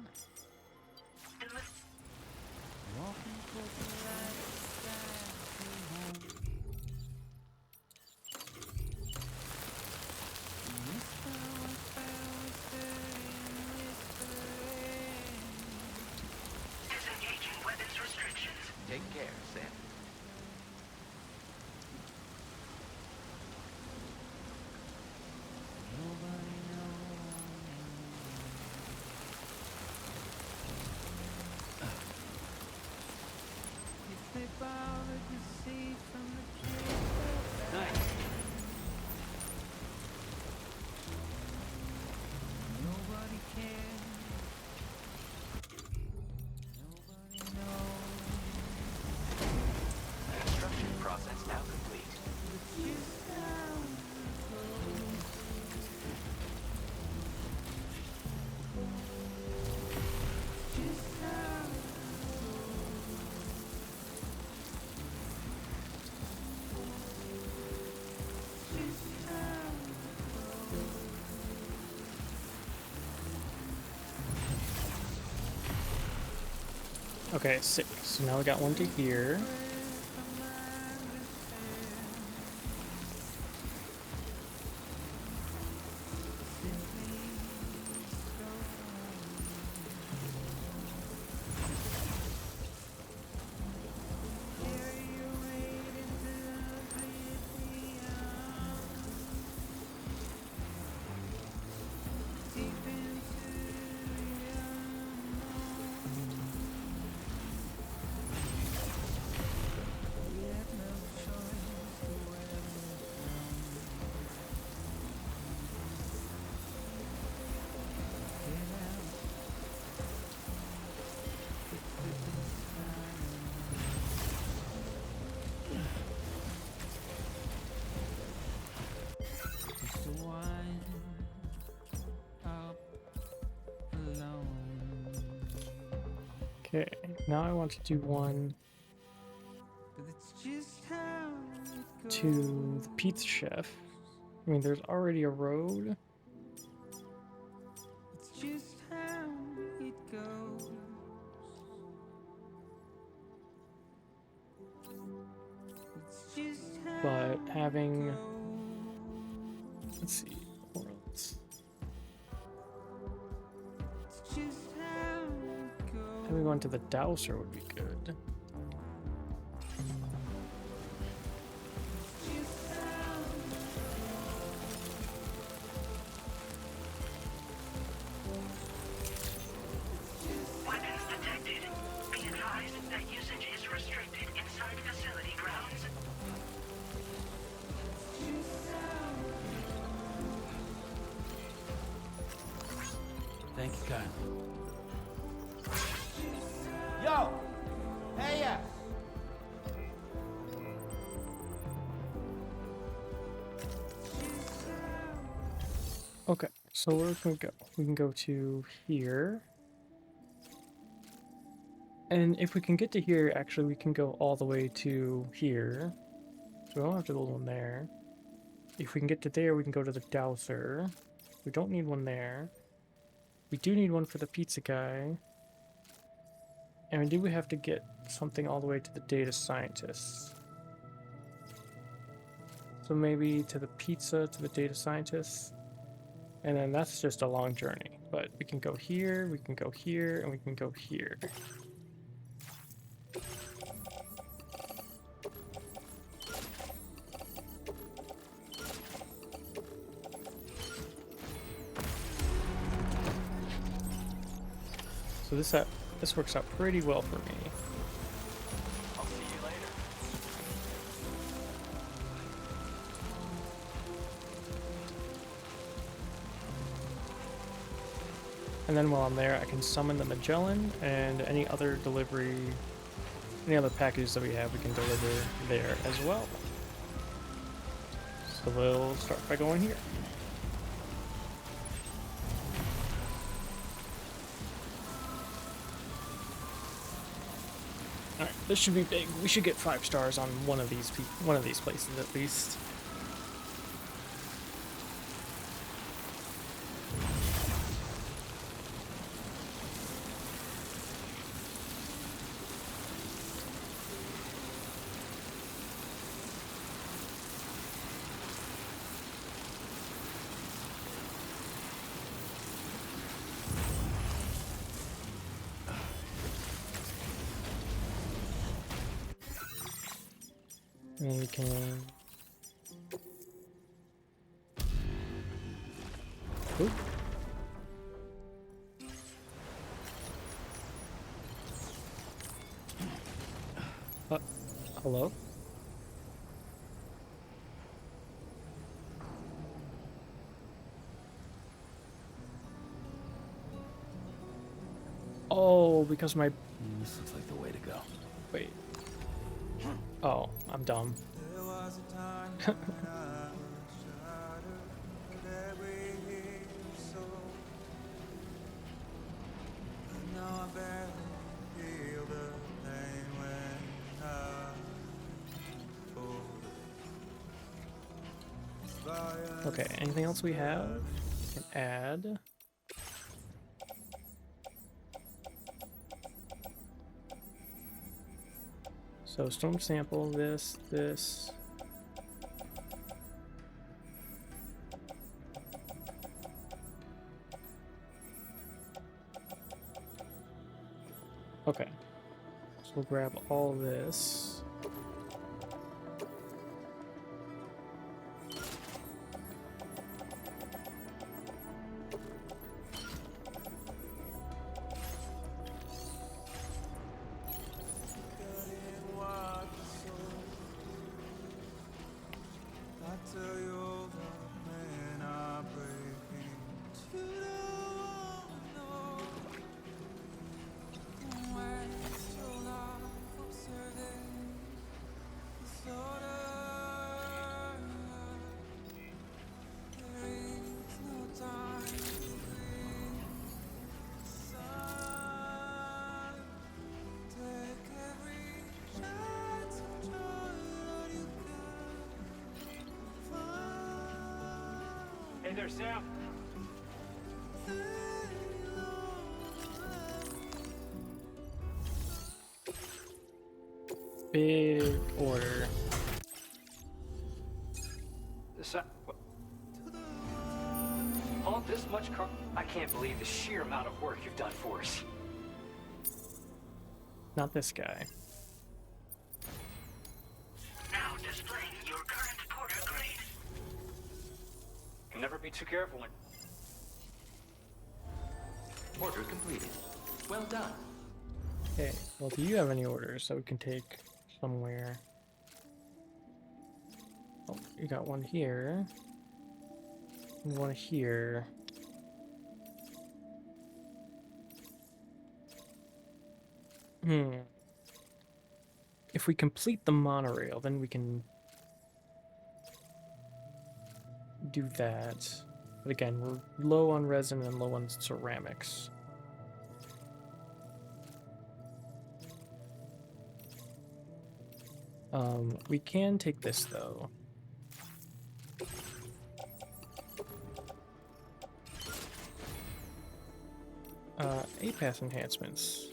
Disengaging weapons restrictions. Take care, Sam. Nice. Nobody cares. Nobody knows. Construction process now complete. Just how it goes. Just how it goes. Just how it goes. Okay, 6. So now we got 1 to here. Okay, now I want to do one to the pizza chef. I mean, there's already a road. It's just how it goes. It's just how But having, it let's see, worlds. It's just how it goes. Having one to the dowser would be good. Weapons detected. Be advised that usage is restricted inside facility grounds. Thank you, Kyle. Yo! Hey, yeah! Okay, so where can we go? We can go to here. And if we can get to here, actually, we can go all the way to here. So we don't have to build one there. If we can get to there, we can go to the dowser. We don't need one there. We do need one for the pizza guy. And do we have to get something all the way to the data scientists? So maybe to the pizza, to the data scientists. And then that's just a long journey. But we can go here, we can go here, and we can go here. So this works out pretty well for me. I'll see you later. And then while I'm there, I can summon the Magellan and any other packages that we have, we can deliver there as well. So we'll start by going here. Alright, this should be big. We should get 5 stars on one of these places at least. And we can... Oop. Hello? Oh, because my... This looks like the way to go. Wait. Oh, I'm dumb. There was a time when I was shattered, but every year so. And now I barely feel the pain when I fall. Okay, anything else we have? We can add. So storm sample, this. Okay. So we'll grab all this. Hey there, Sam. Big order. All this much car... I can't believe the sheer amount of work you've done for us. Not this guy. Now displaying your current porter grade. Can never be too careful when... Order completed. Well done. Okay, well, do you have any orders that we can take somewhere? Oh, you got one here. And one here. If we complete the monorail, then we can do that. But again, we're low on resin and low on ceramics. We can take this though. A-Path enhancements.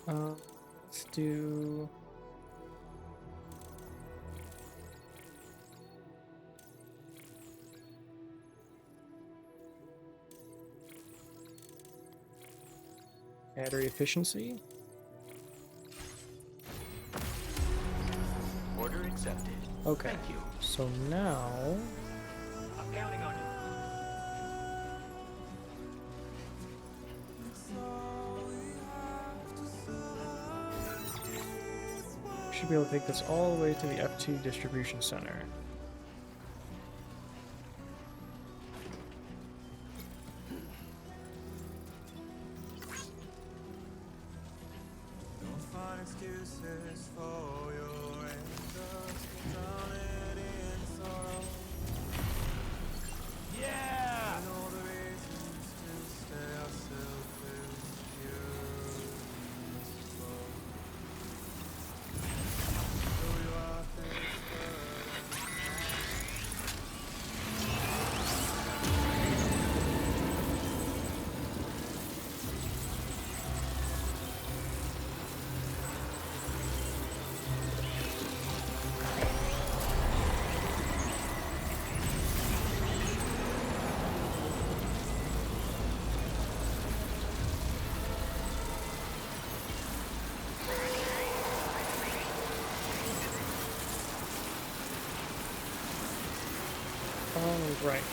Let's do... battery efficiency. Order accepted. Okay. Thank you. So now... I'm counting on you. should be able to take this all the way to the F2 distribution center. Don't find excuses for your anger. Drown it in sorrow. Yeah! And all the reasons to stay ourselves pure. So you are this burden. All right.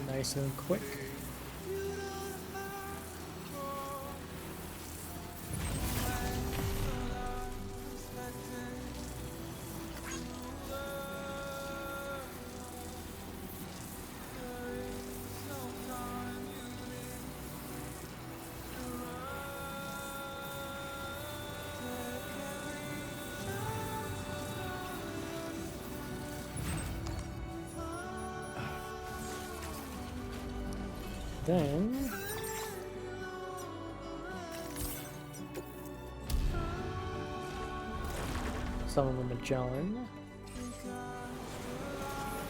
Nice and quick. Then summon the Magellan,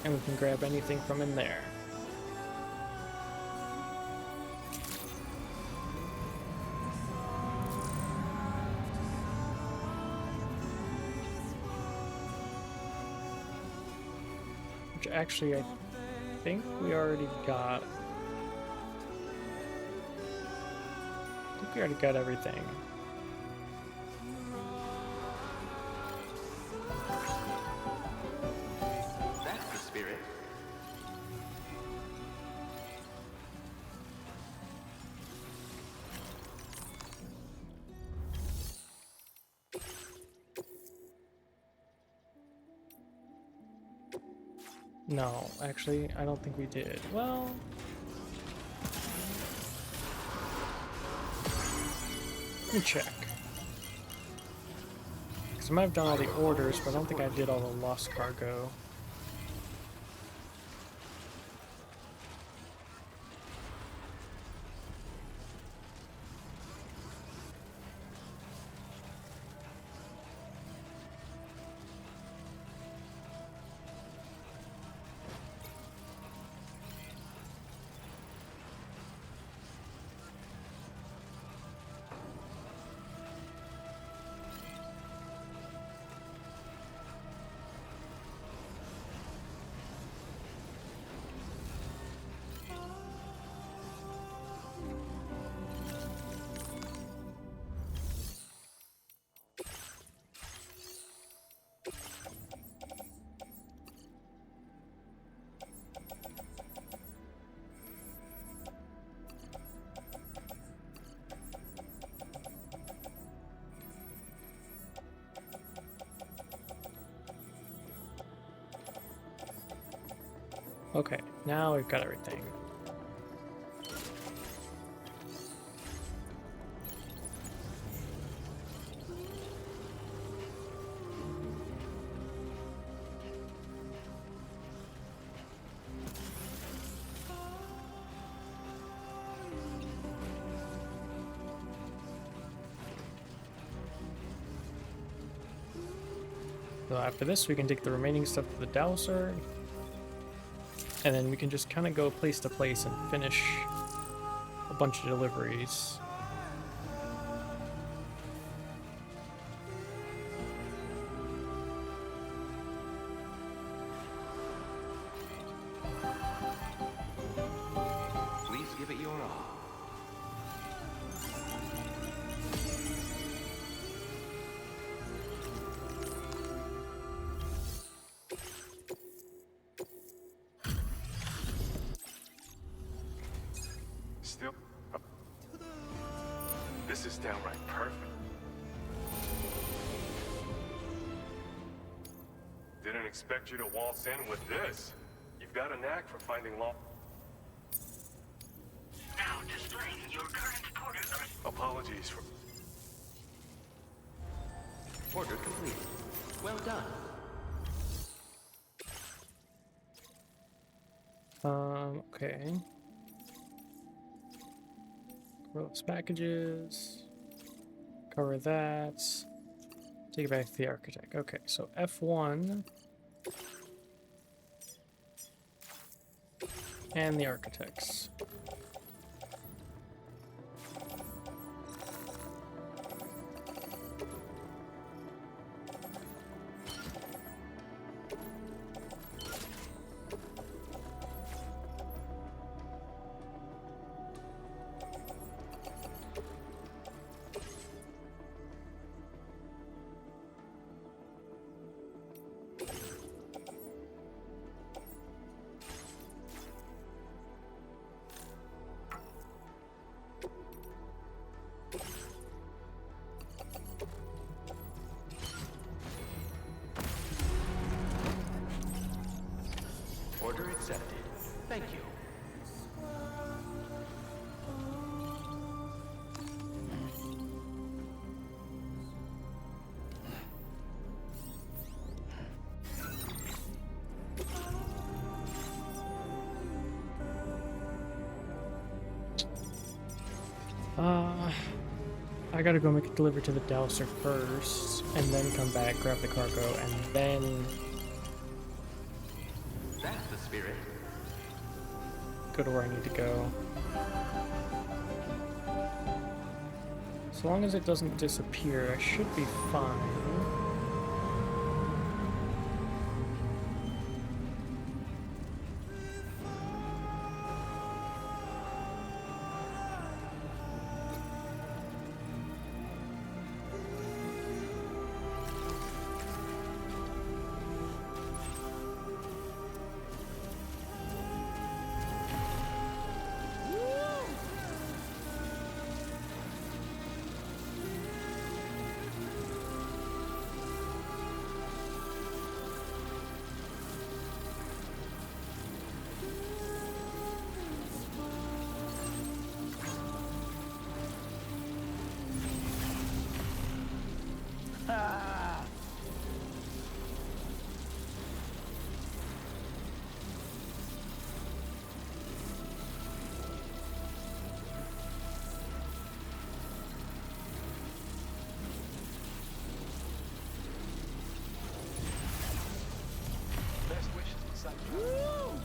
and we can grab anything from in there. Which actually I think we already got. We already got everything. That's the spirit. No, actually, I don't think we did. Well... let me check. Because I might have done all the orders, but I don't think I did all the lost cargo. Okay, now we've got everything. So after this, we can take the remaining stuff to the dowser, and then we can just kind of go place to place and finish a bunch of deliveries. Please give it your all. Still, this is downright perfect. Didn't expect you to waltz in with this. You've got a knack for finding law. Now displaying your current porter. Apologies for. Order complete. Well done. Okay. Gross packages. Cover that. Take it back to the architect. Okay, so F1. And the architects. Order accepted. Thank you. I gotta go make a delivery to the dowser first, and then come back, grab the cargo, and then That's the spirit. go to where I need to go. So long as it doesn't disappear, I should be fine. Best wishes to Sunshine.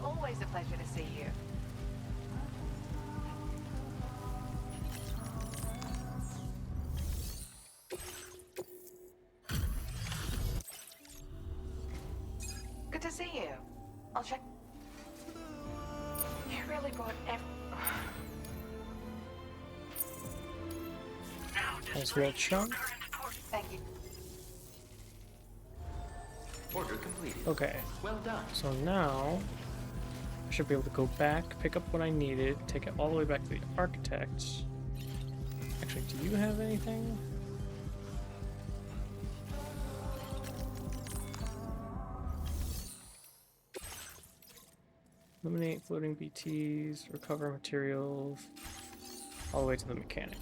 always a pleasure to see you. Good to see you. I'll check. You really brought Nice little chunk. Thank you. Order completed. Okay. Well done. So now I should be able to go back, pick up what I needed, take it all the way back to the architects. Actually, do you have anything? Eliminate floating BTs, recover materials, all the way to the mechanic.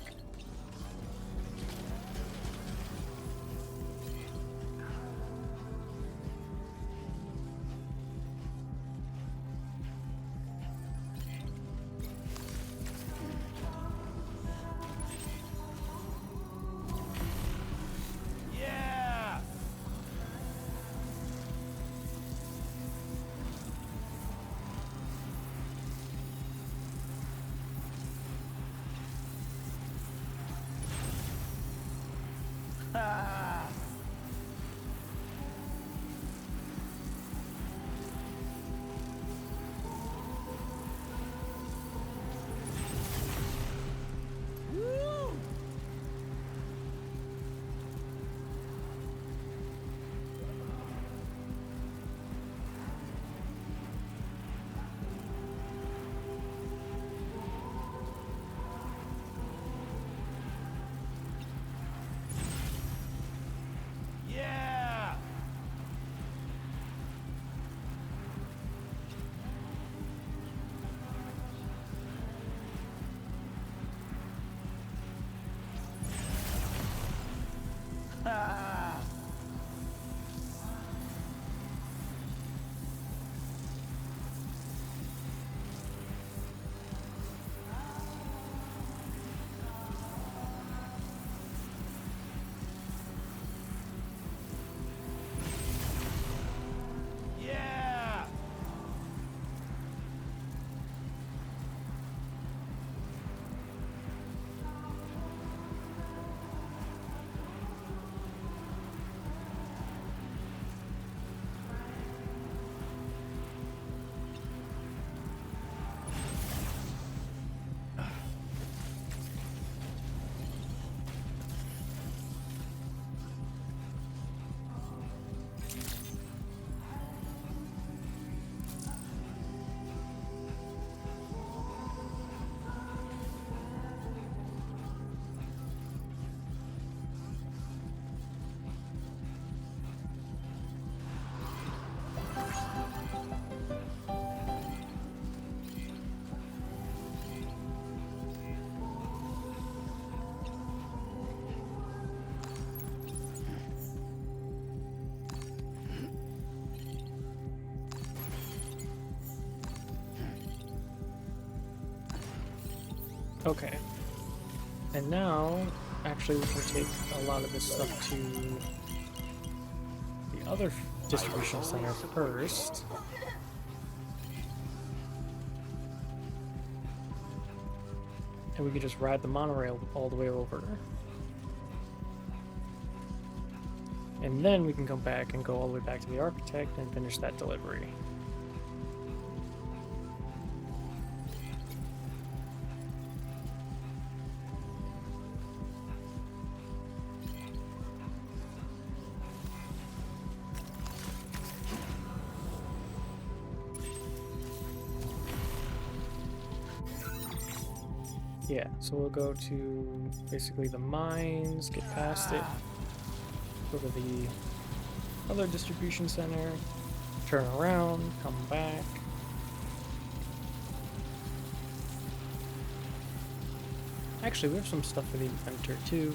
Okay. And now, actually, we can take a lot of this stuff to the other distribution center first. And we could just ride the monorail all the way over. And then we can come back and go all the way back to the architect and finish that delivery. Yeah, so we'll go to basically the mines, get past it, go to the other distribution center, turn around, come back. Actually, we have some stuff for the inventor too.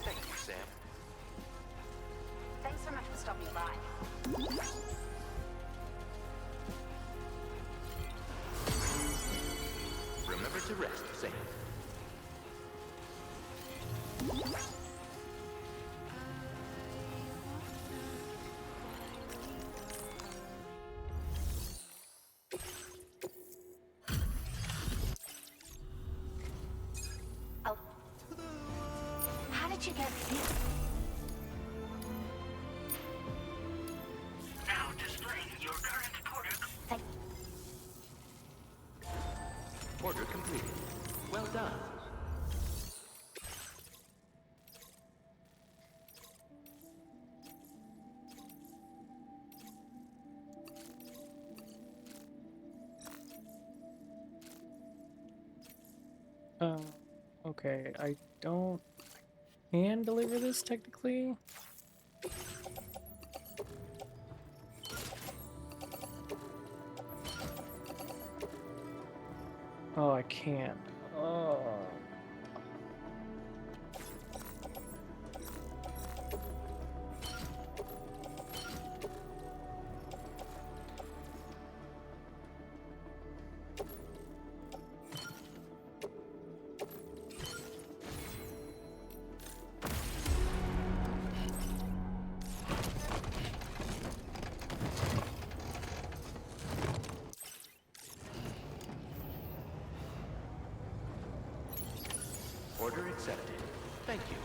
Thank you, Sam. Thanks so much for stopping by. Remember to rest, Sam. Oh. How did you get here? Now displaying your current porter. Order completed. Well done. Okay, I don't... I can deliver this technically. Oh, I can't. Oh. Order accepted. Thank you.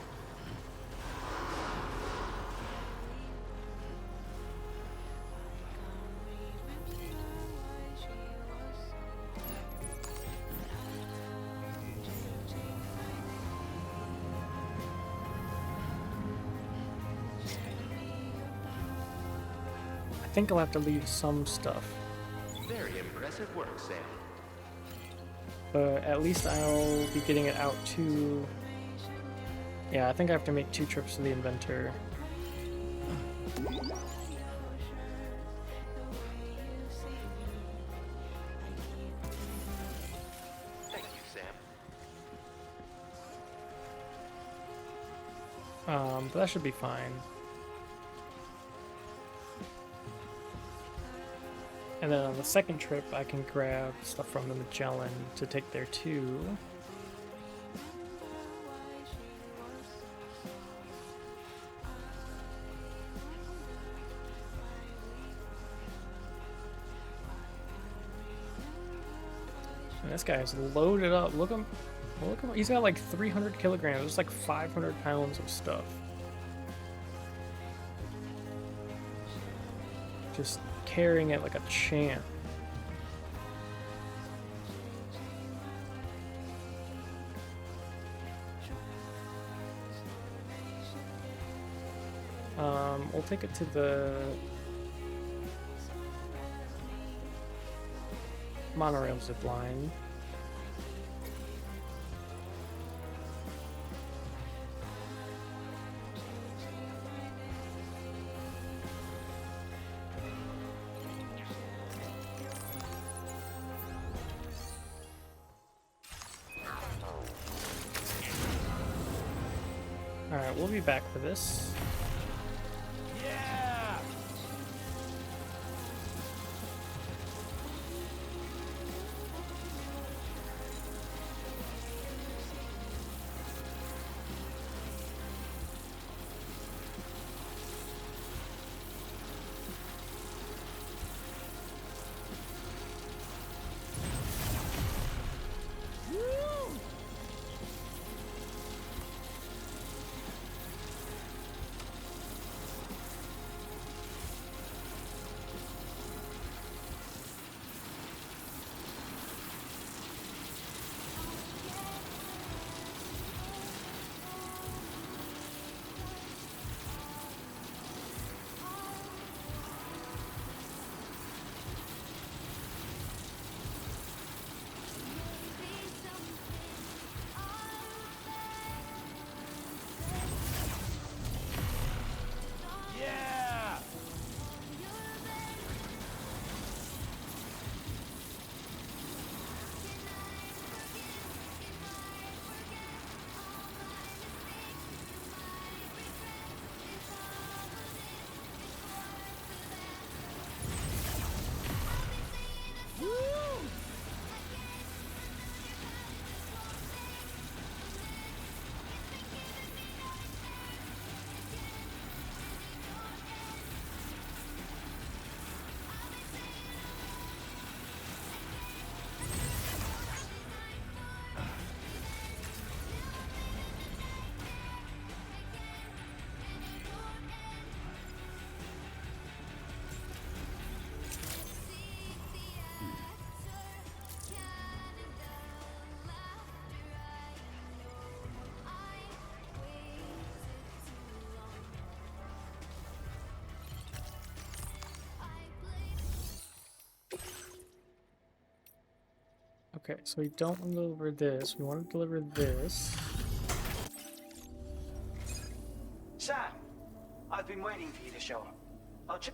I think I'll have to leave some stuff, Very impressive work, Sam. but at least I'll be getting it out to Yeah, I think I have to make 2 trips to the inventor. Thank you, Sam. But that should be fine. And then on the second trip, I can grab stuff from the Magellan to take there too. And this guy's loaded up. Look him. Look him. He's got like 300 kilograms. There's like 500 pounds of stuff. Just carrying it like a champ. We'll take it to the monorail zip line. Alright, we'll be back for this. Yeah! Yeah! Okay, so we don't want to deliver this. We want to deliver this. Sam, I've been waiting for you to show up. I'll check.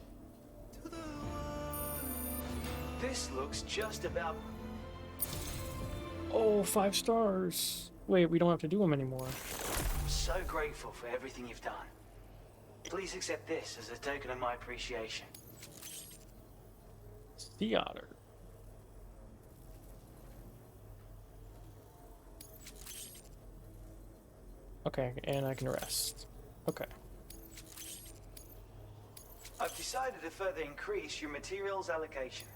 This looks just about. Oh, 5 stars. Wait, we don't have to do them anymore. I'm so grateful for everything you've done. Please accept this as a token of my appreciation. Sea otter. Okay, and I can rest. Okay. I've decided to further increase your materials allocation.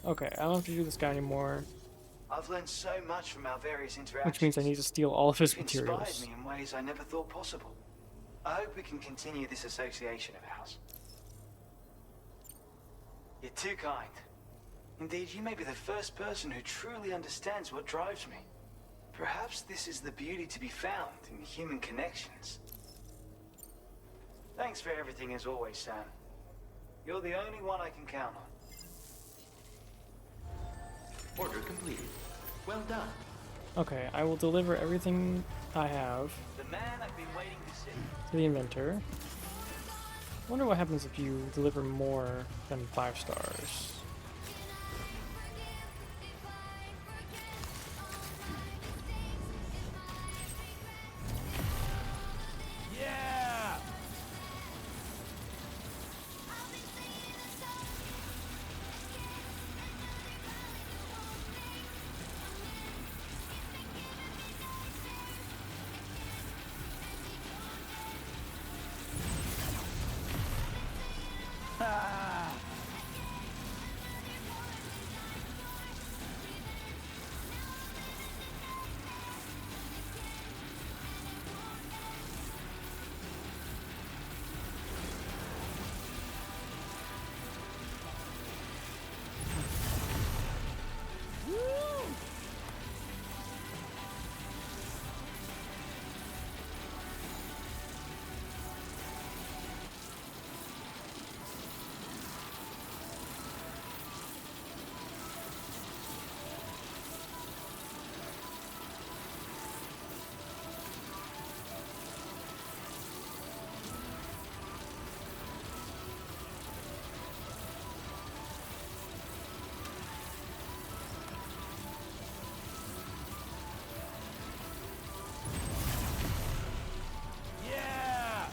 Okay, I don't have to do this guy anymore. I've learned so much from our various interactions. Which means I need to steal all of his You've inspired materials. me in ways I never thought possible. I hope we can continue this association of ours. You're too kind. Indeed, you may be the first person who truly understands what drives me. Perhaps this is the beauty to be found in human connections. Thanks for everything as always, Sam. You're the only one I can count on. Order completed. Well done. Okay, I will deliver everything I have The man I've been waiting to see. to the inventor. Wonder what happens if you deliver more than 5 stars. Yeah! Ha! Yeah!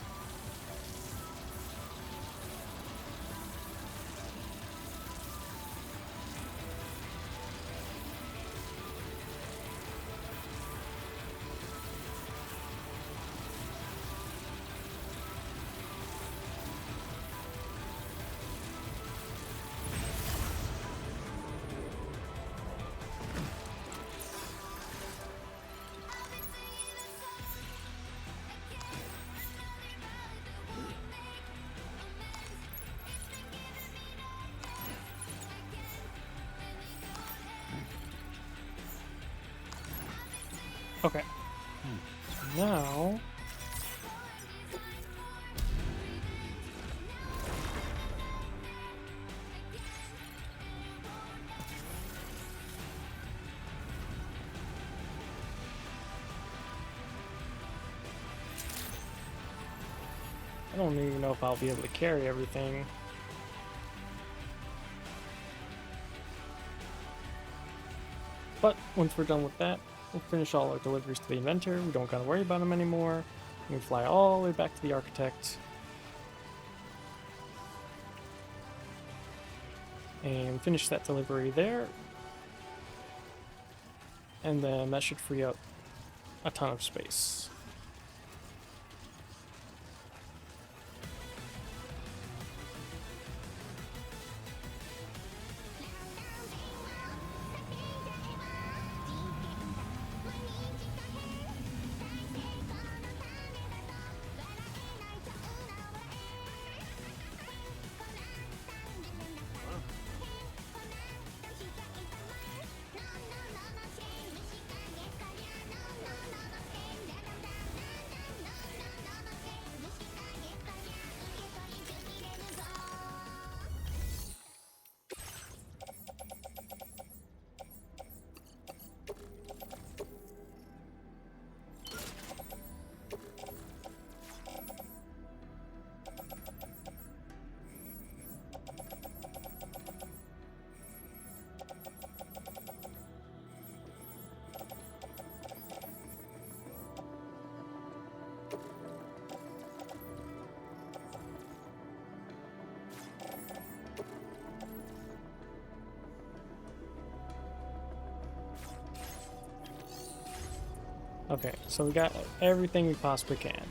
Okay. So now I don't even know if I'll be able to carry everything. But once we're done with that, we'll finish all our deliveries to the inventor. We don't gotta worry about him anymore. We can fly all the way back to the architect. And finish that delivery there. And then that should free up a ton of space. Okay, so we got everything we possibly can.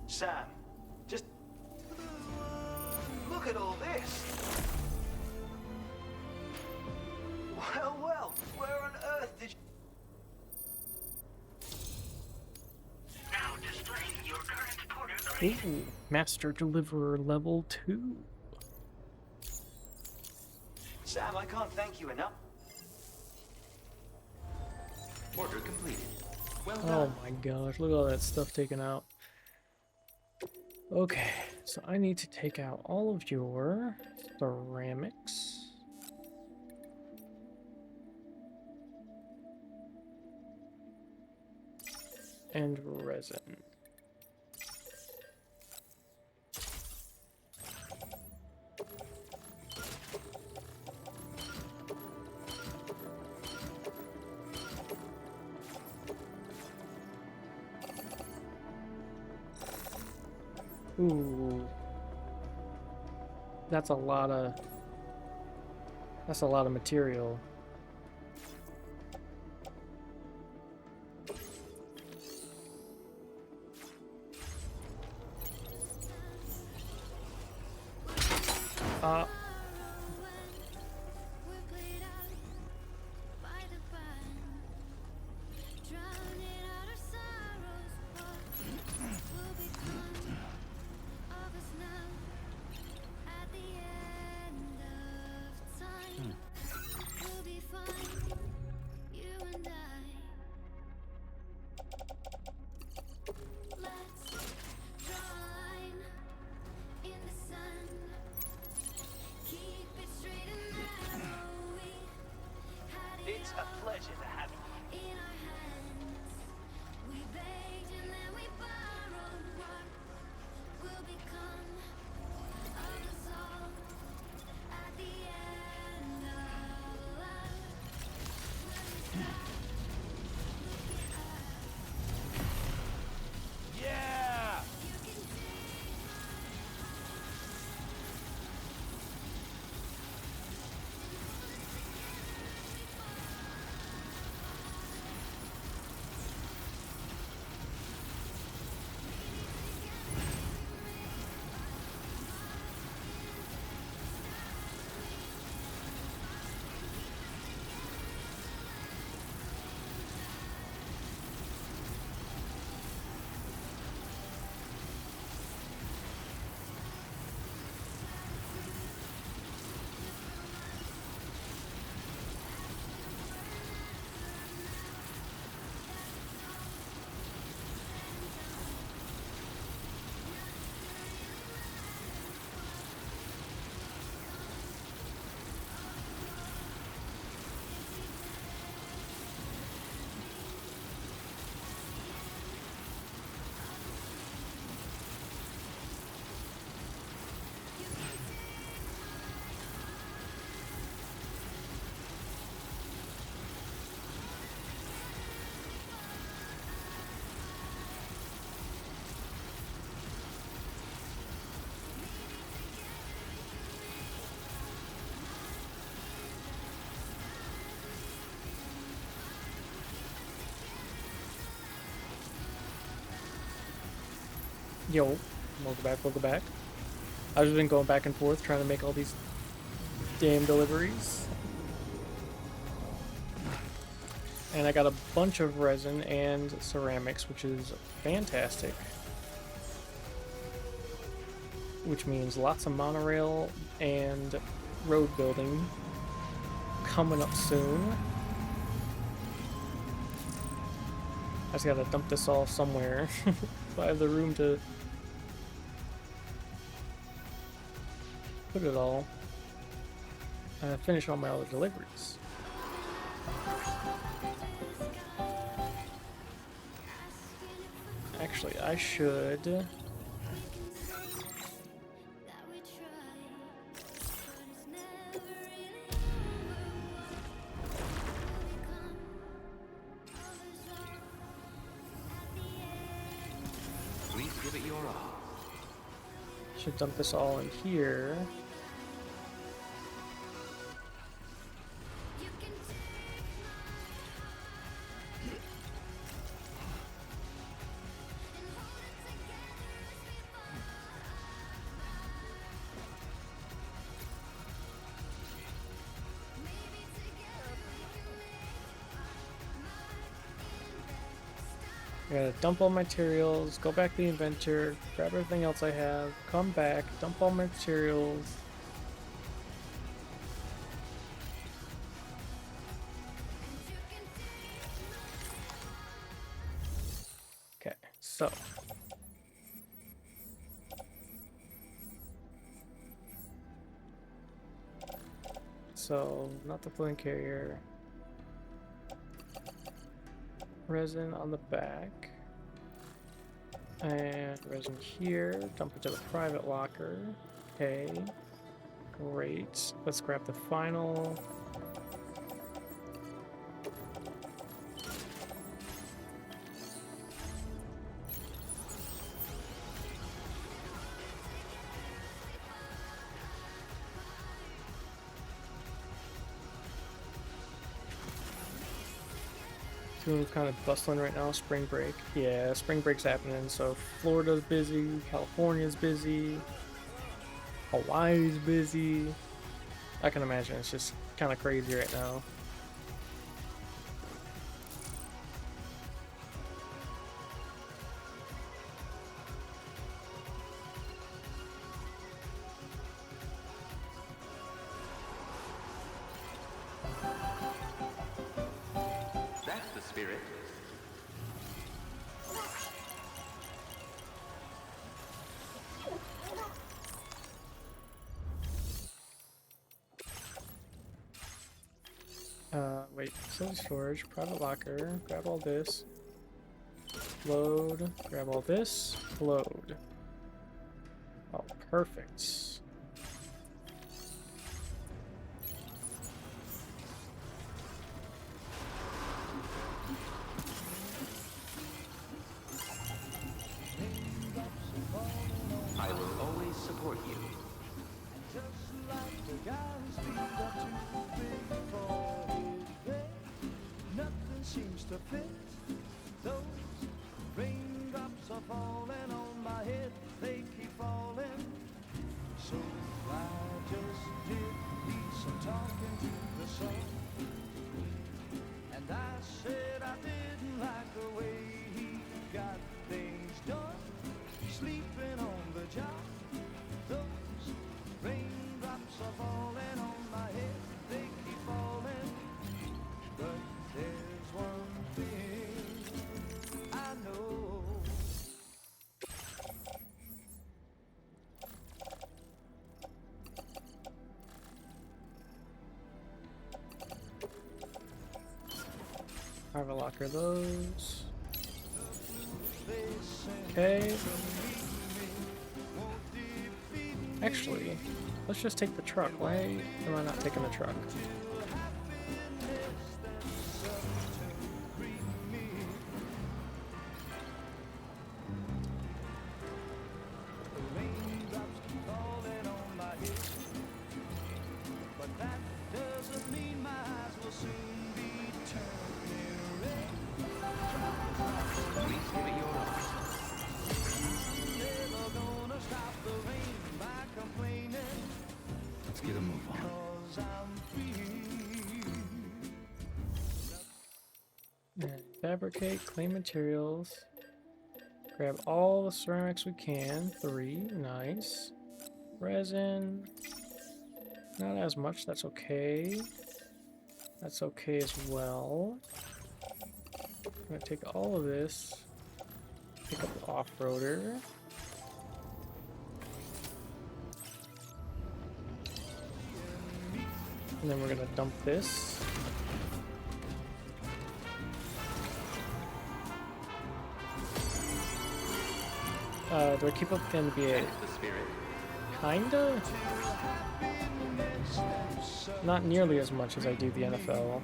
Sam, just look at all this. Well, where on earth did you... Now displaying your current porter grade. Ooh, Master Deliverer level 2. Sam, I can't thank you enough. Order completed. Well Oh done. my gosh, look at all that stuff taken out. Okay, so I need to take out all of your ceramics. And resin. Ooh. That's a lot of material. It's a pleasure to have you. Yeah! Yo, welcome back. I've just been going back and forth trying to make all these damn deliveries. And I got a bunch of resin and ceramics, which is fantastic. Which means lots of monorail and road building coming up soon. I just gotta dump this all somewhere so I have the room to put it all and finish all my other deliveries. Actually, I should dump this all in here. I gotta dump all materials, go back to the inventor, grab everything else I have, come back, dump all my materials. Okay, so not the floating carrier. Resin on the back, and resin here, dump it to the private locker. Okay, great. Let's grab the final. Kind of bustling right now. Spring break. Yeah, spring break's happening. So Florida's busy, California's busy, Hawaii's busy. I can imagine it's just kind of crazy right now. Wait, so storage, private locker, grab all this, load, grab all this, load. Oh, perfect. I will always support you. Just like the guy whose feet are too big for his bed, nothing seems to fit. Those raindrops are falling on my head, they keep falling. So I just did some talking to the sun, and I said I didn't like the way he got things done, sleeping on the job. Those raindrops are falling on my head, they keep falling. But there's one thing I know. Private locker those. Okay. Actually, let's just take the truck. Why am I not taking the truck? Let's get a move on. I'm free. Fabricate, claim materials. Grab all the ceramics we can. 3, nice. Resin. Not as much, that's okay. That's okay as well. I'm gonna take all of this. Pick up the off-roader. And then we're gonna dump this. Do I keep up the NBA? Kinda? Not nearly as much as I do the NFL.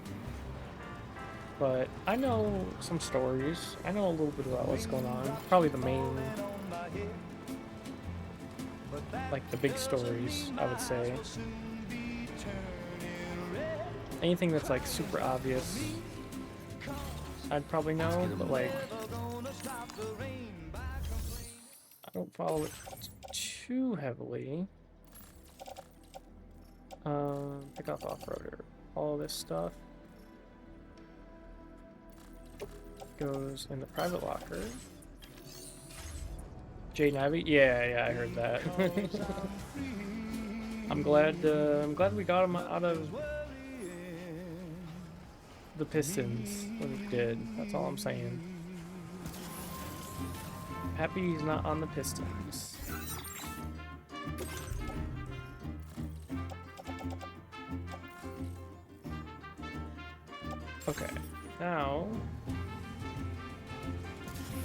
But I know some stories. I know a little bit about what's going on. Probably the main, like the big stories, I would say. Anything that's like super obvious, I'd probably know, but like, I don't follow it too heavily. Pick off off-roader. All this stuff goes in the private locker. Jay Navy? Yeah, I heard that. I'm glad we got him out of the Pistons when we did. That's all I'm saying. Happy he's not on the Pistons. Okay, now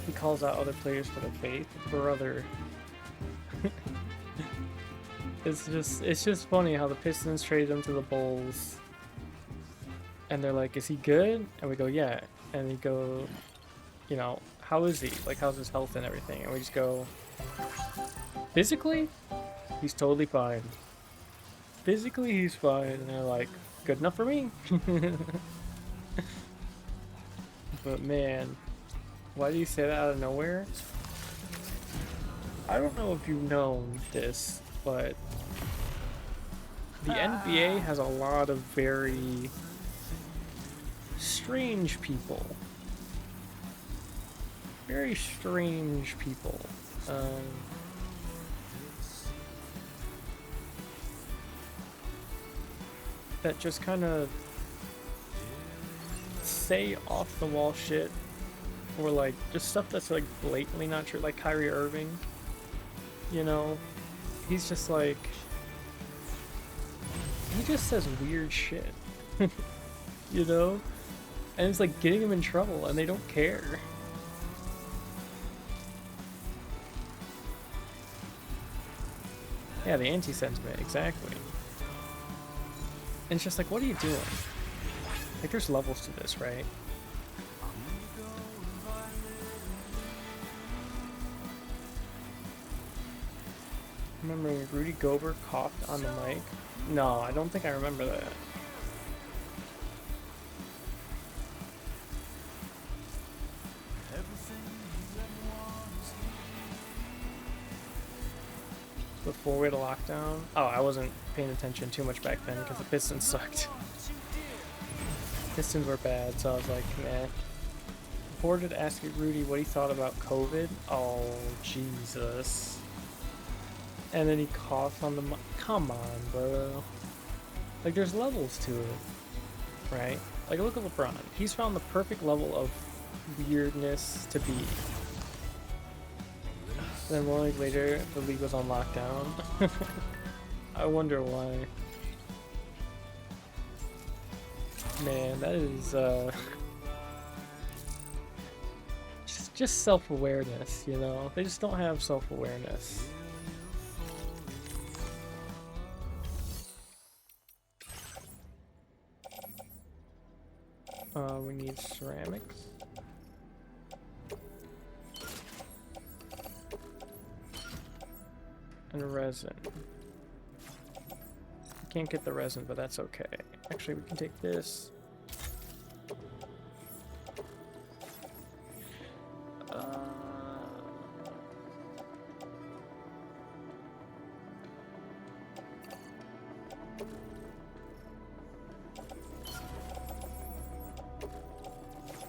he calls out other players for their faith. Brother. It's just funny how the Pistons traded him to the Bulls. And they're like, is he good? And we go, yeah. And we go, you know, how is he? Like, how's his health and everything? And we just go, physically, he's totally fine. Physically, he's fine. And they're like, good enough for me. But man, why do you say that out of nowhere? I don't know if you know this, but the NBA has a lot of very strange people. Very strange people. That just kind of say off the wall shit, or like just stuff that's like blatantly not true, like Kyrie Irving. You know, he's just like, he just says weird shit. You know, and it's like getting him in trouble, and they don't care. Yeah, the anti-sentiment, exactly. And it's just like, what are you doing? Like, there's levels to this, right? Remember when Rudy Gobert coughed on the mic? No, I don't think I remember that. Before we had a lockdown? Oh, I wasn't paying attention too much back then because the Pistons sucked. Pistons were bad, so I was like, meh. Reported asking Rudy what he thought about COVID. Oh, Jesus. And then he coughed on the mic. Come on, bro. Like, there's levels to it, right? Like, look at LeBron. He's found the perfect level of weirdness to be. Then 1 week later, the league was on lockdown. I wonder why. Man, that is just self-awareness, you know? They just don't have self-awareness. We need ceramics. And resin. We can't get the resin, but that's okay. Actually, we can take this.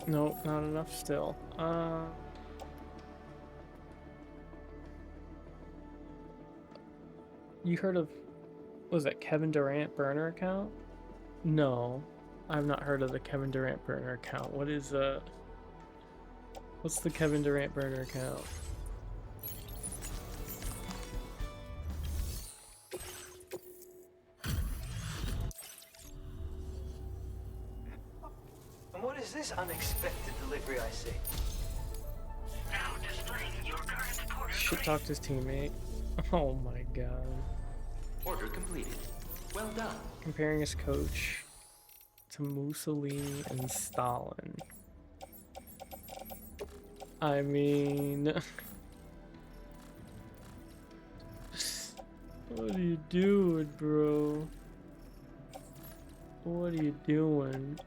Nope, not enough still. You heard of, what was that, Kevin Durant burner account? No, I've not heard of the Kevin Durant burner account. What's the Kevin Durant burner account? And what is this unexpected delivery I see? Now displaying your current order. Shit talked his teammate. Oh my god. Order completed. Well done. Comparing his coach to Mussolini and Stalin. I mean... What are you doing, bro? What are you doing?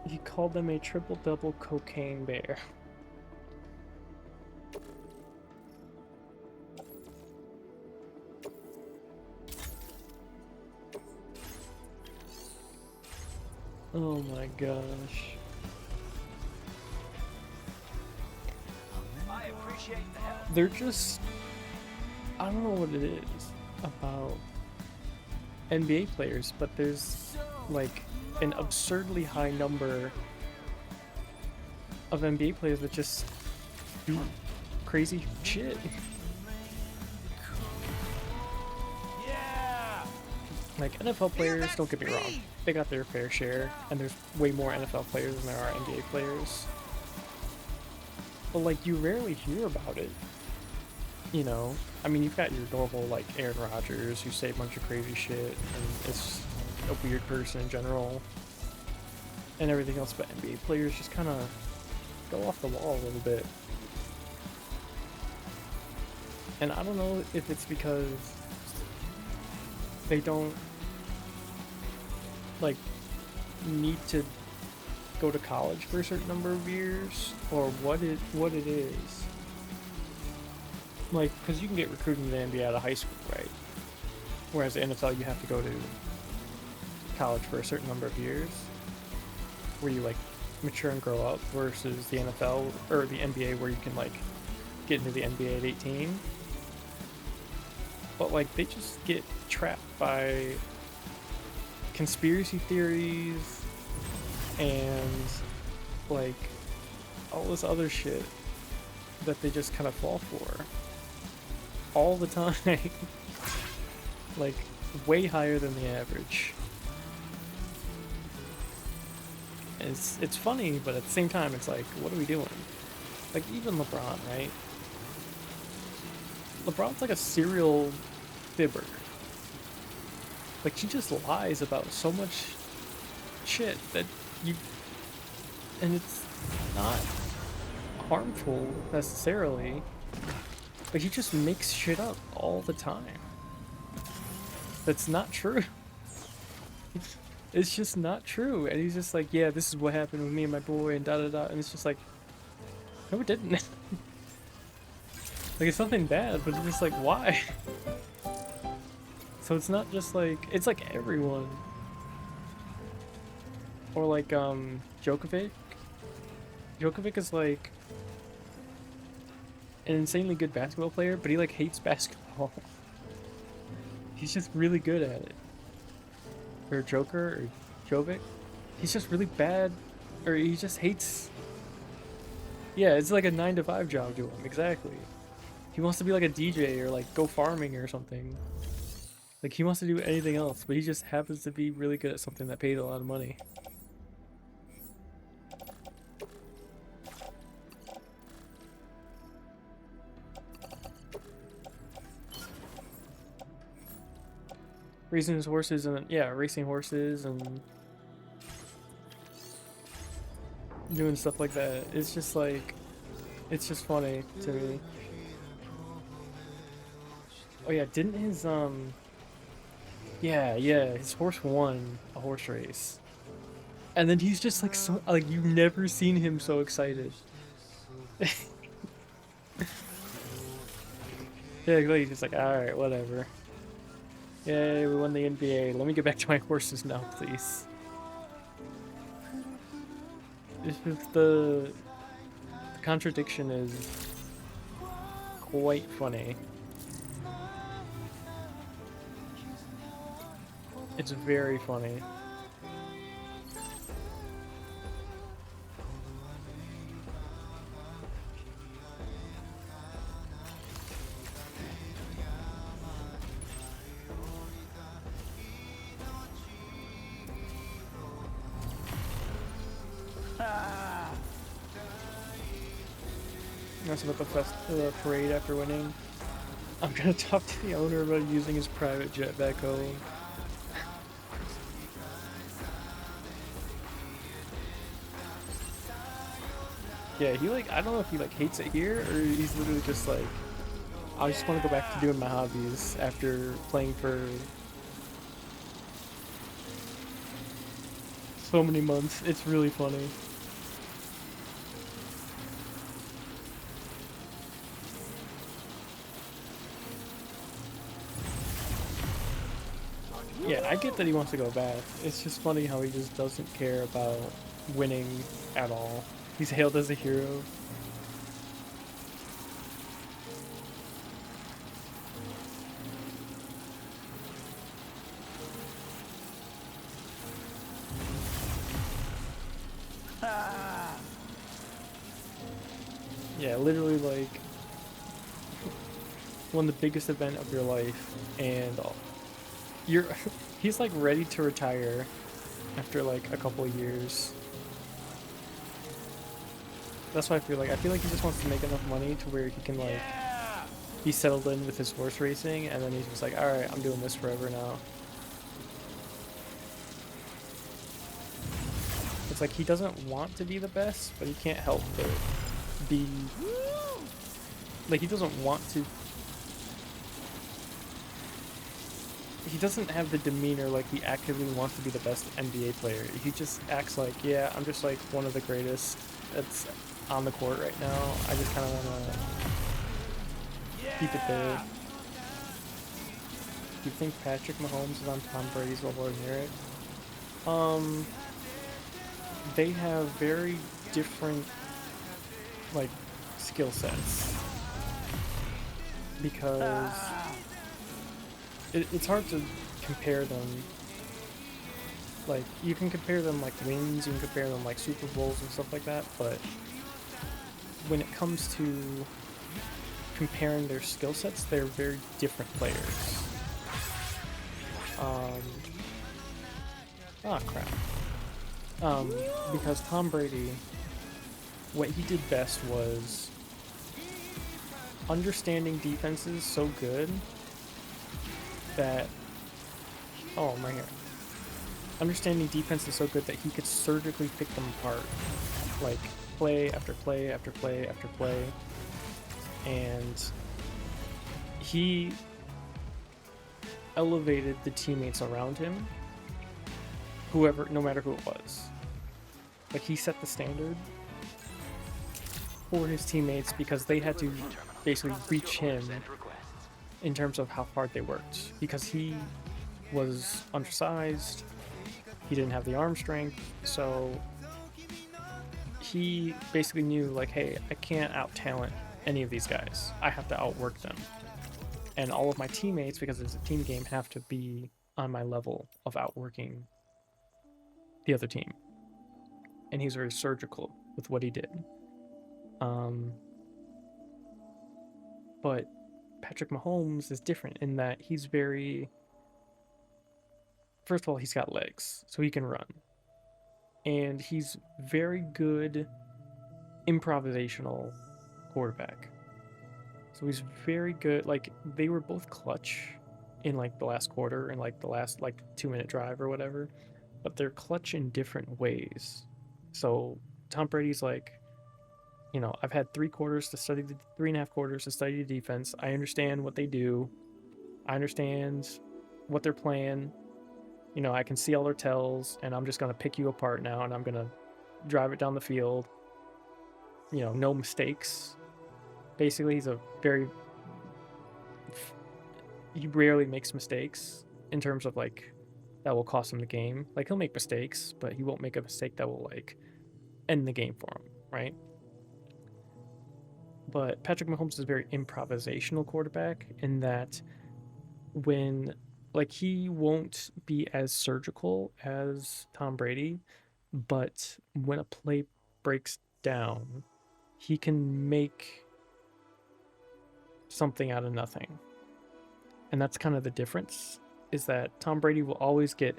He called them a triple-double cocaine bear. Oh my gosh. I appreciate the help. They're just... I don't know what it is about NBA players, but there's like an absurdly high number of NBA players that just do crazy shit. Yeah. Like NFL players, don't get me wrong, they got their fair share, and there's way more NFL players than there are NBA players. But like, you rarely hear about it. You know, I mean, you've got your normal like Aaron Rodgers who say a bunch of crazy shit and is a weird person in general, and everything else. But NBA players just kind of go off the wall a little bit, and I don't know if it's because they don't like need to go to college for a certain number of years, or what it is. Like, because you can get recruited in the NBA out of high school, right? Whereas the NFL, you have to go to college for a certain number of years, where you like mature and grow up, versus the NFL or the NBA, where you can like get into the NBA at 18. But like, they just get trapped by conspiracy theories and like all this other shit that they just kind of fall for all the time. Like, way higher than the average. And it's funny, but at the same time, it's like, what are we doing? Like, even LeBron, right? LeBron's like a serial fibber. Like, he just lies about so much shit that you... And it's not harmful, necessarily. But he just makes shit up all the time. That's not true. It's just not true. And he's just like, yeah, this is what happened with me and my boy and da-da-da. And it's just like, no, it didn't. Like, it's nothing bad, but it's just like, why? So it's not just like, it's like everyone. Or like, Djokovic. Djokovic is like an insanely good basketball player, but he like hates basketball. He's just really good at it. Or Joker, or Jovic. He's just really bad, or he just hates... Yeah, it's like a 9-to-5 job to him, exactly. He wants to be like a DJ, or like go farming or something. Like, he wants to do anything else, but he just happens to be really good at something that pays a lot of money. Racing his horses and racing horses and doing stuff like that. It's just like, it's just funny to me. Oh yeah, didn't his Yeah, his horse won a horse race. And then he's just like so like you've never seen him so excited. Yeah, like, he's just like, alright, whatever. Yay, we won the NBA. Let me get back to my horses now, please. The contradiction is quite funny. It's very funny. That's about the parade after winning. I'm gonna talk to the owner about using his private jet back home. Yeah, he like, I don't know if he like hates it here or he's literally just like, I just want to go back to doing my hobbies after playing for so many months. It's really funny. Yeah, I get that he wants to go back. It's just funny how he just doesn't care about winning at all. He's hailed as a hero. Yeah, literally like won the biggest event of your life, and he's like ready to retire after like a couple of years. That's why I feel like he just wants to make enough money to where he can like be settled in with his horse racing, and then he's just like, all right, I'm doing this forever now. It's like he doesn't want to be the best, but he can't help but be like, he doesn't want to. He doesn't have the demeanor like he actively wants to be the best NBA player. He just acts like, yeah, I'm just like one of the greatest that's on the court right now. I just kind of want to keep it there. Do you think Patrick Mahomes is on Tom Brady's level or near it? They have very different like skill sets because it's hard to compare them. Like, you can compare them like wins, you can compare them like Super Bowls and stuff like that, but when it comes to comparing their skill sets, they're very different players. Because Tom Brady, what he did best was understanding defenses so good that, oh, I'm right here. Understanding defense is so good that he could surgically pick them apart, like play after play after play after play, and he elevated the teammates around him, no matter who it was. Like, he set the standard for his teammates because they had to basically reach him in terms of how hard they worked, because he was undersized. He didn't have the arm strength, so he basically knew, like, hey, I can't out-talent any of these guys. I have to outwork them. And all of my teammates, because it's a team game, have to be on my level of outworking the other team. And he's very surgical with what he did. But Patrick Mahomes is different in that he's very... First of all, he's got legs, so he can run. And he's very good improvisational quarterback. So he's very good. Like, they were both clutch in like the last quarter and like the last like 2-minute drive or whatever, but they're clutch in different ways. So Tom Brady's like, you know, I've had 3 quarters to study the 3.5 quarters to study the defense. I understand what they do. I understand what they're playing. You know, I can see all their tells, and I'm just going to pick you apart now, and I'm going to drive it down the field. You know, no mistakes. Basically, he rarely makes mistakes in terms of, like, that will cost him the game. Like, he'll make mistakes, but he won't make a mistake that will, like, end the game for him, right? But Patrick Mahomes is a very improvisational quarterback in that when, like, he won't be as surgical as Tom Brady, but when a play breaks down, he can make something out of nothing. And that's kind of the difference, is that Tom Brady will always get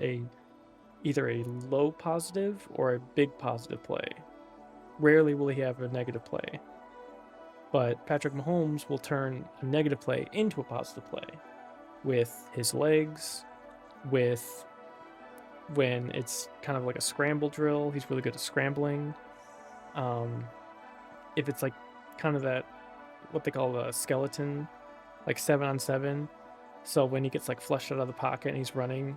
either a low positive or a big positive play. Rarely will he have a negative play. But Patrick Mahomes will turn a negative play into a positive play with his legs, with when it's kind of like a scramble drill. He's really good at scrambling. If it's like kind of that, what they call a skeleton, like 7-on-7. So when he gets like flushed out of the pocket and he's running,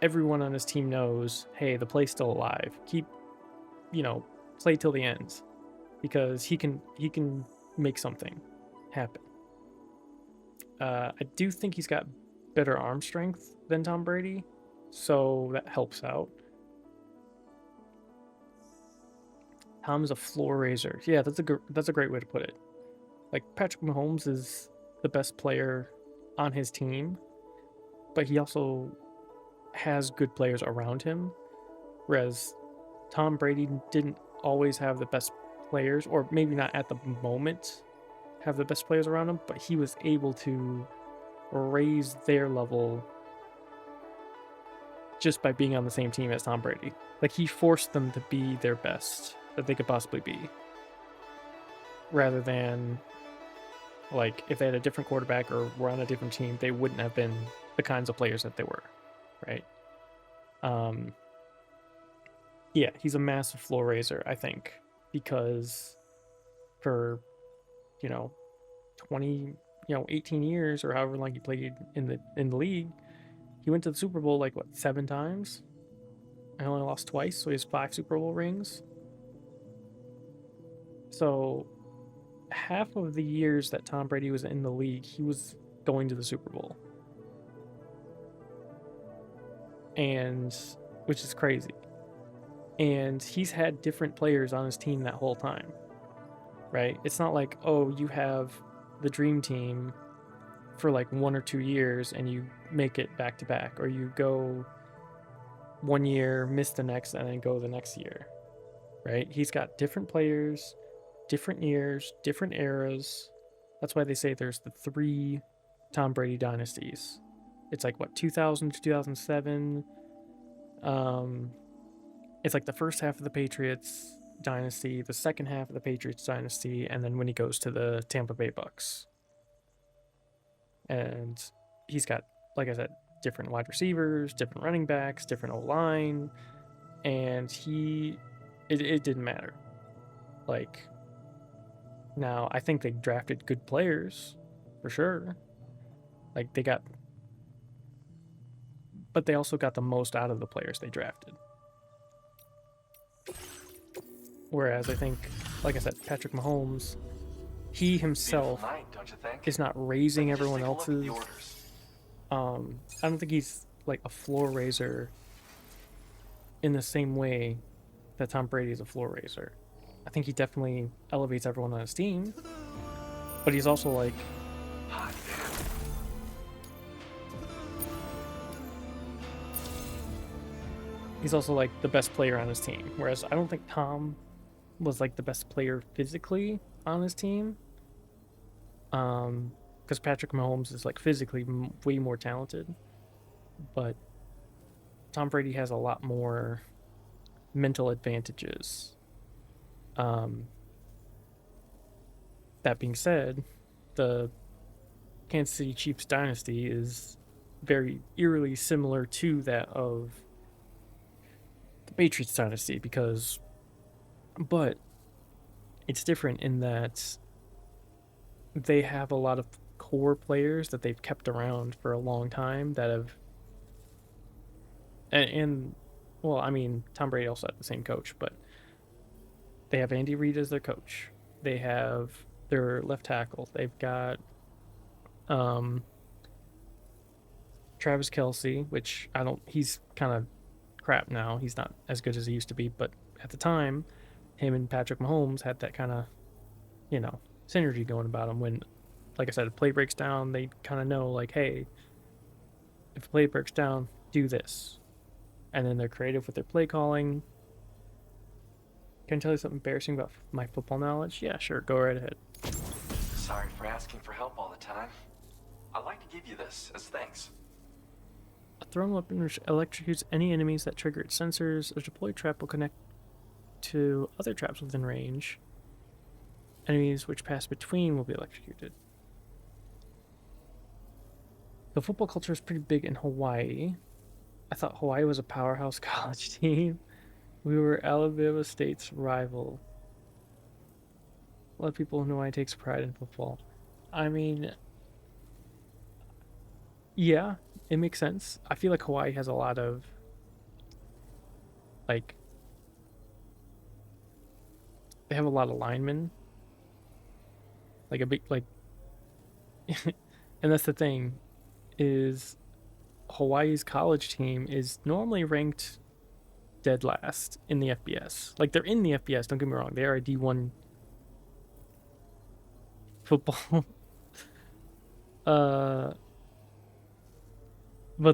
everyone on his team knows, hey, the play's still alive. Keep, play till the end, because he can make something happen. I do think he's got better arm strength than Tom Brady, so that helps out. Tom's a floor raiser. Yeah, that's a great way to put it. Like, Patrick Mahomes is the best player on his team, but he also has good players around him, whereas Tom Brady didn't always have the best players, or maybe not at the moment have the best players around him, but he was able to raise their level just by being on the same team as Tom Brady. Like, he forced them to be their best that they could possibly be, rather than, like, if they had a different quarterback or were on a different team, they wouldn't have been the kinds of players that they were, right? Yeah, he's a massive floor raiser, I think, because for 18 years or however long he played in the league, he went to the Super Bowl like 7 times. I only lost twice, so he has 5 Super Bowl rings. So half of the years that Tom Brady was in the league, he was going to the Super Bowl, and which is crazy. And he's had different players on his team that whole time, right? It's not like, oh, you have the dream team for like 1 or 2 years and you make it back to back, or you go 1 year, miss the next, and then go the next year, right? He's got different players, different years, different eras. That's why they say there's the 3 Tom Brady dynasties. It's like 2000 to 2007. It's like the first half of the Patriots dynasty, the second half of the Patriots dynasty, and then when he goes to the Tampa Bay Bucks. And he's got, like I said, different wide receivers, different running backs, different O-line, and it didn't matter. Like, now, I think they drafted good players, for sure. Like, but they also got the most out of the players they drafted. Whereas I think, like I said, Patrick Mahomes, he himself is not raising everyone else's. I don't think he's like a floor raiser in the same way that Tom Brady is a floor raiser. I think he definitely elevates everyone on his team, but he's also like, he's also like the best player on his team. Whereas I don't think Tom was like the best player physically on his team, because Patrick Mahomes is like physically way more talented, but Tom Brady has a lot more mental advantages. That being said, the Kansas City Chiefs dynasty is very eerily similar to that of the Patriots dynasty, but it's different in that they have a lot of core players that they've kept around for a long time that have And well, I mean, Tom Brady also had the same coach, but they have Andy Reid as their coach. They have their left tackle. They've got Travis Kelsey, which I don't. He's kind of crap now. He's not as good as he used to be, but at the time, him and Patrick Mahomes had that kind of, synergy going about them. When, like I said, if play breaks down, they kind of know, like, hey, if a play breaks down, do this. And then they're creative with their play calling. Can I tell you something embarrassing about my football knowledge? Yeah, sure, go right ahead. Sorry for asking for help all the time. I'd like to give you this as thanks. A thrown weapon which electrocutes any enemies that trigger its sensors. A deployed trap will connect to other traps within range. Enemies which pass between will be electrocuted. The football culture is pretty big in Hawaii. I thought Hawaii was a powerhouse college team. We were Alabama State's rival. A lot of people in Hawaii takes pride in football. I mean, yeah, it makes sense. I feel like Hawaii has a lot of, like, they have a lot of linemen. Like a big, like, and that's the thing, is Hawaii's college team is normally ranked dead last in the FBS. Like, they're in the FBS, don't get me wrong. They are a D1 football. But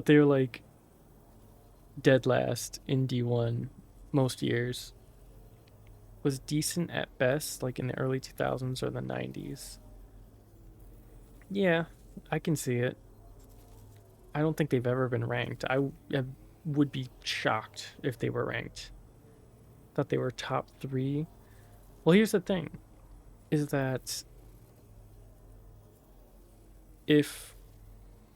they're, like, dead last in D1 most years. Was decent at best, like in the early 2000s or the 90s. Yeah, I can see it. I don't think they've ever been ranked. I would be shocked if they were ranked. Thought they were top 3. Well, here's the thing, is that if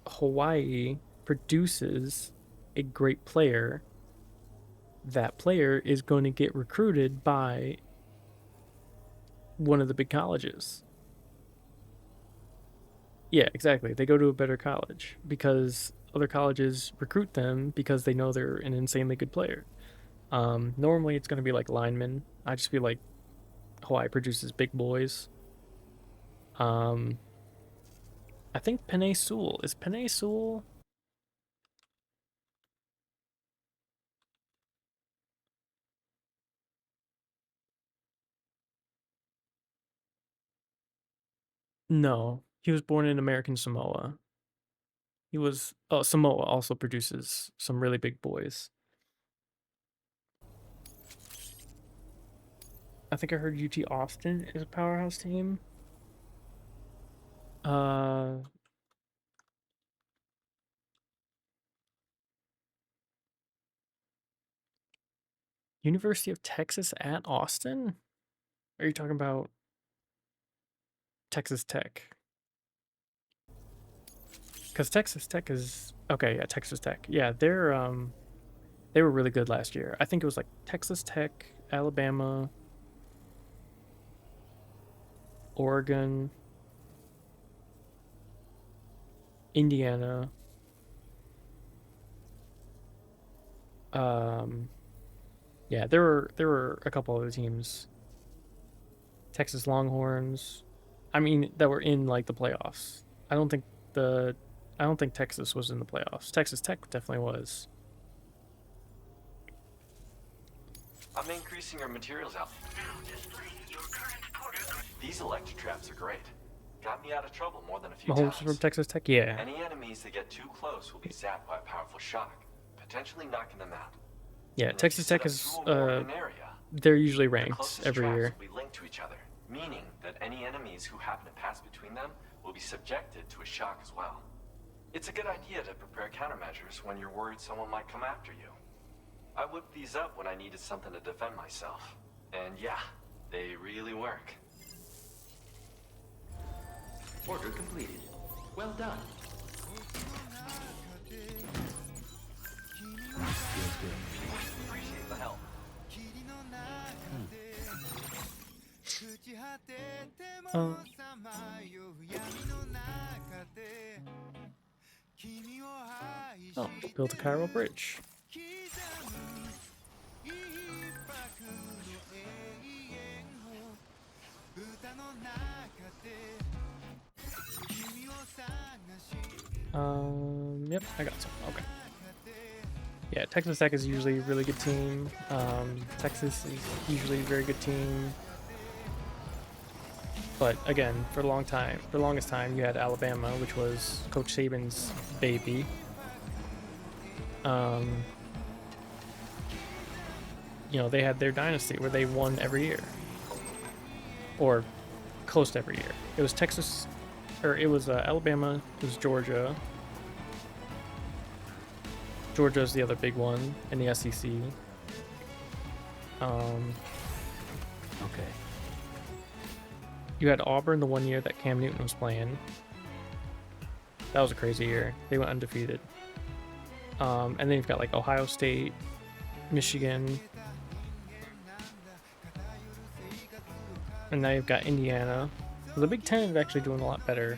Hawaii produces a great player, that player is going to get recruited by one of the big colleges. Yeah, exactly. They go to a better college because other colleges recruit them because they know they're an insanely good player. Normally it's going to be like linemen. I just feel like Hawaii produces big boys. I think Penei Sewell. Is Penei Sewell? No, he was born in American Samoa. He was Samoa also produces some really big boys. I think I heard UT Austin is a powerhouse team. University of Texas at Austin? Are you talking about Texas Tech? Because Texas Tech is okay. Yeah, Texas Tech. Yeah, they were really good last year. I think it was like Texas Tech, Alabama, Oregon, Indiana. Yeah, there were a couple other teams. Texas Longhorns. I mean, that were in like the playoffs. I don't think Texas was in the playoffs. Texas Tech definitely was. I'm increasing your materials out. These electro traps are great. Got me out of trouble more than a few Mahomes times. from Texas Tech, yeah. Any enemies that get too close will be zapped by a powerful shock, potentially knocking them out. Yeah, Texas Tech is they're usually ranked every year. Will be linked to each other, meaning that any enemies who happen to pass between them will be subjected to a shock as well. It's a good idea to prepare countermeasures when you're worried someone might come after you. I whipped these up when I needed something to defend myself. And yeah, they really work. Order completed. Well done. Appreciate the help. Oh, built a Cairo bridge. Yep, I got some. Okay. Yeah, Texas Tech is usually a really good team. Texas is usually a very good team. But again, for the longest time, you had Alabama, which was Coach Saban's baby. You know, they had their dynasty where they won every year, or close to every year. It was Texas, or it was Alabama. It was Georgia. Georgia's the other big one in the SEC. Okay. You had Auburn the one year that Cam Newton was playing. That was a crazy year. They went undefeated. And then you've got like Ohio State, Michigan, and now you've got Indiana. The Big Ten is actually doing a lot better.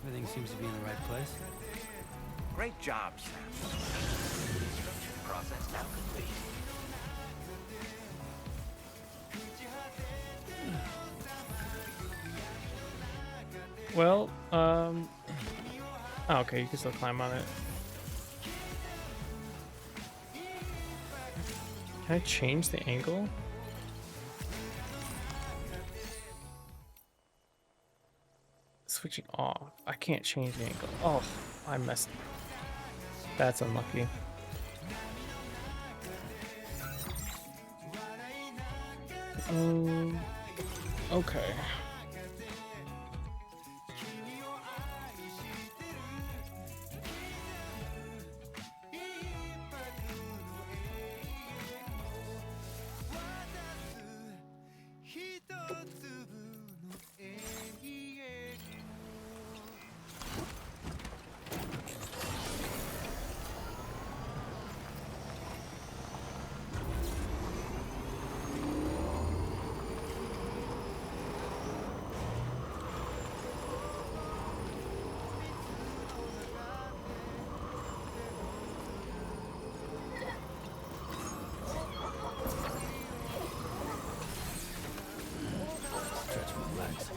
Everything seems to be in the right place. Great job, Sam. Construction process now complete. Well, oh, okay, you can still climb on it. Can I change the angle? Switching off. I can't change the angle. Oh, I messed. That's unlucky. Okay. Stretch my legs.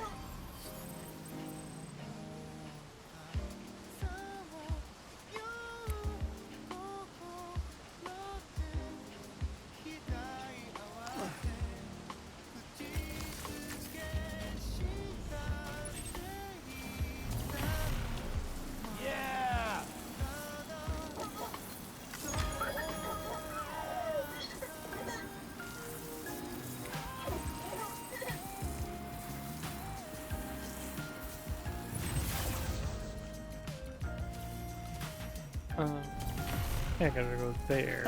I gotta go there.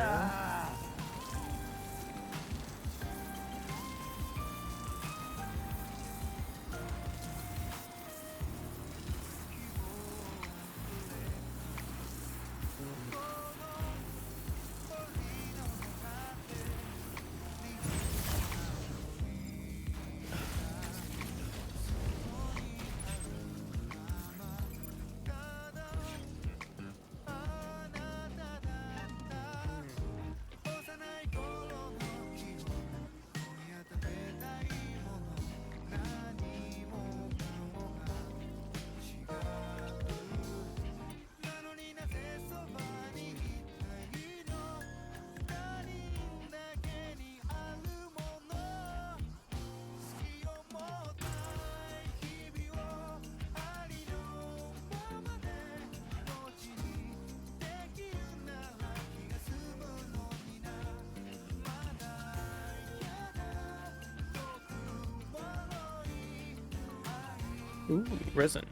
Ooh, resin.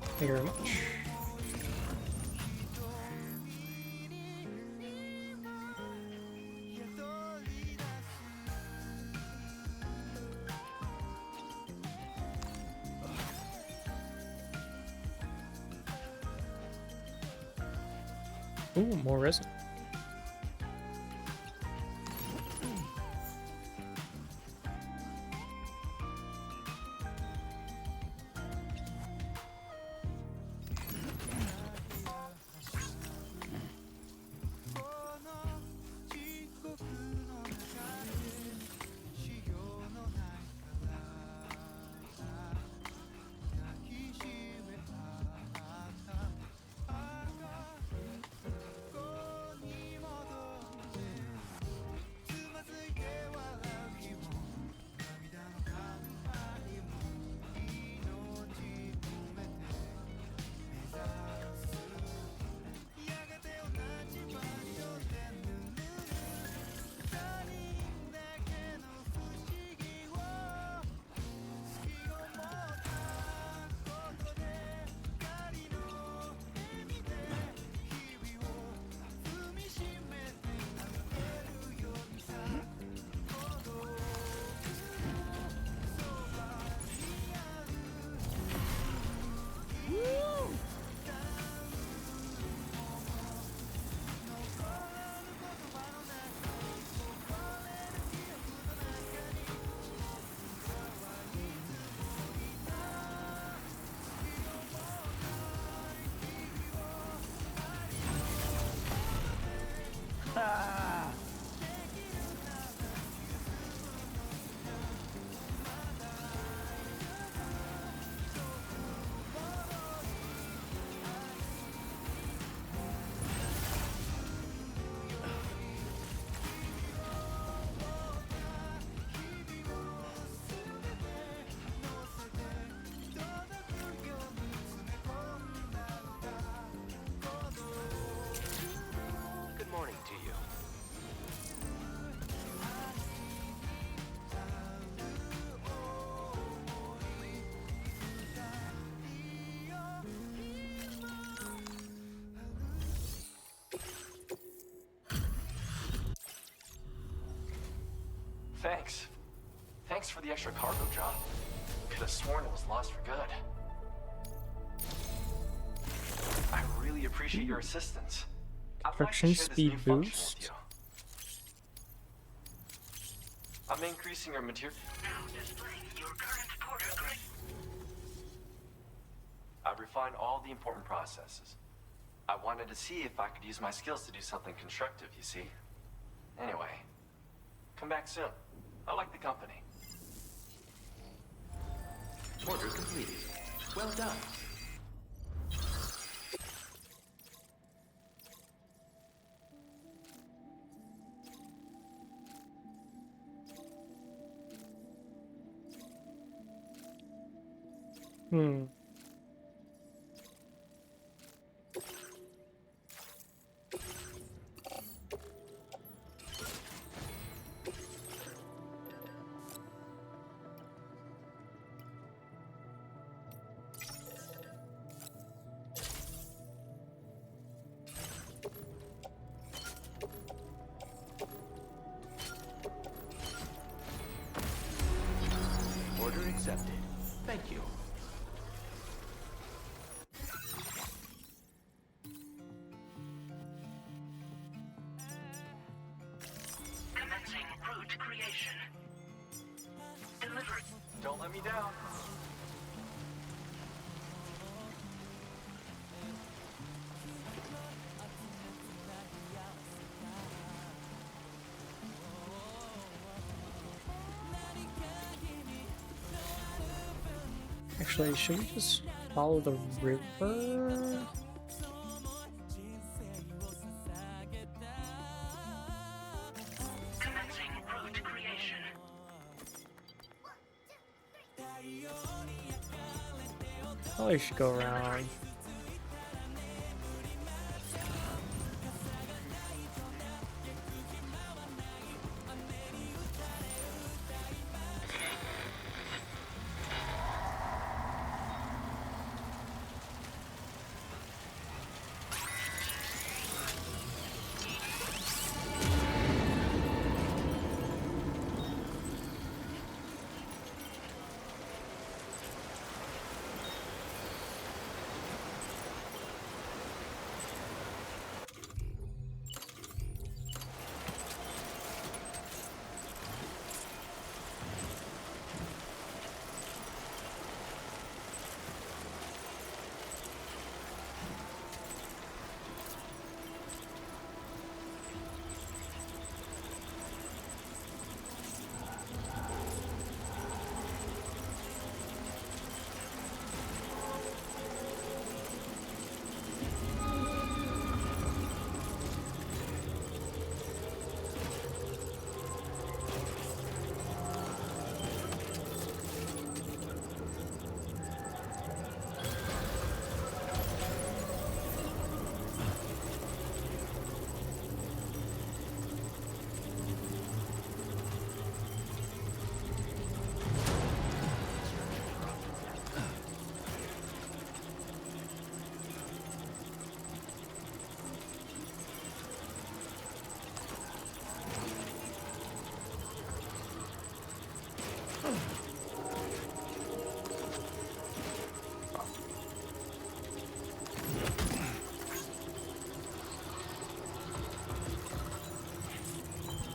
Thank you very much. Ooh, more resin. Good morning to you. Thanks. Thanks for the extra cargo, John. Could have sworn it was lost for good. I really appreciate your assistance. I'd like to Friction share this speed new function boost. with you. I'm increasing your material. I refined all the important processes. I wanted to see if I could use my skills to do something constructive, you see. Anyway, come back soon. I like the company. Order completed. Well done. Hmm. Order accepted. Thank you. Commencing route creation. Delivery. Don't let me down. Actually, should we just follow the river? Commencing route creation. Probably should go around.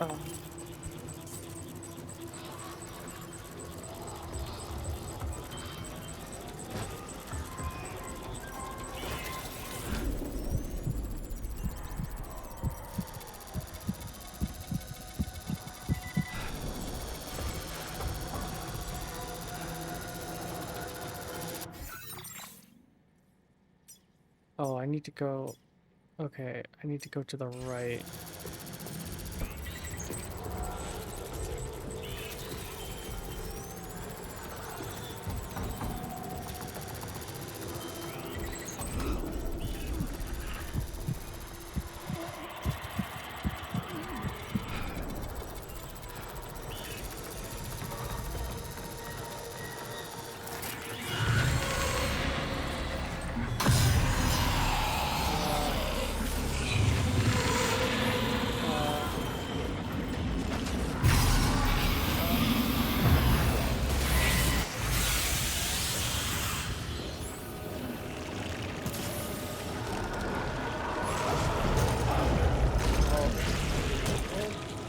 Oh. Oh, I need to go. Okay, I need to go to the right.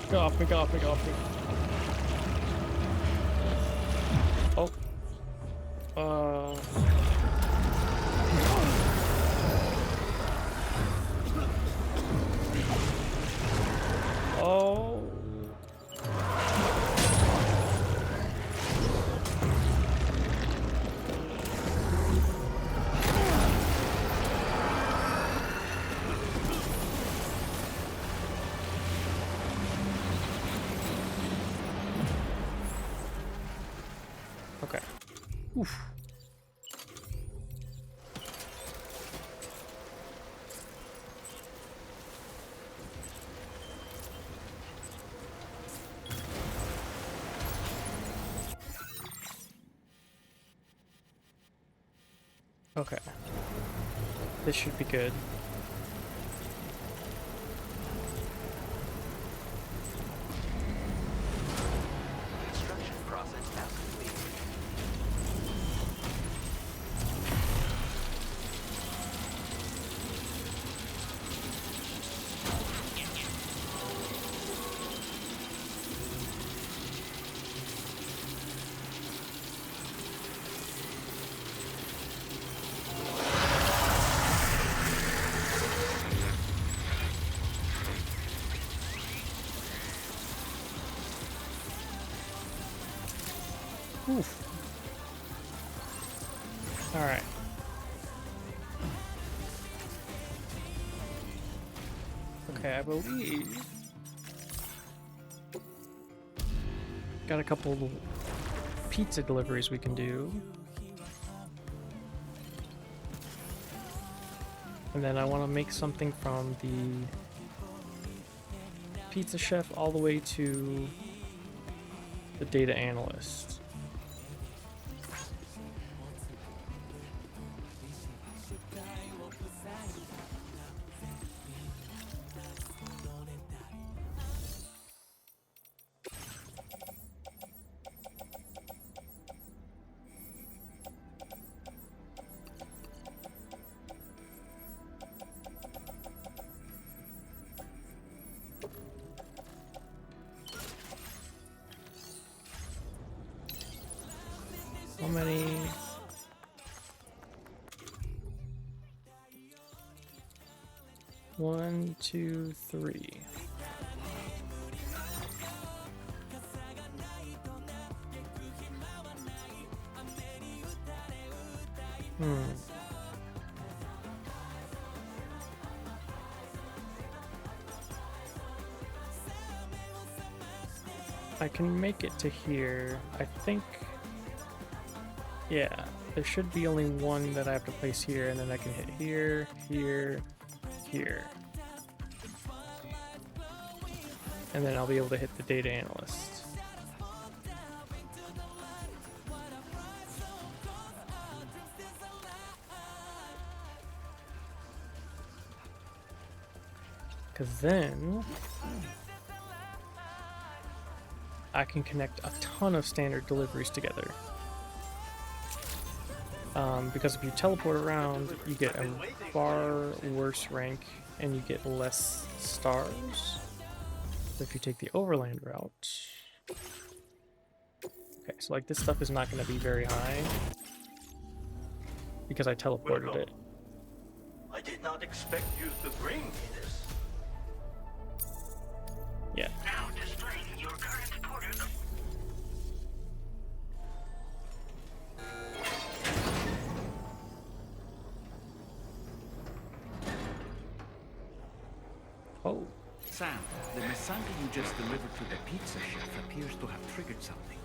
Get off me, get off me, get off me. Oh. Oh. Okay. Oof. Okay. This should be good. Construction process now complete. Oof. All right. Okay, I believe got a couple pizza deliveries we can do. And then I want to make something from the pizza chef all the way to the data analyst. How many? One, two, three. I can make it to here. I think, yeah, there should be only one that I have to place here, and then I can hit here, here, here. And then I'll be able to hit the data analyst. Because then I can connect a ton of standard deliveries together. Because if you teleport around, you get a far worse rank and you get less stars. If you take the overland route... Okay, so like this stuff is not going to be very high. Because I teleported it. I did not expect you to bring me this. Yeah. Now displaying your current portal. Oh. Sam, the Missanga you just delivered to the pizza chef appears to have triggered something.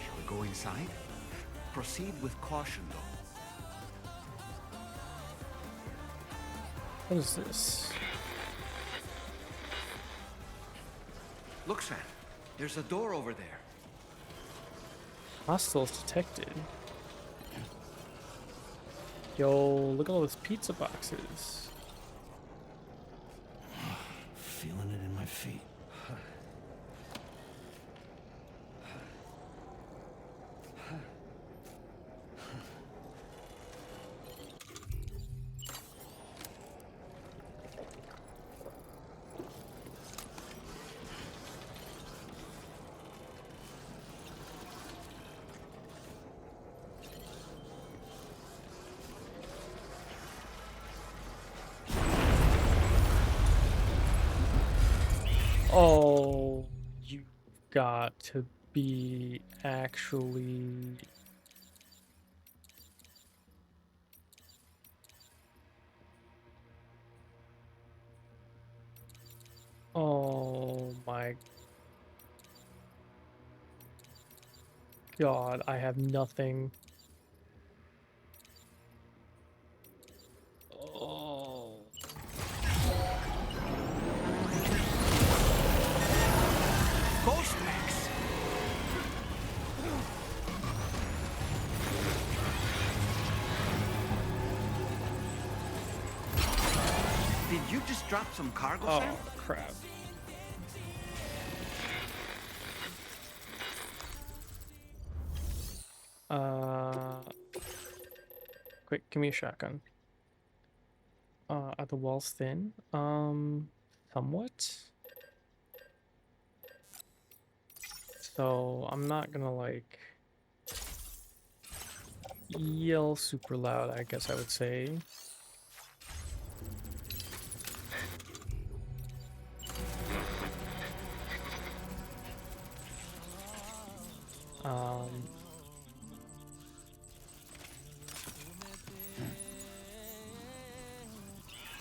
Shall we go inside? Proceed with caution, though. What is this? Look, Sam. There's a door over there. Hostiles detected. Yo, look at all those pizza boxes. Feeling it in my feet. Oh, you got to be actually... Oh my God, I have nothing. Oh. Ghost Max! Did you just drop some cargo, Oh, Sam? crap. Quick, give me a shotgun. Are the walls thin? Somewhat. So I'm not gonna like yell super loud, I guess I would say.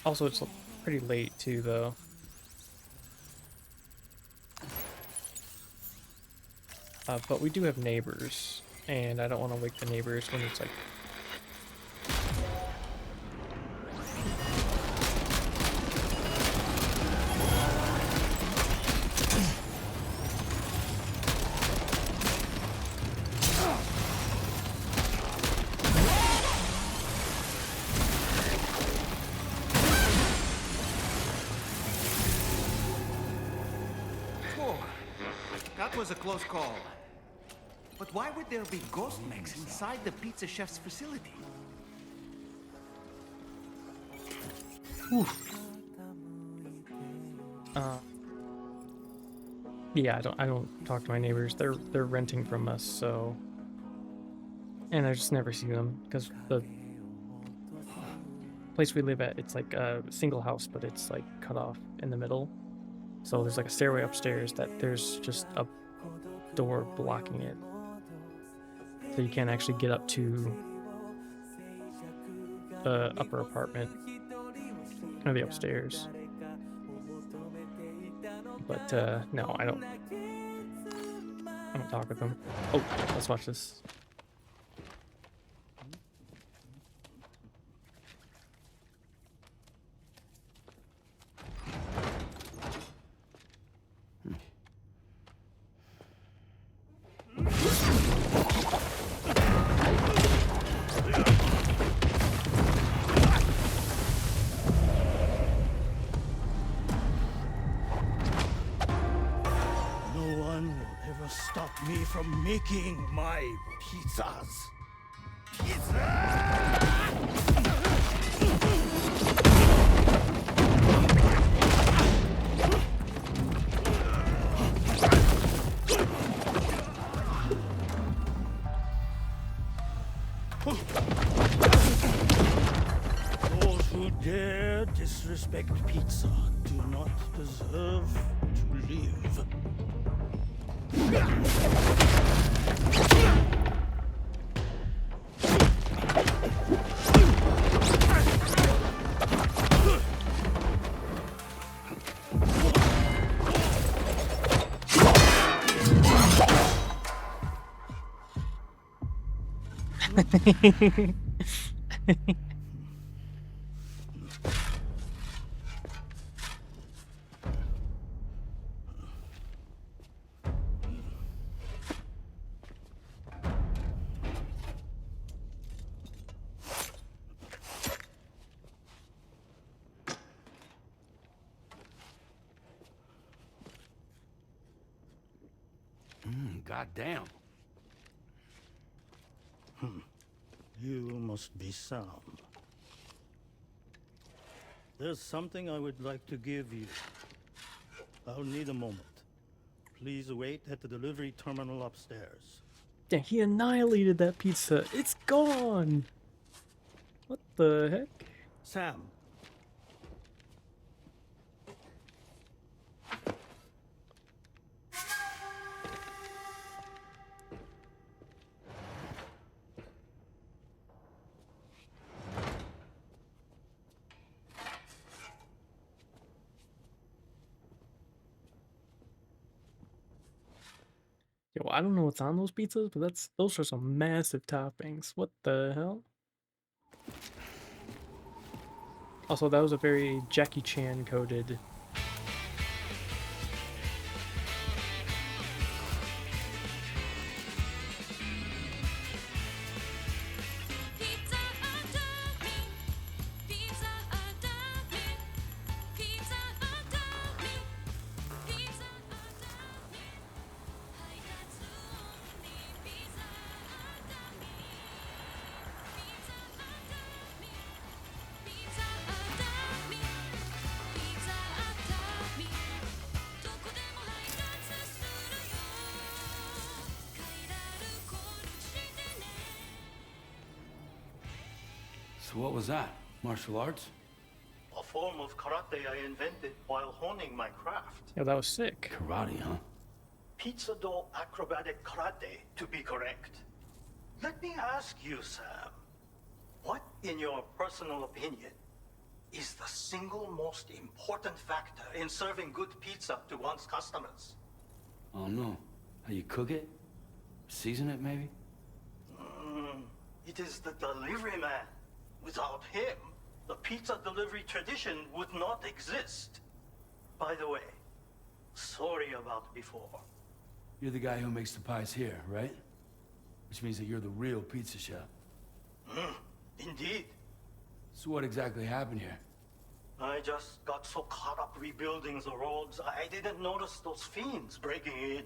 Also, it's pretty late too, though. But we do have neighbors, and I don't want to wake the neighbors when it's like... Whoa, that was a close call. But why would there be ghost mechs inside the pizza chef's facility? Yeah, I don't talk to my neighbors. They're renting from us, so... And I just never see them, because the place we live at, it's like a single house, but it's like cut off in the middle. So there's like a stairway upstairs that there's just a door blocking it. So you can't actually get up to the upper apartment or the upstairs. But no, I don't talk with them. Oh, let's watch this. Stop me from making my pizzas. Pizza! Those who dare disrespect pizza do not deserve to live. Goddamn. You must be Sam. There's something I would like to give you. I'll need a moment. Please wait at the delivery terminal upstairs. Yeah, he annihilated that pizza. It's gone. What the heck? Sam. Yo, I don't know what's on those pizzas, but those are some massive toppings. What the hell? Also, that was a very Jackie Chan coded. So what was that? Martial arts? A form of karate I invented while honing my craft. Yeah, that was sick. Karate, huh? Pizza dough acrobatic karate, to be correct. Let me ask you, Sam. What, in your personal opinion, is the single most important factor in serving good pizza to one's customers? Oh no. How you cook it? Season it, maybe? It is the delivery man. Without him, the pizza delivery tradition would not exist. By the way, sorry about before. You're the guy who makes the pies here, right? Which means that you're the real pizza chef. Indeed. So what exactly happened here? I just got so caught up rebuilding the roads, I didn't notice those fiends breaking in.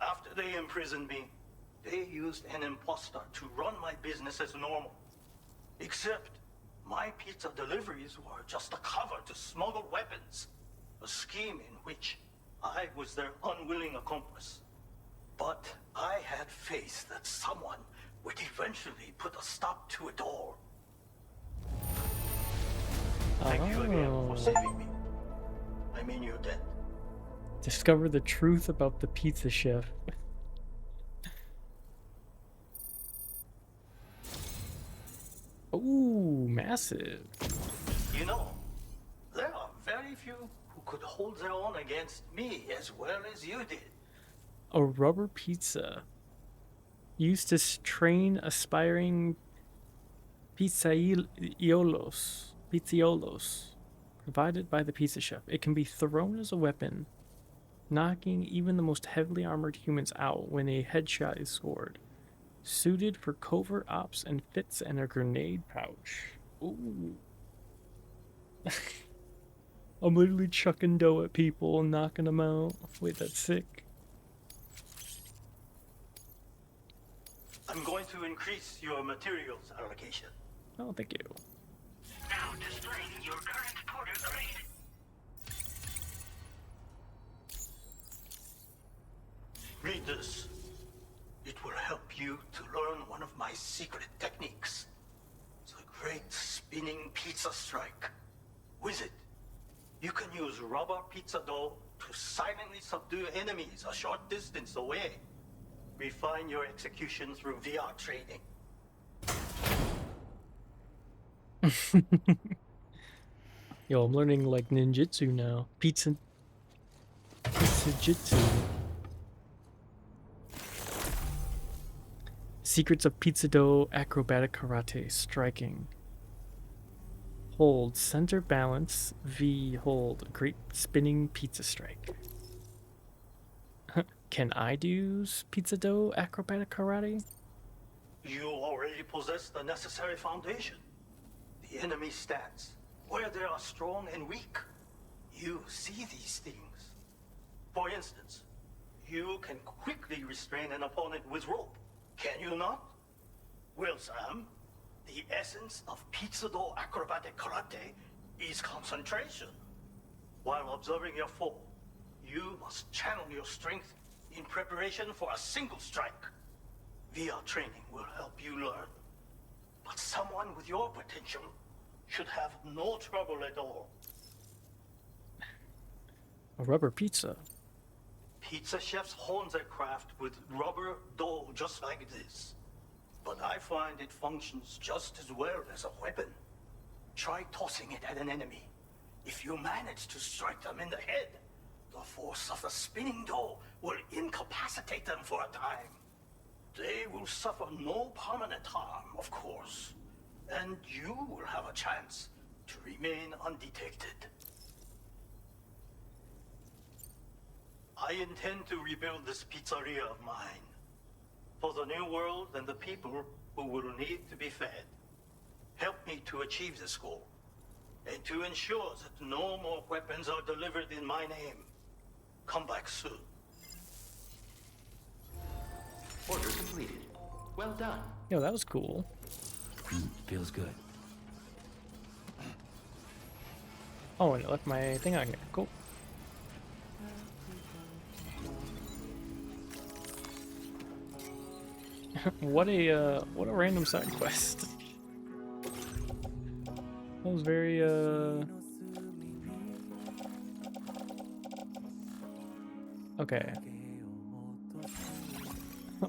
After they imprisoned me, they used an imposter to run my business as normal. Except, my pizza deliveries were just a cover to smuggle weapons. A scheme in which I was their unwilling accomplice. But I had faith that someone would eventually put a stop to it all. Thank you again for saving me. I mean your debt. Discover the truth about the pizza chef. Ooh, massive. You know, there are very few who could hold their own against me as well as you did. A rubber pizza. Used to train aspiring pizzaiolos. Provided by the pizza chef. It can be thrown as a weapon, knocking even the most heavily armored humans out when a headshot is scored. Suited for covert ops and fits in a grenade pouch. Ooh. I'm literally chucking dough at people and knocking them out. Wait, that's sick. I'm going to increase your materials allocation. Oh, thank you. Now displaying your current porter grade. Read this. It will help you to learn one of my secret techniques. The Great Spinning Pizza Strike. With it, you can use rubber pizza dough to silently subdue enemies a short distance away. Refine your execution through VR training. Yo, I'm learning like ninjutsu now. Pizza jitsu. Secrets of pizza dough, acrobatic karate, striking. Hold, center balance, V, hold, great spinning pizza strike. Can I do pizza dough, acrobatic karate? You already possess the necessary foundation. The enemy stands where they are strong and weak. You see these things. For instance, you can quickly restrain an opponent with rope. Can you not? Well, Sam, the essence of pizza dough acrobatic karate is concentration. While observing your foe, you must channel your strength in preparation for a single strike. VR training will help you learn. But someone with your potential should have no trouble at all. A rubber pizza. Pizza chefs hone their craft with rubber dough just like this. But I find it functions just as well as a weapon. Try tossing it at an enemy. If you manage to strike them in the head, the force of the spinning dough will incapacitate them for a time. They will suffer no permanent harm, of course. And you will have a chance to remain undetected. I intend to rebuild this pizzeria of mine. For the new world and the people who will need to be fed. Help me to achieve this goal. And to ensure that no more weapons are delivered in my name. Come back soon. Order completed. Well done. Yo, that was cool. Feels good. Oh, and it left my thing on here. Cool. what a random side quest. That was very okay.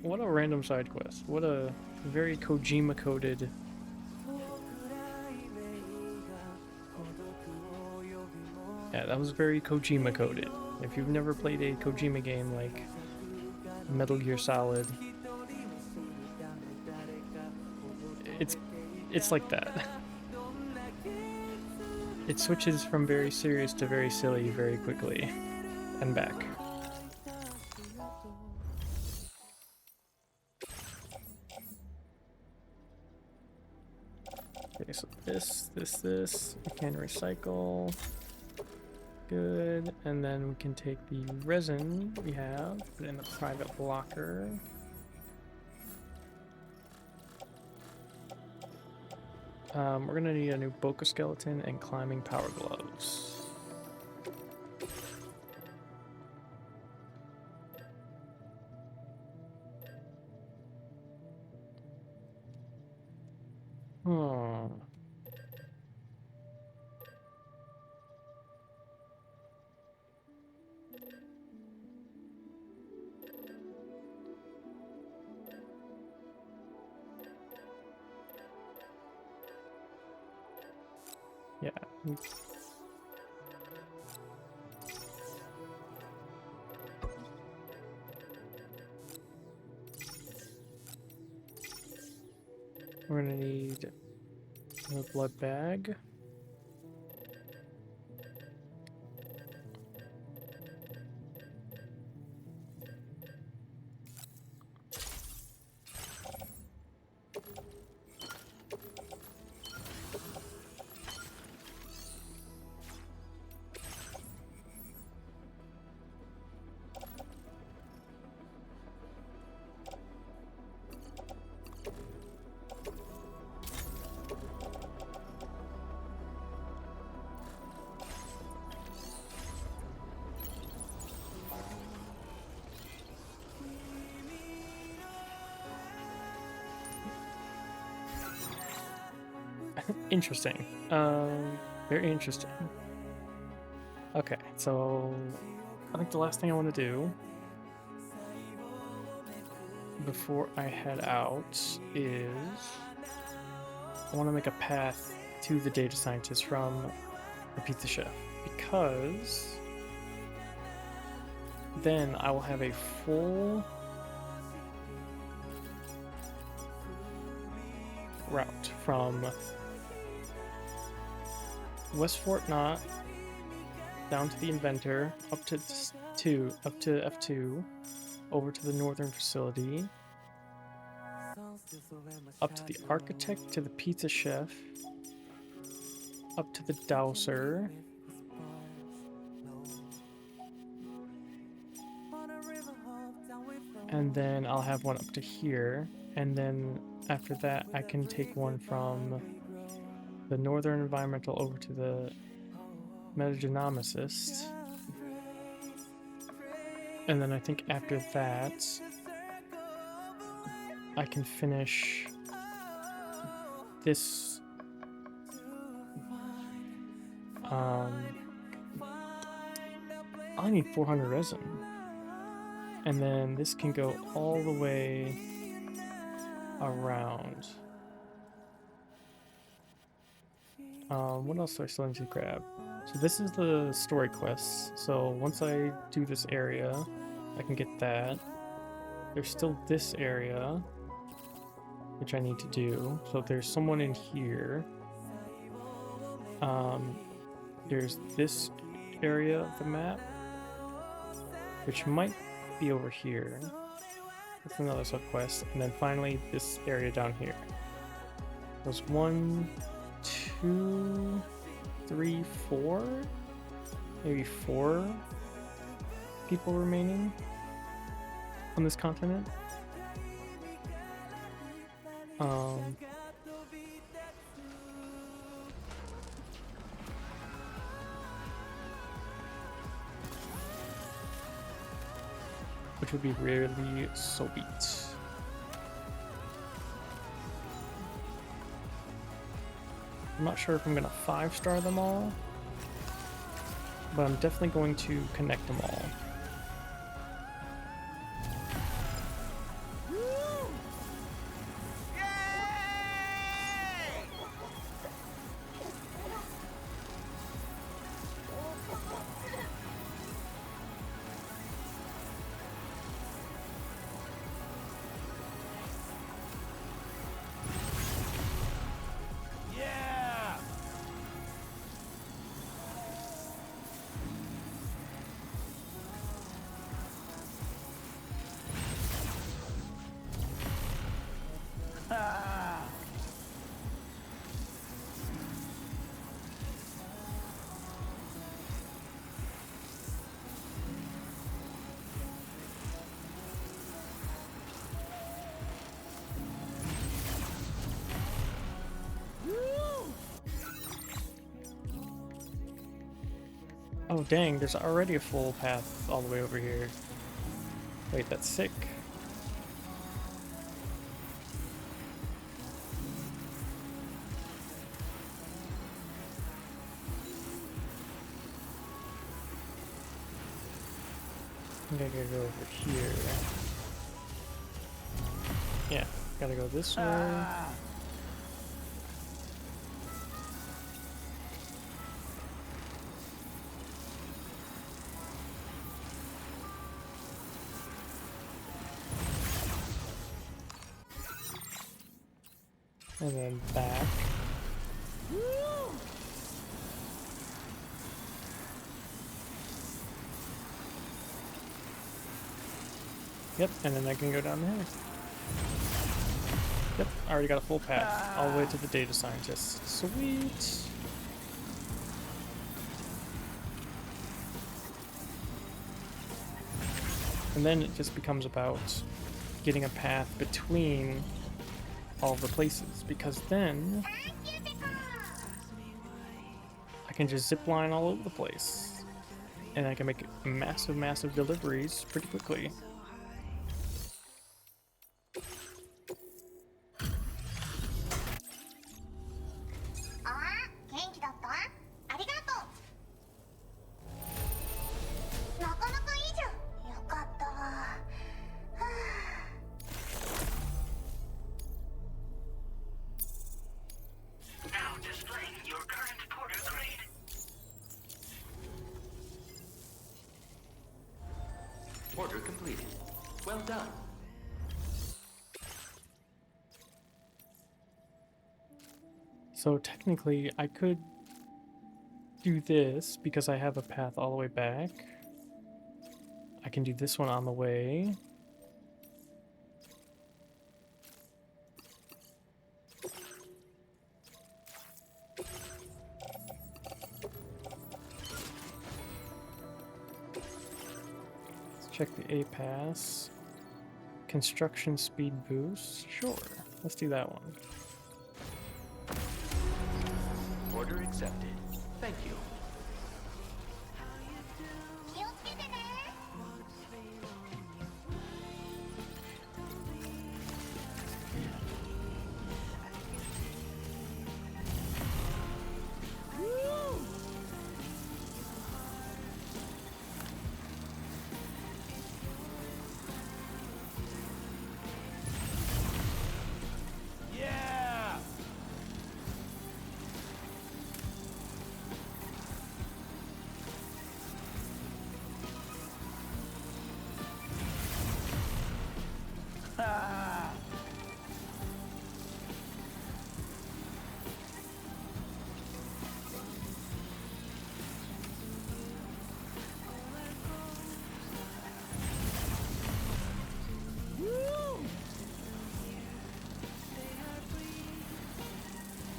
What a random side quest. What a very Kojima coded. Yeah, that was very Kojima coded. If you've never played a Kojima game like Metal Gear Solid, it's like that. It switches from very serious to very silly very quickly, and back. Okay, so this, we can recycle. Good, and then we can take the resin we have, put it in the private locker. We're gonna need a new Boca skeleton and climbing power gloves. Yeah. We're gonna need a blood bag. Interesting. Very interesting. Okay, so I think the last thing I want to do before I head out is I want to make a path to the data scientist from the pizza chef, because then I will have a full route from West Fort Knott down to the inventor, up to F2, over to the northern facility, up to the architect, to the pizza chef, up to the dowser, and then I'll have one up to here, and then after that I can take one from the northern environmental over to the metagenomicist, and then I think after that I can finish this I need 400 resin, and then this can go all the way around. What else do I still need to grab? So this is the story quests. So once I do this area, I can get that. There's still this area, which I need to do. So there's someone in here. There's this area of the map, which might be over here. That's another sub-quest. And then finally, this area down here. There's 1, 2, 3, 4? Maybe 4 people remaining on this continent. Which would be really sweet. I'm not sure if I'm gonna 5-star them all, but I'm definitely going to connect them all. Oh dang, there's already a full path all the way over here. Wait, that's sick. I think I gotta go over here. Yeah, gotta go this way. And then back. Yep, and then I can go down there. Yep, I already got a full path all the way to the data scientist. Sweet. And then it just becomes about getting a path between all the places, because then I can just zip line all over the place and I can make massive deliveries pretty quickly. Order completed. Well done. So technically, I could do this because I have a path all the way back. I can do this one on the way. Let's check the A pass. Construction speed boost. Sure, let's do that one. Order accepted. Thank you.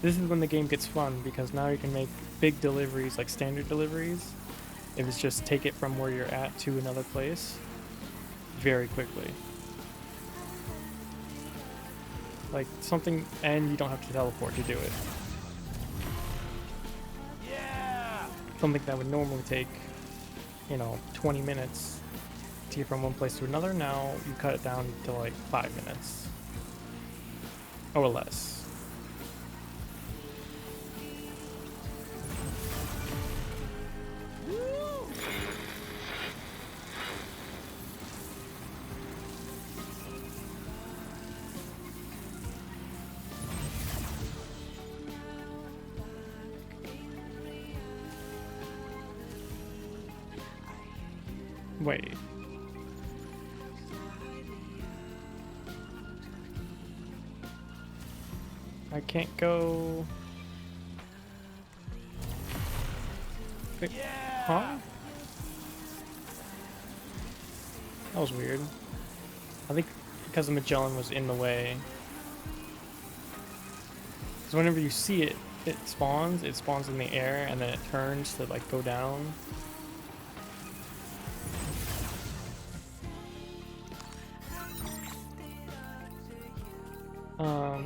This is when the game gets fun, because now you can make big deliveries, like standard deliveries, if it's just take it from where you're at to another place, very quickly. Like something, and you don't have to teleport to do it. Yeah! Something that would normally take, 20 minutes to get from one place to another, now you cut it down to like 5 minutes. Or less. Wait. I can't go. Wait, huh? That was weird. I think because the Magellan was in the way. So whenever you see it, it spawns in the air and then it turns to like go down.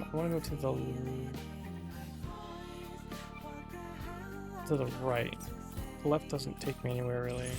I want to go to the right. The left doesn't take me anywhere really.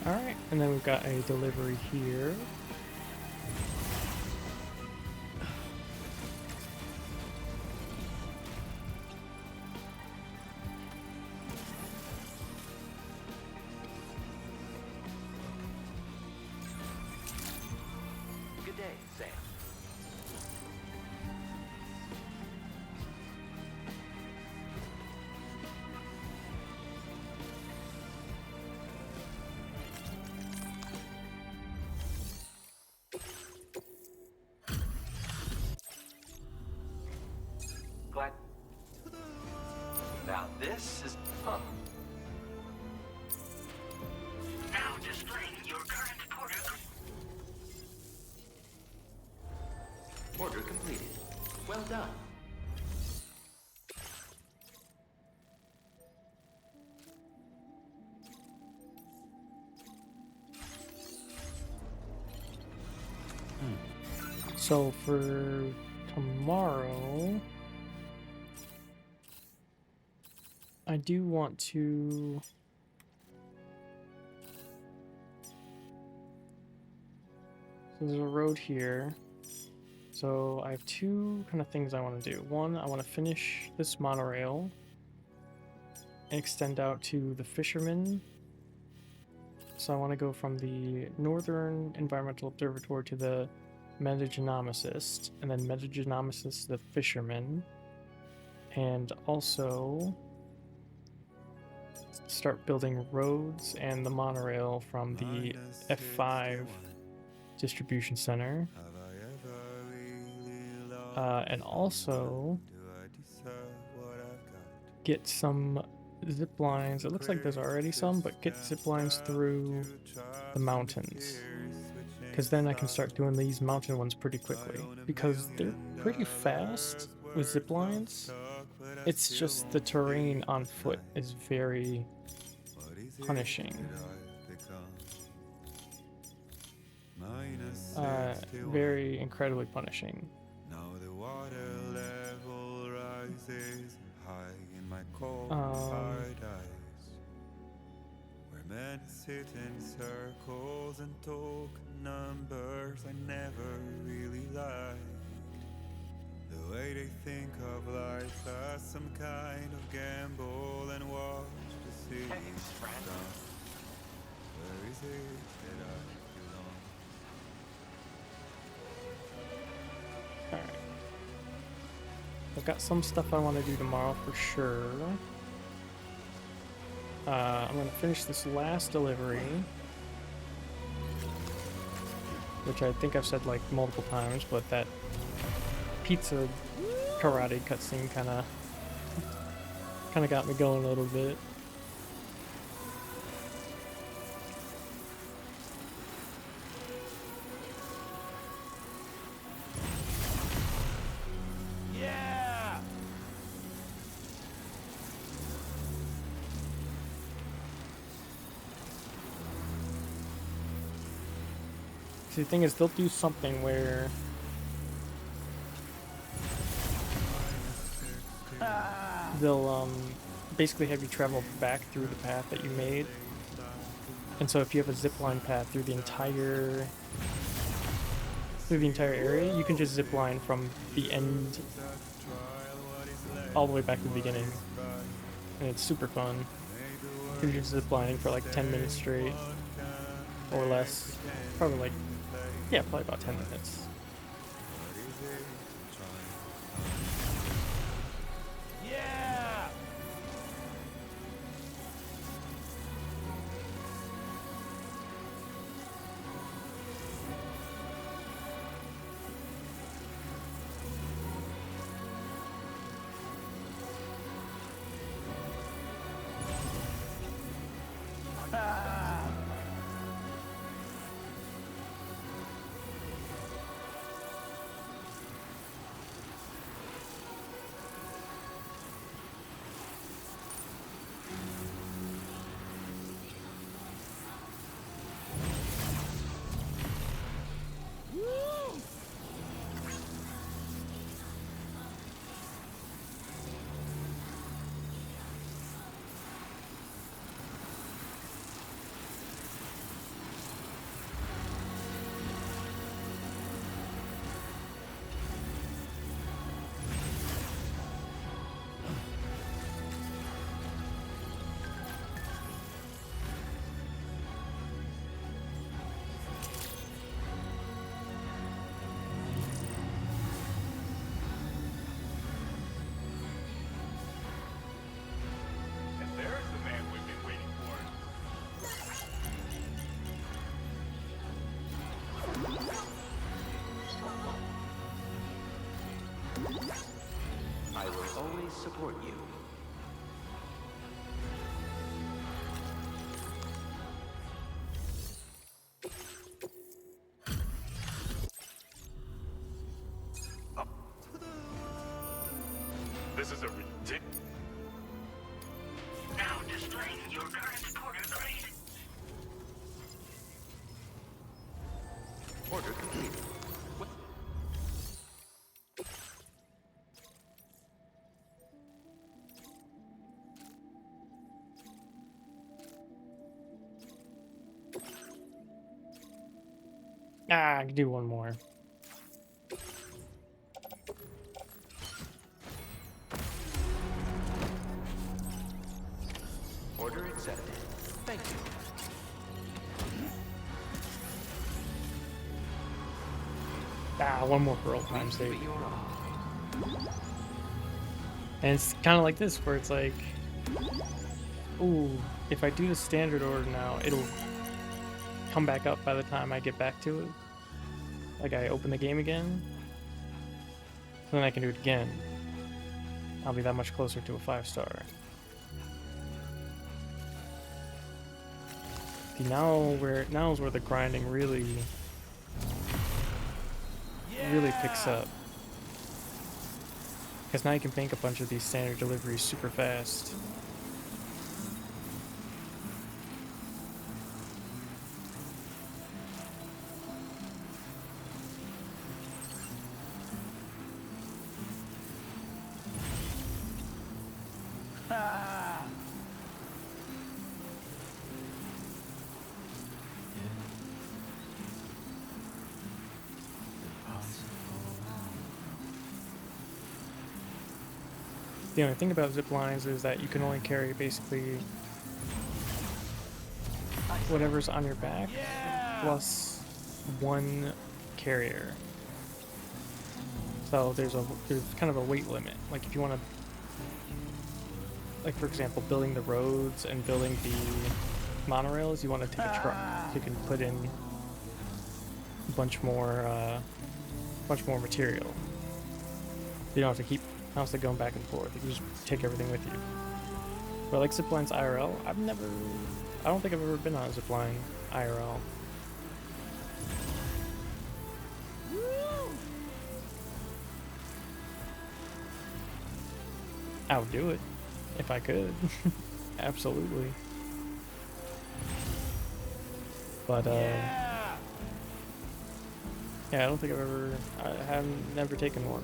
Alright, and then we've got a delivery here. Good day, Sam. Glad. Now this is Now displaying your current Order completed. Well done. So for tomorrow, I do want to so there's a road here. So I have two kind of things I want to do. One, I want to finish this monorail and extend out to the Fisherman. So I want to go from the Northern Environmental Observatory to the Metagenomicist, and then Metagenomicist to the Fisherman, and also start building roads and the monorail from the F5 distribution center. And also get some zip lines. It looks like there's already some, but get zip lines through the mountains, because then I can start doing these mountain ones pretty quickly, because they're pretty fast with zip lines. It's just the terrain on foot is very punishing. Very incredibly punishing. Now the water level rises high in my cold paradise, where men sit in circles and talk numbers I never really liked. The way they think of life as some kind of gamble and watch the city down. Where is it that I belong? Alright. I've got some stuff I want to do tomorrow for sure. I'm going to finish this last delivery, which I think I've said like multiple times, but that pizza karate cutscene kind of got me going a little bit. Yeah! See, the thing is, they'll do something where they'll basically have you travel back through the path that you made. And so if you have a zipline path through the entire area, you can just zipline from the end all the way back to the beginning. And it's super fun. You're just ziplining for like 10 minutes straight or less. Probably like, yeah, probably about 10 minutes. Yeah! And there's the man we've been waiting for. I will always support you. This is a ridiculous. Now displaying your current quarter grade. Order complete. Ah, I can do one more. Order accepted. Thank you. Ah, one more for old time's sake. But you're off. And it's kind of like this, where it's like, ooh, if I do the standard order now, it'll come back up by the time I get back to it. Like I open the game again, then I can do it again. I'll be that much closer to a 5-star. See, now is where the grinding really picks up. Because now you can bank a bunch of these standard deliveries super fast. The only thing about zip lines is that you can only carry basically whatever's on your back plus one carrier. So there's kind of a weight limit. Like if you want to, like for example, building the roads and building the monorails, you want to take a truck. So you can put in a bunch more material. You don't have to keep constantly going back and forth. You can just take everything with you. But like ziplines IRL, I don't think I've ever been on a zipline IRL. I would do it if I could. Absolutely. But yeah, I don't think I haven't never taken one.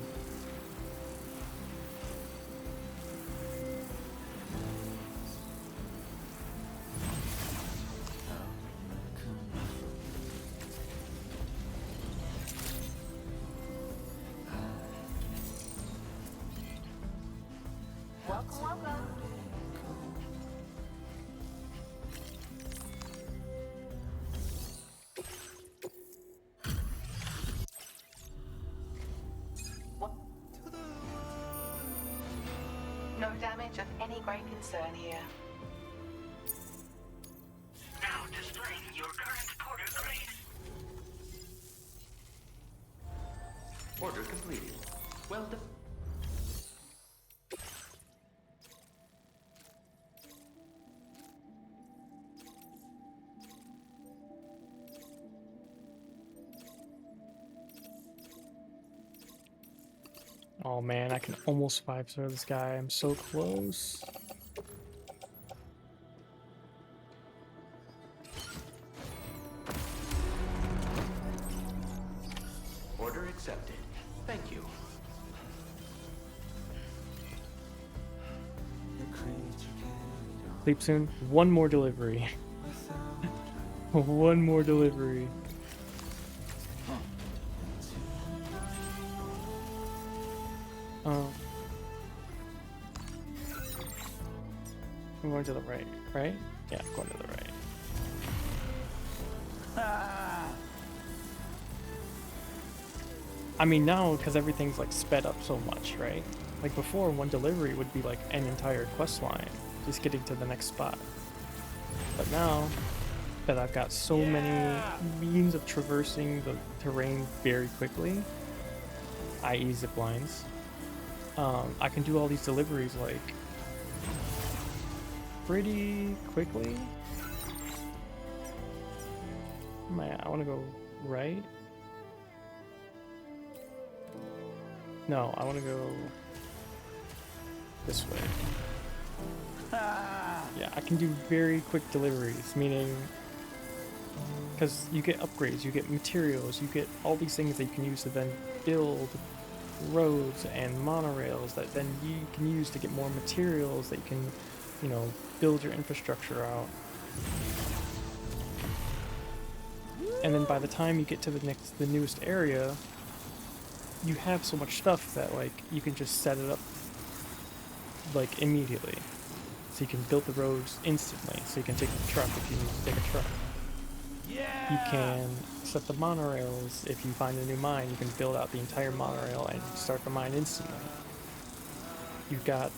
No damage of any great concern here. Now displaying your current porter grade. Order completed. Well done. Oh man, I can almost 5-star this guy. I'm so close. Order accepted. Thank you. Sleep soon. One more delivery. One more delivery. I'm going to the right, right? Yeah, I'm going to the right. I mean now, because everything's like sped up so much, right? Like before, one delivery would be like an entire quest line, just getting to the next spot. But now that I've got so many means of traversing the terrain very quickly, i.e. zip lines, I can do all these deliveries like pretty quickly. I want to go right. No, I want to go this way. Yeah, I can do very quick deliveries, meaning because you get upgrades, you get materials, you get all these things that you can use to then build roads and monorails that then you can use to get more materials that you can, you know, build your infrastructure out. And then by the time you get to the newest area, you have so much stuff that like you can just set it up like immediately. So you can build the roads instantly. So you can take the truck if you need to take a truck. You can set the monorails. If you find a new mine, you can build out the entire monorail and start the mine instantly. You've got,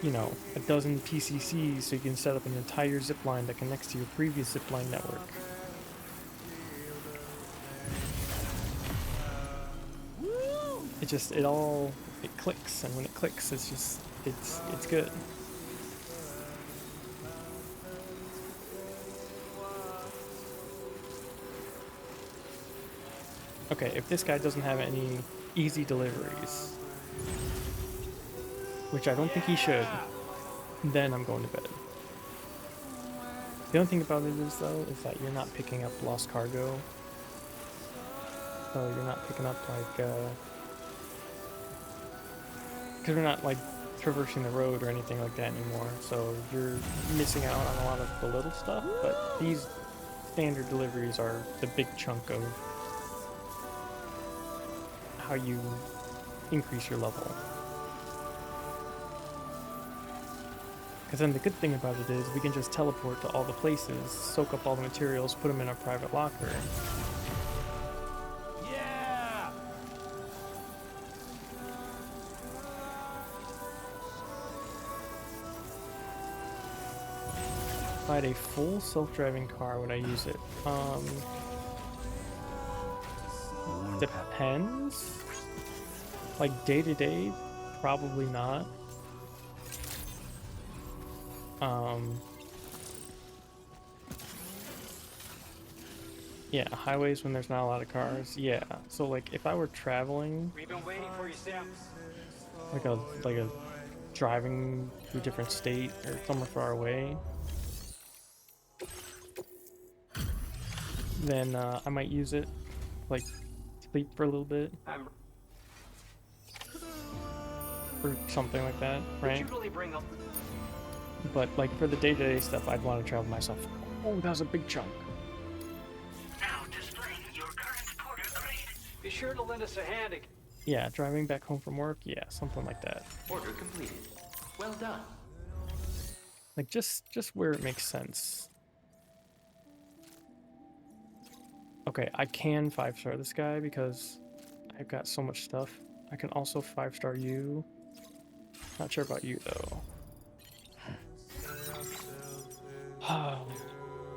you know, a dozen PCCs, so you can set up an entire zipline that connects to your previous zipline network. It clicks, and when it clicks, it's good. Okay, if this guy doesn't have any easy deliveries, which I don't think he should, then I'm going to bed. The only thing about it is, though, is that you're not picking up lost cargo. So you're not picking up, like, because we're not, like, traversing the road or anything like that anymore. So you're missing out on a lot of the little stuff, but these standard deliveries are the big chunk of how you increase your level. Because then the good thing about it is we can just teleport to all the places, soak up all the materials, put them in our private locker. Yeah! If I had a full self-driving car, would I use it? Depends. Like day to day, probably not. Yeah, highways when there's not a lot of cars. Yeah. So like if I were traveling, We've been waiting for you, Sam. like a driving to a different state or somewhere far away, then I might use it, like sleep for a little bit, or something like that, right? Did you really bring up? But like for the day-to-day stuff, I'd want to travel myself. Oh, that was a big chunk. Now displaying your current porter grade. Be sure to lend us a hand. Yeah, driving back home from work. Yeah, something like that. Order completed. Well done. Like just where it makes sense. Okay, I can 5-star this guy because I've got so much stuff. I can also 5-star you. Not sure about you though.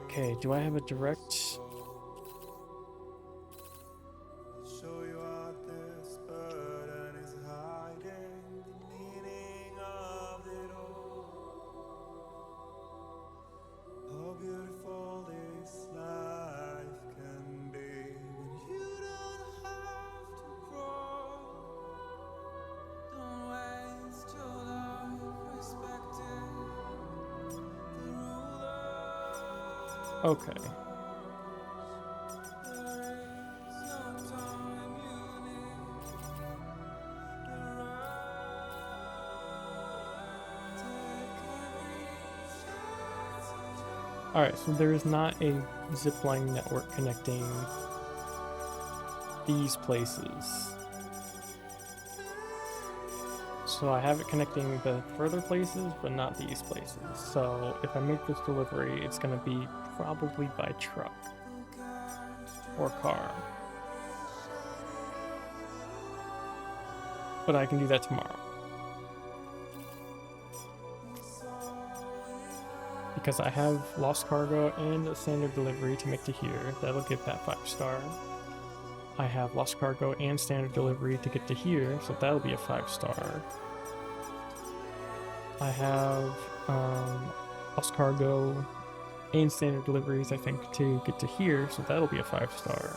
Okay, do I have a direct? Show you out this burden is hiding the meaning of it all. How beautiful this life can be when you don't have to crawl. Don't waste your life respecting the ruler. Okay. Alright, so there is not a zipline network connecting these places. So I have it connecting the further places, but not these places. So if I make this delivery, it's going to be probably by truck or car. But I can do that tomorrow. Because I have lost cargo and a standard delivery to make to here. That'll give that 5-star. I have lost cargo and standard delivery to get to here, so that'll be a 5-star. I have lost cargo and standard deliveries, I think, to get to here, so that'll be a 5-star.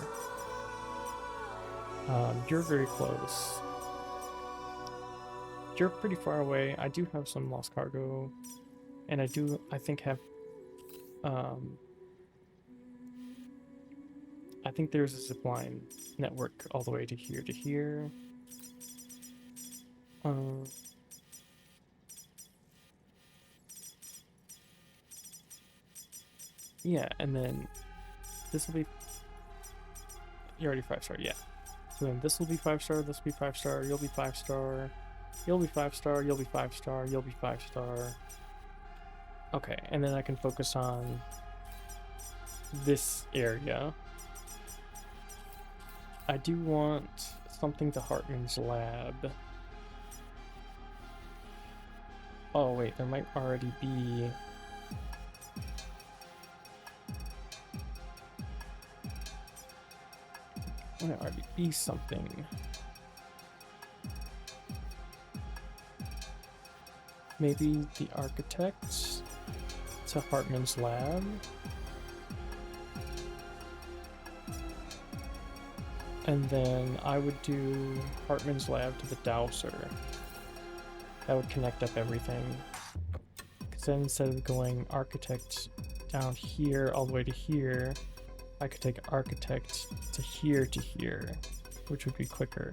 You're very close. You're pretty far away. I do have some lost cargo, and I think have, I think there's a zipline network all the way to here to here. Yeah, and then this will be You're already 5-star, yeah. So then this will be 5-star, this will be 5-star, you'll be 5-star, you'll be 5-star, you'll be 5-star, you'll be 5-star. Okay, and then I can focus on this area. I do want something to Hartman's lab. Oh wait, there might already be... There might already be something. Maybe the architect to Hartman's lab. And then I would do Hartman's lab to the Dowser. That would connect up everything. Because then instead of going architect down here all the way to here, I could take architect to here, which would be quicker.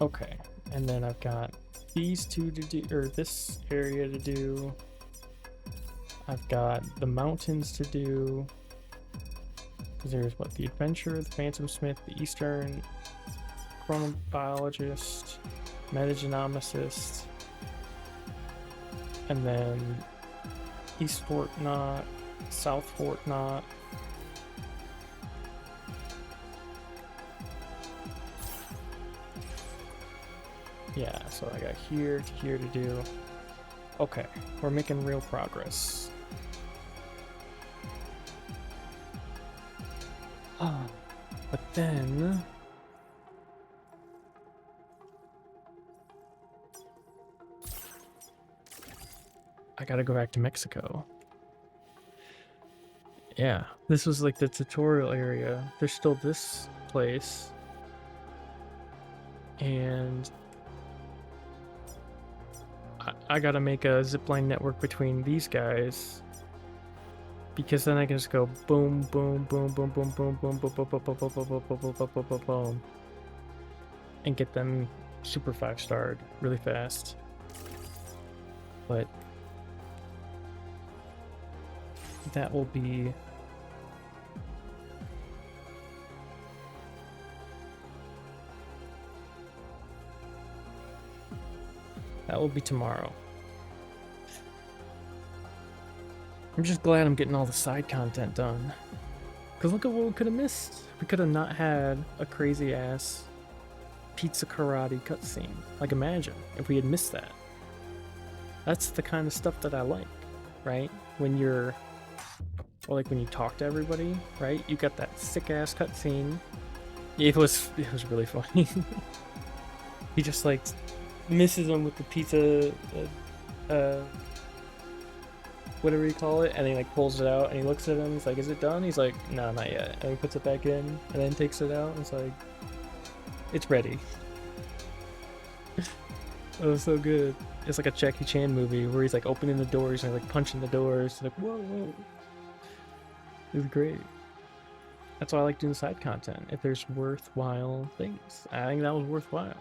Okay, and then I've got these two to do, or this area to do. I've got the mountains to do. There's what, the Adventurer, the Phantom Smith, the Eastern Chronobiologist, Metagenomicist, and then East Fort Knot, South Fort Knot. Yeah, so I got here to do. Okay, we're making real progress. But then I gotta go back to Mexico. Yeah, this was like the tutorial area. There's still this place. And I gotta make a zipline network between these guys. Because then I can just go boom, boom, boom, boom, boom, boom, boom, boom, boom, boom, boom, boom, boom, boom, boom, boom, boom, boom, boom, and get them super 5-starred really fast. But that will be tomorrow. I'm just glad I'm getting all the side content done. Because look at what we could have missed. We could have not had a crazy ass pizza karate cutscene. Like, imagine if we had missed that. That's the kind of stuff that I like, right? When you're, or like when you talk to everybody, right? You got that sick ass cutscene. It was really funny. He just like misses him with the pizza, whatever you call it, and he like pulls it out and he looks at him. He's like, "Is it done?" He's like, "No, not yet." And he puts it back in and then takes it out. And it's like, "It's ready." It was so good. It's like a Jackie Chan movie where he's like opening the doors and like punching the doors. Like, whoa, whoa. It was great. That's why I like doing side content. If there's worthwhile things, I think that was worthwhile.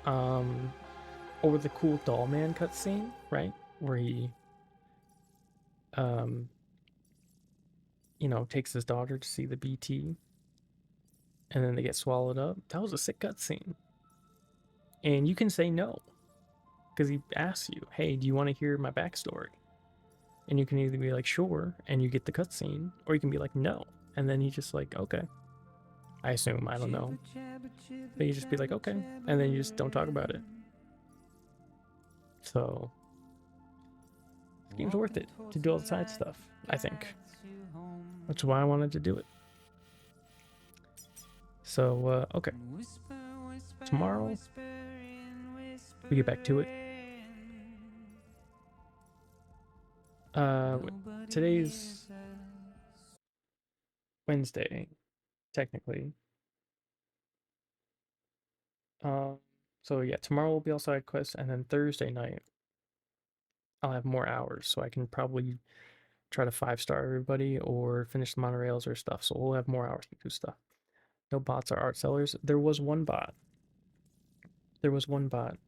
Or the cool doll man cutscene, right? Where he, you know, takes his daughter to see the BT, and then they get swallowed up. That was a sick cutscene. And you can say no, because he asks you, "Hey, do you want to hear my backstory?" And you can either be like, "Sure," and you get the cutscene, or you can be like, "No," and then he just like, "Okay." I assume, I don't know. But you just be like, "Okay," and then you just don't talk about it. So this game's worth it to do all the side stuff, I think. That's why I wanted to do it. So, okay. Tomorrow, we get back to it. Today's Wednesday, technically. So yeah, tomorrow will be all side quests, and then Thursday night, I'll have more hours, so I can probably try to 5-star everybody or finish the monorails or stuff. So we'll have more hours to do stuff. No bots or art sellers. There was one bot. There was one bot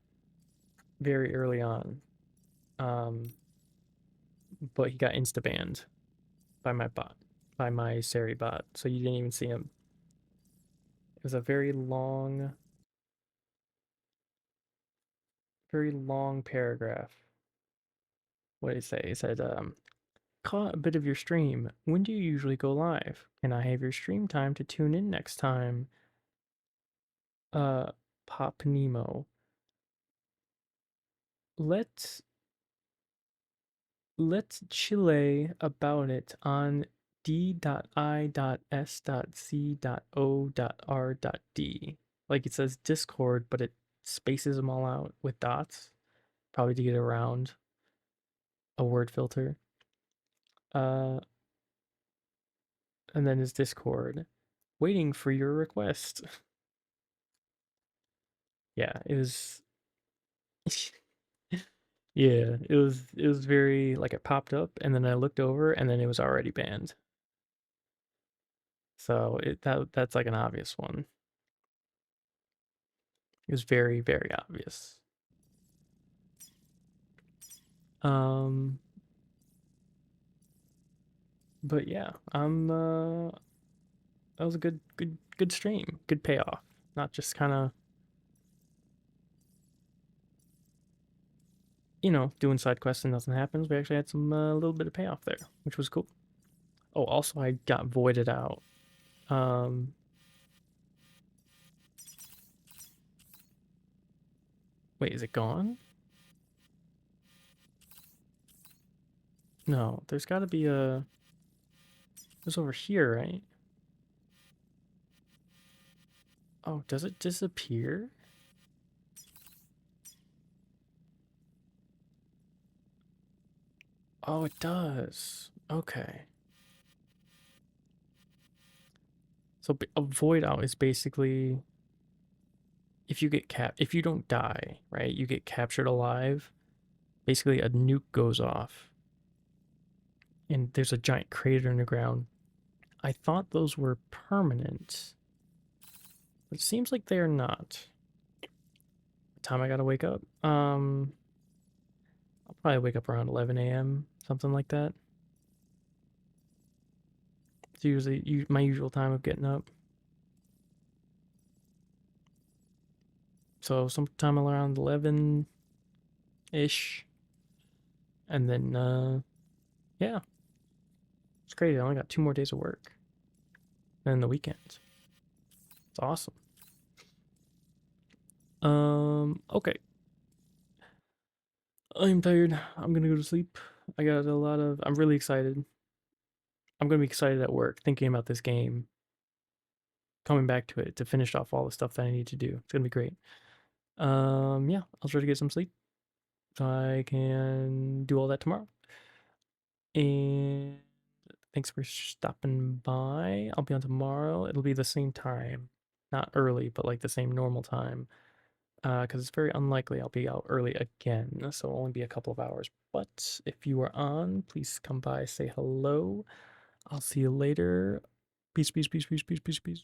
very early on. but he got insta-banned by my bot, by my Seri bot, so you didn't even see him. It was a very long paragraph. What did it say? It said, caught a bit of your stream. When do you usually go live? Can I have your stream time to tune in next time? Pop Nemo. Let's chile about it on d.i.s.c.o.r.d. Like it says Discord, but it spaces them all out with dots, probably to get around a word filter. And then his Discord, waiting for your request. Yeah, it was. Yeah, it was very like it popped up and then I looked over and then it was already banned. So that's like an obvious one. It was very, very obvious. But yeah, that was a good stream, good payoff. Not just kind of, you know, doing side quests and nothing happens. We actually had some little bit of payoff there, which was cool. Oh, also I got voided out. Wait, is it gone? No, there's got to be a. It was over here, right? Oh, does it disappear? Oh, it does. Okay. So a void out is basically if you get if you don't die, right? You get captured alive. Basically, a nuke goes off, and there's a giant crater in the ground. I thought those were permanent, but it seems like they are not. What time I gotta wake up? I'll probably wake up around 11 a.m. something like that. It's usually my usual time of getting up. So sometime around 11-ish. And then, yeah. It's crazy. I only got 2 more days of work. And then the weekend. It's awesome. Okay. I'm tired. I'm gonna go to sleep. I got a lot of... I'm really excited. I'm gonna be excited at work thinking about this game. Coming back to it to finish off all the stuff that I need to do. It's gonna be great. Yeah, I'll try to get some sleep so I can do all that tomorrow. And thanks for stopping by. I'll be on tomorrow. It'll be the same time. Not early, but like the same normal time. Because it's very unlikely I'll be out early again. So it'll only be a couple of hours. But if you are on, please come by, say hello. I'll see you later. Peace, peace, peace, peace, peace, peace, peace.